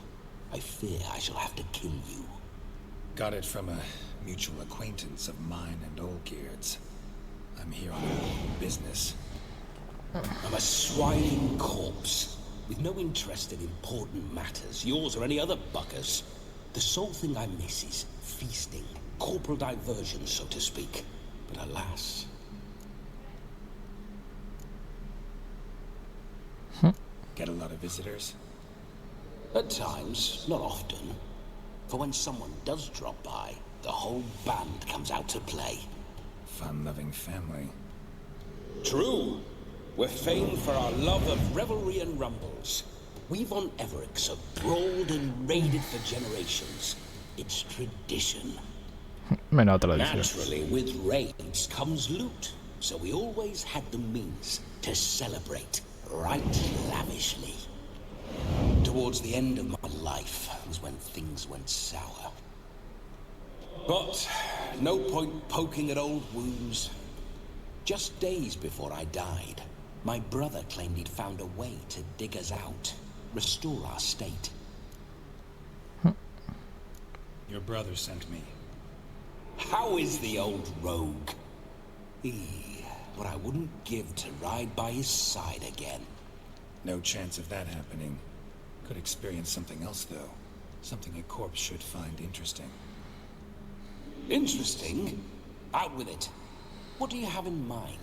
I fear I shall have to kill you. Got it from a mutual acquaintance of mine and Olgierd's. I'm here on business. I'm a swining corpse, with no interest in important matters, yours or any other buckers. The sole thing I miss is feasting, corporal diversion, so to speak. But alas... Get a lot of visitors? At times, not often. For when someone does drop by, the whole band comes out to play. Fun-loving family. True. We're famed for our love of revelry and rumbles. We von Everecs have brawled and raided for generations. It's tradition. Naturally, with raids comes loot, so we always had the means to celebrate right lavishly. Towards the end of my life was when things went sour. But no point poking at old wounds. Just days before I died, my brother claimed he'd found a way to dig us out, restore our state. Your brother sent me. How is the old rogue? What I wouldn't give to ride by his side again. No chance of that happening. Could experience something else, though. Something a corpse should find interesting. Interesting? Out with it. What do you have in mind?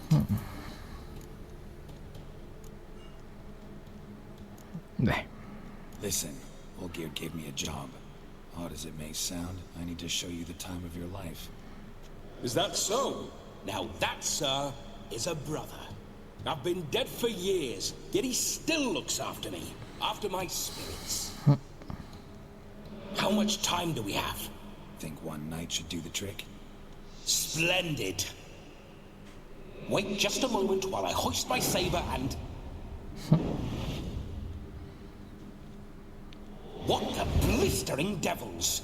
Listen, Olgierd gave me a job. Odd as it may sound, I need to show you the time of your life. Is that so? Now that, sir, is a brother. I've been dead for years, yet he still looks after me, after my spirits. How much time do we have? Think one night should do the trick? Splendid. Wait just a moment while I hoist my saber and... What the blistering devils?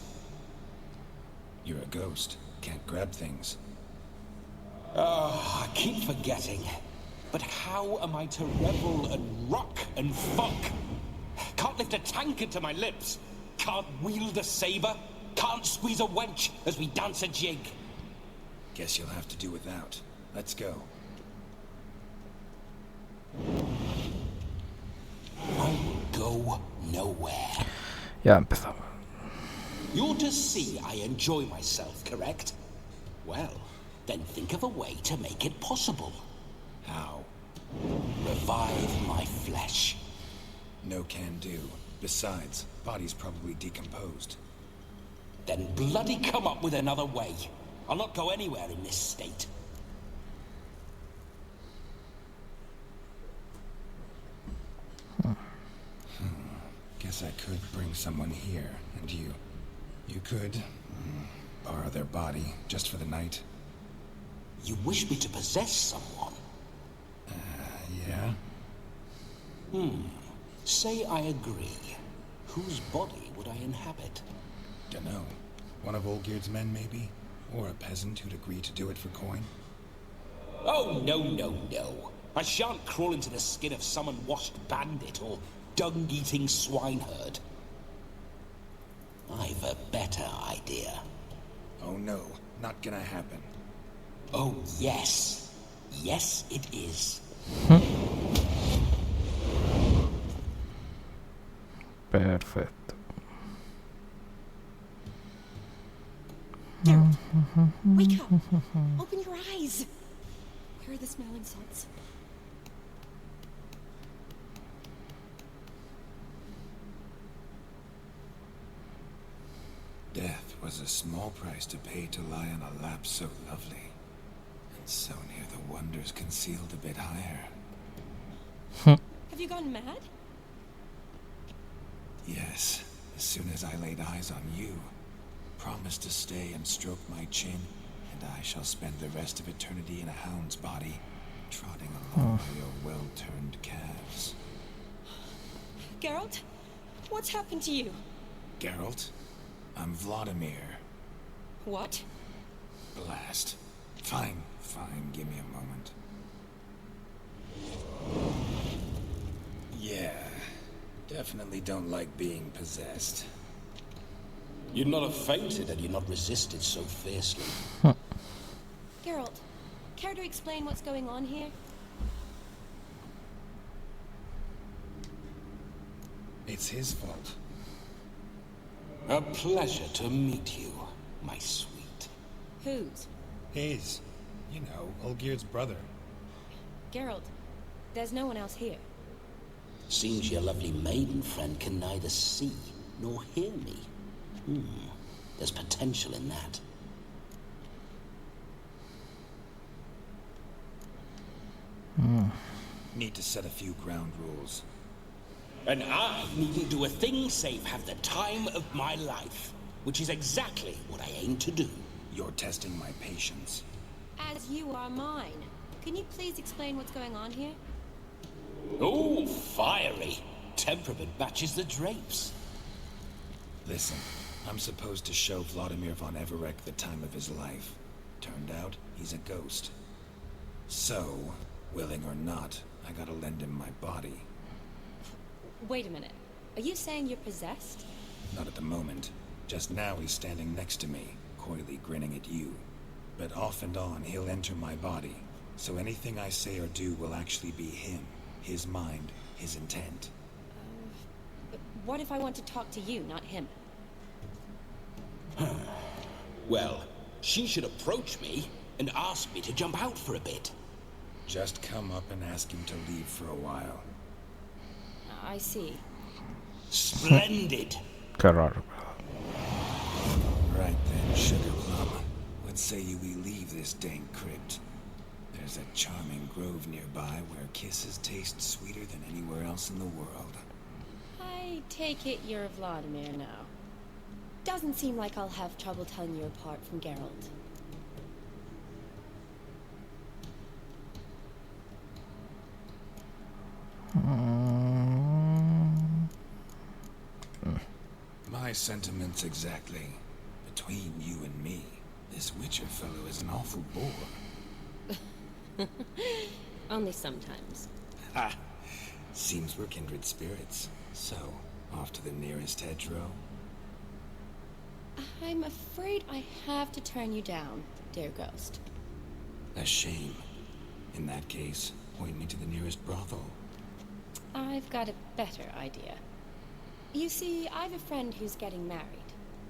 You're a ghost. Can't grab things. I keep forgetting. But how am I to revel and rock and fuck? Can't lift a tankard to my lips. Can't wield a saber. Can't squeeze a wench as we dance a jig. Guess you'll have to do without. Let's go. I will go nowhere. Ya empezamos. You're to see I enjoy myself, correct? Well, then think of a way to make it possible. How? Revive my flesh. No can do. Besides, body's probably decomposed. Then bloody come up with another way. I'll not go anywhere in this state. Guess I could bring someone here, and you could borrow their body just for the night. You wish me to possess someone? Yeah? Say I agree. Whose body would I inhabit? Dunno. One of Olgierd's men, maybe? Or a peasant who'd agree to do it for coin? Oh, no, no, no. I shan't crawl into the skin of some unwashed bandit or dung-eating swineherd. I've a better idea. Oh no, not gonna happen. Oh, yes. Yes, it is. Perfecto. Geralt, wake up. Open your eyes. Where are the smelling salts? Death was a small price to pay to lie on a lap so lovely, and so near the wonders concealed a bit higher. Have you gone mad? Yes, as soon as I laid eyes on you, promised to stay and stroke my chin, and I shall spend the rest of eternity in a hound's body, trotting along by your well-turned calves. Geralt, what's happened to you? Geralt? I'm Vladimir. What? Blast. Fine, give me a moment. Yeah, definitely don't like being possessed. You'd not have fainted had you not resisted so fiercely. Geralt, care to explain what's going on here? It's his fault. A pleasure to meet you, my sweet. Whose? His. You know, Olgierd's brother. Geralt, there's no one else here. Seems your lovely maiden friend can neither see nor hear me. There's potential in that. Need to set a few ground rules. And I needn't do a thing save have the time of my life, which is exactly what I aim to do. You're testing my patience. As you are mine. Can you please explain what's going on here? Oh, fiery. Temperament matches the drapes. Listen, I'm supposed to show Vladimir von Everec the time of his life. Turned out, he's a ghost. So, willing or not, I gotta lend him my body. Wait a minute. Are you saying you're possessed? Not at the moment. Just now he's standing next to me, coyly grinning at you. But Off and on, he'll enter my body. So anything I say or do will actually be him. His mind, his intent. But what if I want to talk to you, not him? Well, she should approach me and ask me to jump out for a bit. Just come up and ask him to leave for a while. I see. Splendid. Qué raro. Right then, Sugar Plum. What say you we leave this dank crypt? There's a charming grove nearby where kisses taste sweeter than anywhere else in the world. I take it you're Vladimir now. Doesn't seem like I'll have trouble telling you apart from Geralt. My sentiments exactly. Between you and me, this Witcher fellow is an awful bore. Only sometimes. Ha! Seems we're kindred spirits. So, off to the nearest hedgerow? I'm afraid I have to turn you down, dear ghost. A shame. In that case, point me to the nearest brothel. I've got a better idea. You see, I've a friend who's getting married.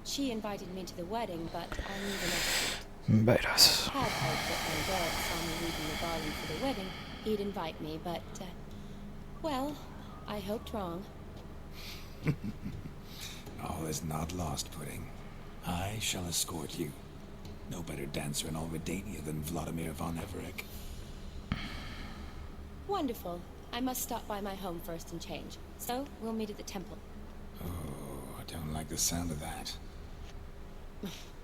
She invited me to the wedding, but I need an escort. Verás. I had hoped that when Geralt saw me leaving the garden for the wedding, he'd invite me, but, well, I hoped wrong. All is not lost, Pudding. I shall escort you. No better dancer in all Redania than Vladimir von Everett. Wonderful. I must stop by my home first and change. So, we'll meet at the temple. Oh, I don't like the sound of that.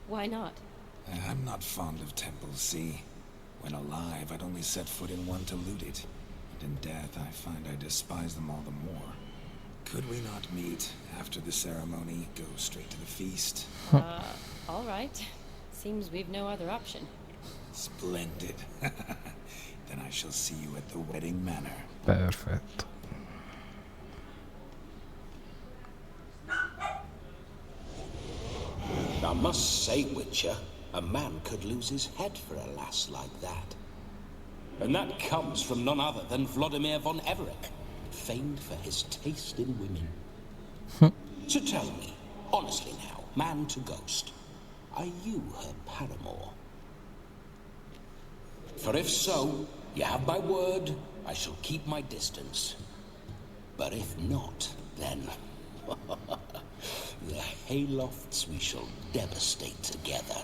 Why not? I'm not fond of temples, see? When alive, I'd only set foot in one to loot it. And in death, I find I despise them all the more. Could we not meet after the ceremony, go straight to the feast? All right. Seems we've no other option. Splendid. Then I shall see you at the wedding manor. Perfecto. I must say, Witcher, a man could lose his head for a lass like that. And that comes from none other than Vladimir von Everett, famed for his taste in women. So tell me, honestly now, man to ghost, are you her paramour? For if so, you have my word, I shall keep my distance. But if not, then the haylofts we shall devastate together.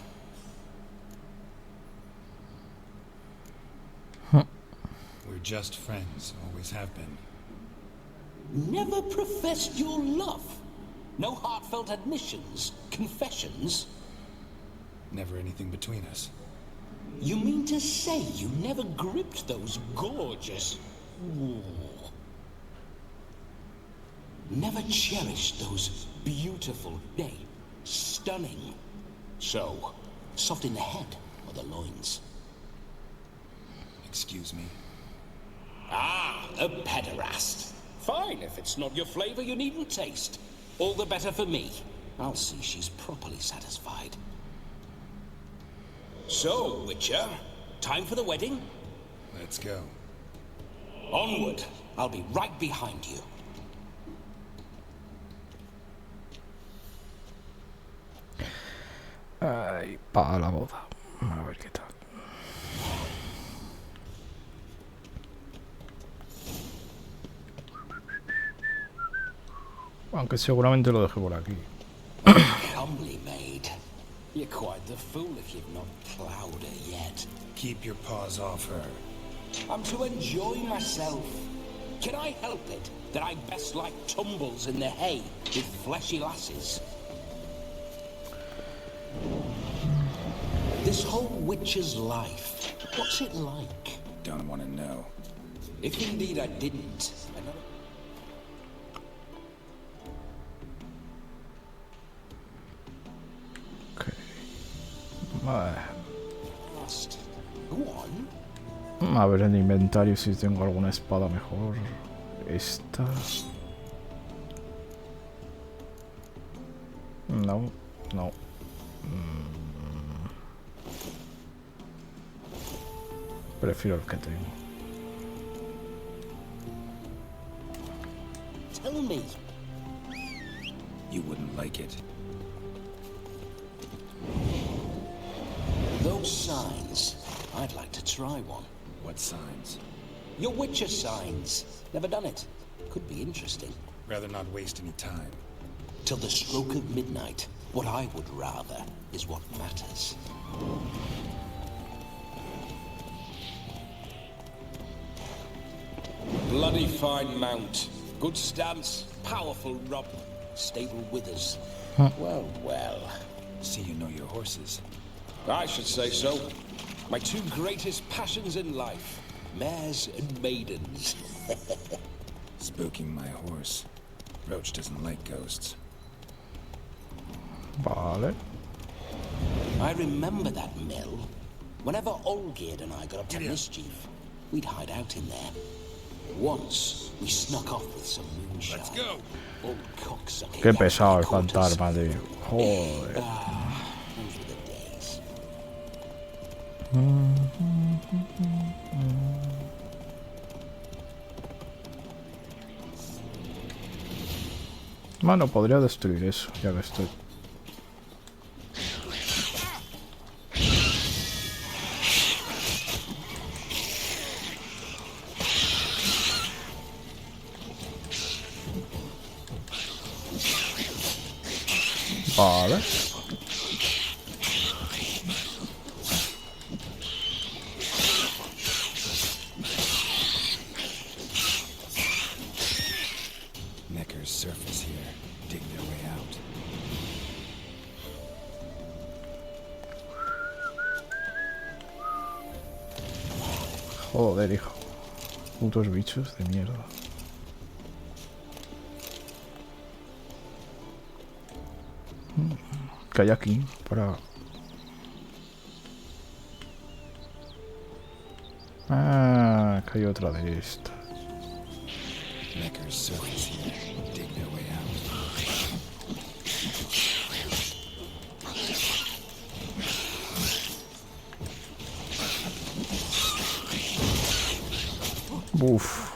We're just friends, always have been. Never professed your love? No heartfelt admissions, confessions? Never anything between us. You mean to say you never gripped those gorgeous... Ooh. Never cherished those beautiful, nay, stunning... So, soft in the head or the loins? Excuse me? Ah, a pederast. Fine, if it's not your flavor, you needn't taste. All the better for me. I'll see she's properly satisfied. So, Witcher, time for the wedding? Let's go. Onward. I'll be right behind you. Ay, para la boda. A ver qué tal. Aunque seguramente lo deje por aquí. Comely maid. You're quite the fool if you've not plowed her yet. Keep your paws off her. I'm to enjoy myself. Can I help it that I best like tumbles in the hay with fleshy lasses? This whole witch's life, what's it like? Don't want to know. If indeed I didn't, another... A ver en el inventario si tengo alguna espada mejor. Esta. No, no. Prefiero el que tengo. Tell me. You wouldn't like it. Those signs. I'd like to try one. What signs? Your Witcher signs. Never done it. Could be interesting. Rather not waste any time. Till the stroke of midnight. What I would rather is what matters. Bloody fine mount. Good stance, powerful rub, stable withers. Well, well. See you know your horses. I should say so. My two greatest passions in life. Mares and maidens. Spooking my horse. Roach doesn't like ghosts. Vale. I remember that mill. Whenever Olgerd and I got up to mischief, we'd hide out in there. Once, we snuck off with some moonshine. Let's go. Old cocksucker. Qué pesado el fantasma, tío. Joder. Those were the days. Mano, podría destruir eso, ya que estoy. Vale. Neckers surface here. Dig their way out. Joder, hijo. Putos bichos de mierda. Que hay aquí para... Ah, que hay otra de estas. Neckers surface here. Dig their way out. Uf.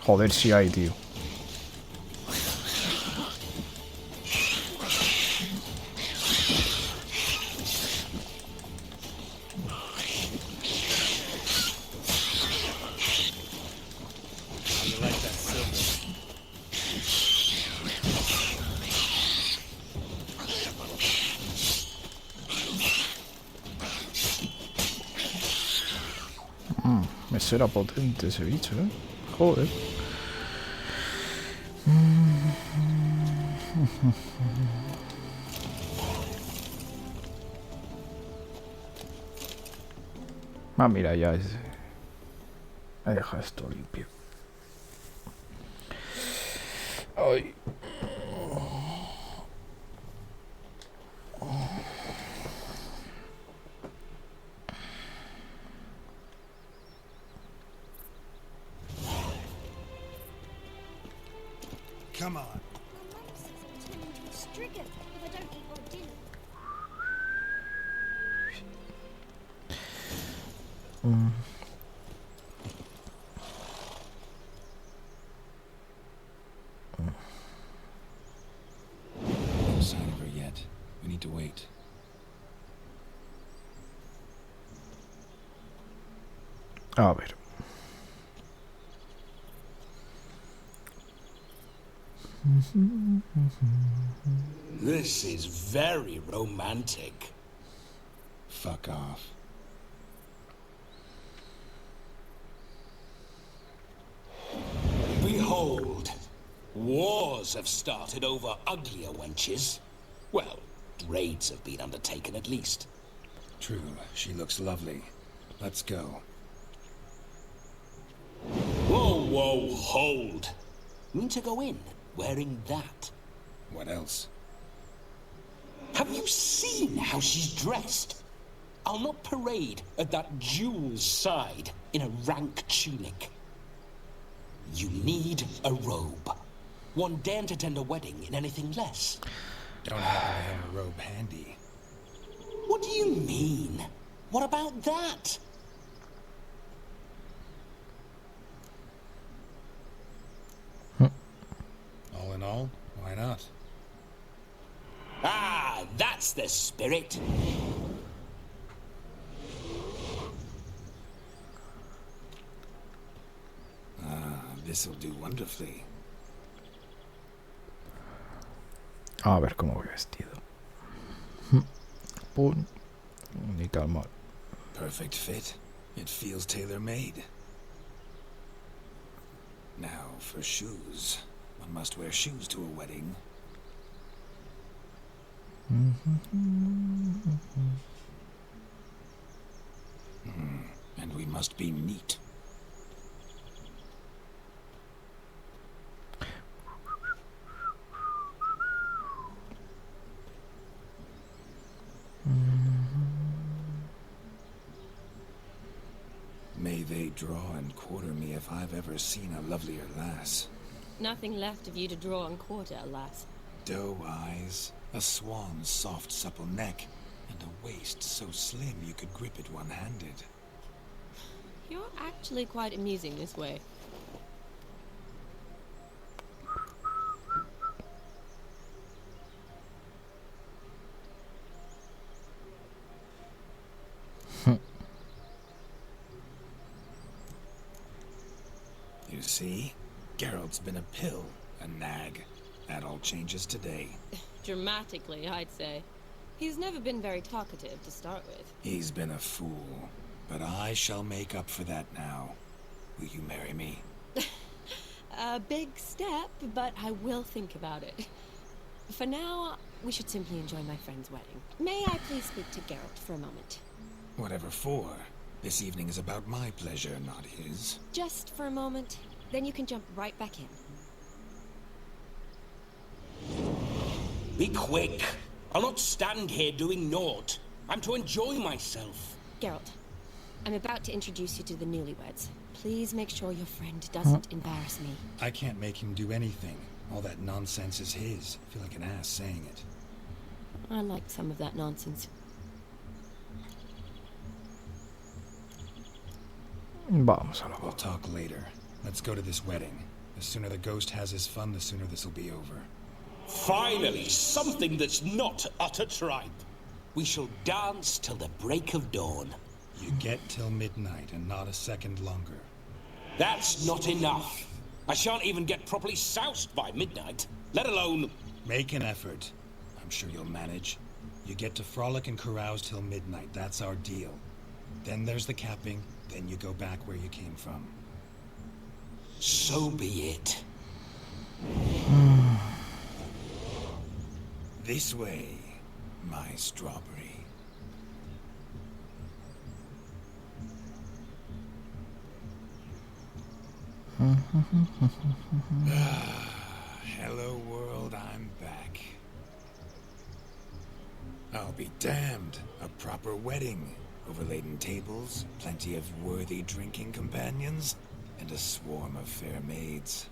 Joder, si hay, tío. Era potente ese bicho, ¿eh? Joder. Ah, mira, ya es... He dejado esto limpio. Ay. Come on. No sign of her yet. We need to wait. A ver. This is very romantic. Fuck off. Behold, wars have started over uglier wenches. Well, raids have been undertaken at least. True, she looks lovely. Let's go. Whoa, whoa, hold. Mean to go in wearing that? What else? Have you seen how she's dressed? I'll not parade at that jewel's side in a rank tunic. You need a robe. One daren't attend a wedding in anything less. Don't happen to have a robe handy. What do you mean? What about that? All in all, why not? Ah, that's the spirit. This'll do wonderfully. A ver cómo voy vestido. Pum. Ni calma. Perfect fit. It feels tailor-made. Now for shoes. One must wear shoes to a wedding. And we must be neat. May they draw and quarter me if I've ever seen a lovelier lass. Nothing left of you to draw and quarter, alas. Doe eyes, a swan's soft supple neck, and a waist so slim you could grip it one-handed. You're actually quite amusing this way. You see? Geralt's been a pill, a nag. That all changes today. Dramatically, I'd say. He's never been very talkative to start with. He's been a fool, but I shall make up for that now. Will you marry me? A big step, but I will think about it. For now, we should simply enjoy my friend's wedding. May I please speak to Geralt for a moment? Whatever for. This evening is about my pleasure, not his. Just for a moment, then you can jump right back in. Be quick. I'll not stand here doing naught. I'm to enjoy myself. Geralt, I'm about to introduce you to the newlyweds. Please make sure your friend doesn't embarrass me. I can't make him do anything. All that nonsense is his. I feel like an ass saying it. I liked some of that nonsense. Vamos a la We'll talk later. Let's go to this wedding. The sooner the ghost has his fun, the sooner this'll be over. Finally, something that's not utter tripe. We shall dance till the break of dawn. You get till midnight and not a second longer. That's not enough. I shan't even get properly soused by midnight, let alone... Make an effort. I'm sure you'll manage. You get to frolic and carouse till midnight. That's our deal. Then there's the capping. Then you go back where you came from. So be it. This way, my strawberry. Hello world, I'm back. I'll be damned. A proper wedding. Overladen tables, plenty of worthy drinking companions, and a swarm of fair maids.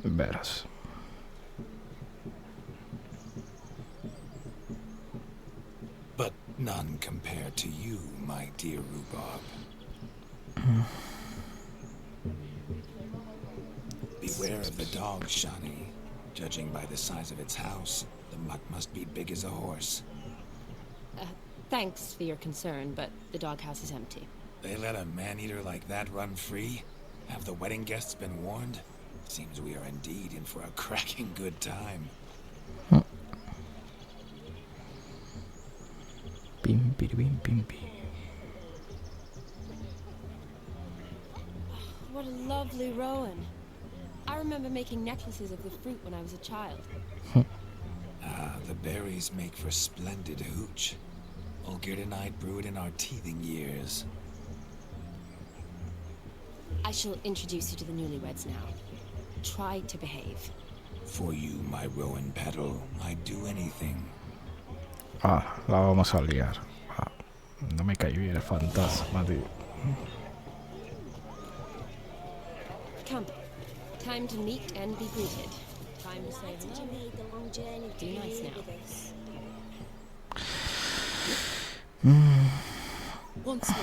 Verás. But none compared to you, my dear rhubarb. Beware of the dog, Shani. Judging by the size of its house, the mutt must be big as a horse. Thanks for your concern, but the doghouse is empty. They let a man-eater like that run free? Have the wedding guests been warned? Seems we are indeed in for a cracking good time. What a lovely rowan. I remember making necklaces of the fruit when I was a child. The berries make for splendid hooch. Olgerd and I brewed in our teething years. I shall introduce you to the newlyweds now. Try to behave. For you, my rowan petal, I'd do anything. La vamos a liar. No me cae bien el fantasma, tío. Come. Time to meet and be greeted. Time to say hello. You made the long journey to Be nice here now. with us. Once more,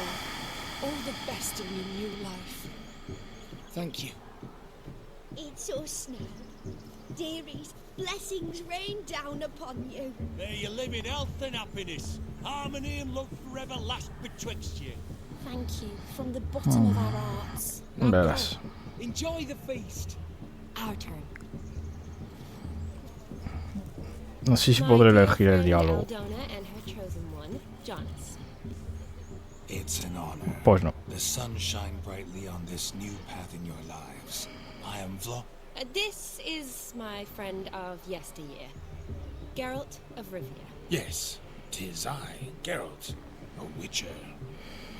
all the best in your new life. Thank you. It's us now. Dearies, blessings rain down upon you. May you live in health and happiness. Harmony and love forever last betwixt you. Thank you from the bottom of our hearts. Verás. Enjoy the feast. Our turn. No sé si podré elegir el diálogo. Aldona and her chosen one, Jonas. It's an honor. Pues no. The sun shine brightly on this new path in your lives. I am This is my friend of yesteryear, Herart of Rivia. Yes, 'tis I, Geralt, a witcher.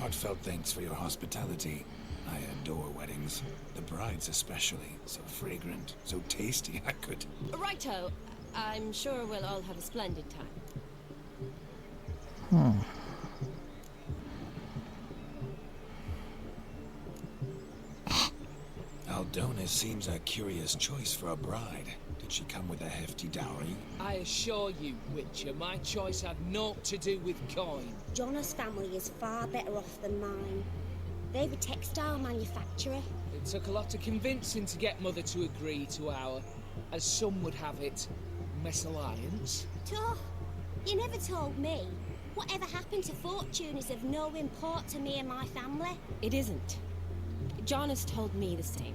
Heartfelt thanks for your hospitality. I adore weddings. The brides especially. So fragrant, so tasty, I could... Righto. I'm sure we'll all have a splendid time. Aldona seems a curious choice for a bride. Did she come with a hefty dowry? I assure you, Witcher, my choice had naught to do with coin. Jonas' family is far better off than mine. They've a textile manufactory. It took a lot of convincing to get Mother to agree to our, as some would have it, mesalliance. Tough. You never told me. Whatever happened to fortune is of no import to me and my family. It isn't. Jonas told me the same.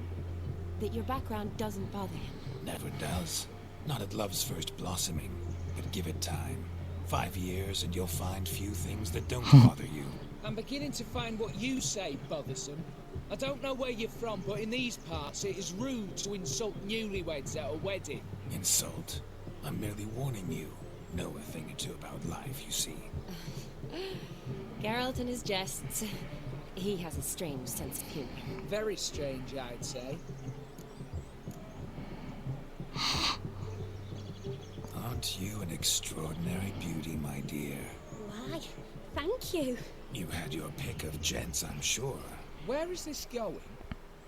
That your background doesn't bother him. Never does. Not at love's first blossoming. But give it time. 5 years and you'll find few things that don't bother you. I'm beginning to find what you say bothersome. I don't know where you're from, but in these parts it is rude to insult newlyweds at a wedding. Insult? I'm merely warning you. Know a thing or two about life, you see. Geralt and his jests. He has a strange sense of humor. Very strange, I'd say. Aren't you an extraordinary beauty, my dear? Why, thank you. You had your pick of gents, I'm sure. Where is this going?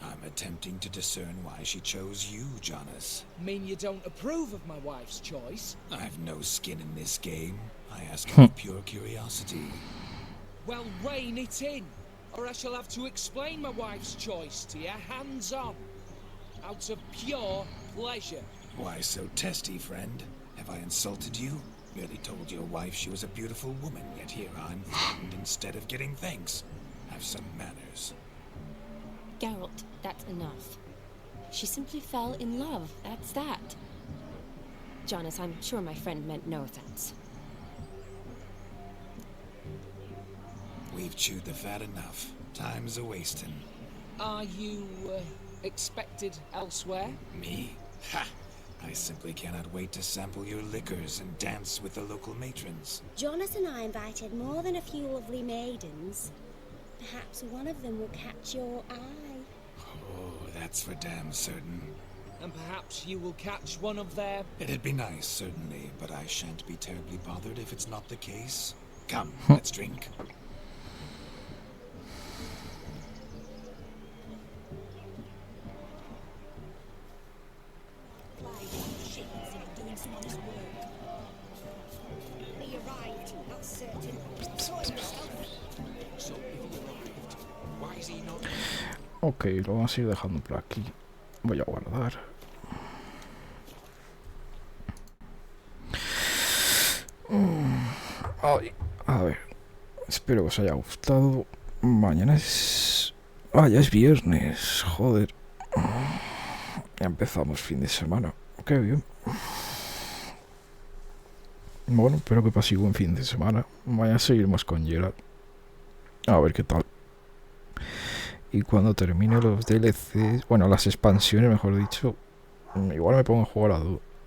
I'm attempting to discern why she chose you, Jonas. Mean you don't approve of my wife's choice? I've no skin in this game. I ask out of pure curiosity. Well, rein it in, or I shall have to explain my wife's choice to you hands-on. Out of pure pleasure. Why so testy, friend? Have I insulted you? Merely told your wife she was a beautiful woman, yet here I'm threatened instead of getting thanks. Have some manners. Geralt, that's enough. She simply fell in love, that's that. Jonas, I'm sure my friend meant no offense. We've chewed the fat enough. Time's a-wasting. Are you, expected elsewhere? Me? Ha! I simply cannot wait to sample your liquors and dance with the local matrons. Jonas and I invited more than a few lovely maidens. Perhaps one of them will catch your eye. Oh, that's for damn certain. And perhaps you will catch one of their... It'd be nice, certainly, but I shan't be terribly bothered if it's not the case. Come, let's drink. He arrived, that's certain. Saw it yourself. So if he arrived, why is he not? Ok, lo vamos a ir dejando por aquí. Voy a guardar. Ay, a ver. Espero que os haya gustado. Mañana es... Ah, ya es viernes. Joder. Ya empezamos fin de semana. Qué bien. Bueno, espero que paséis buen fin de semana. Mañana seguiremos con Herart. A ver qué tal. Y cuando termine los DLCs, bueno, las expansiones, mejor dicho, igual me pongo a jugar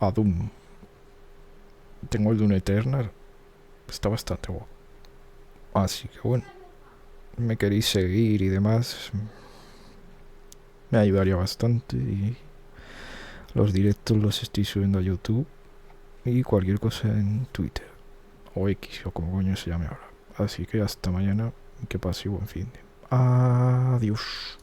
a Doom. Tengo el Doom Eternal. Está bastante guapo. Así que bueno, me queréis seguir y demás, me ayudaría bastante. Y los directos los estoy subiendo a YouTube y cualquier cosa en Twitter o X o como coño se llame ahora. Así que hasta mañana y que pase buen fin de. Adiós.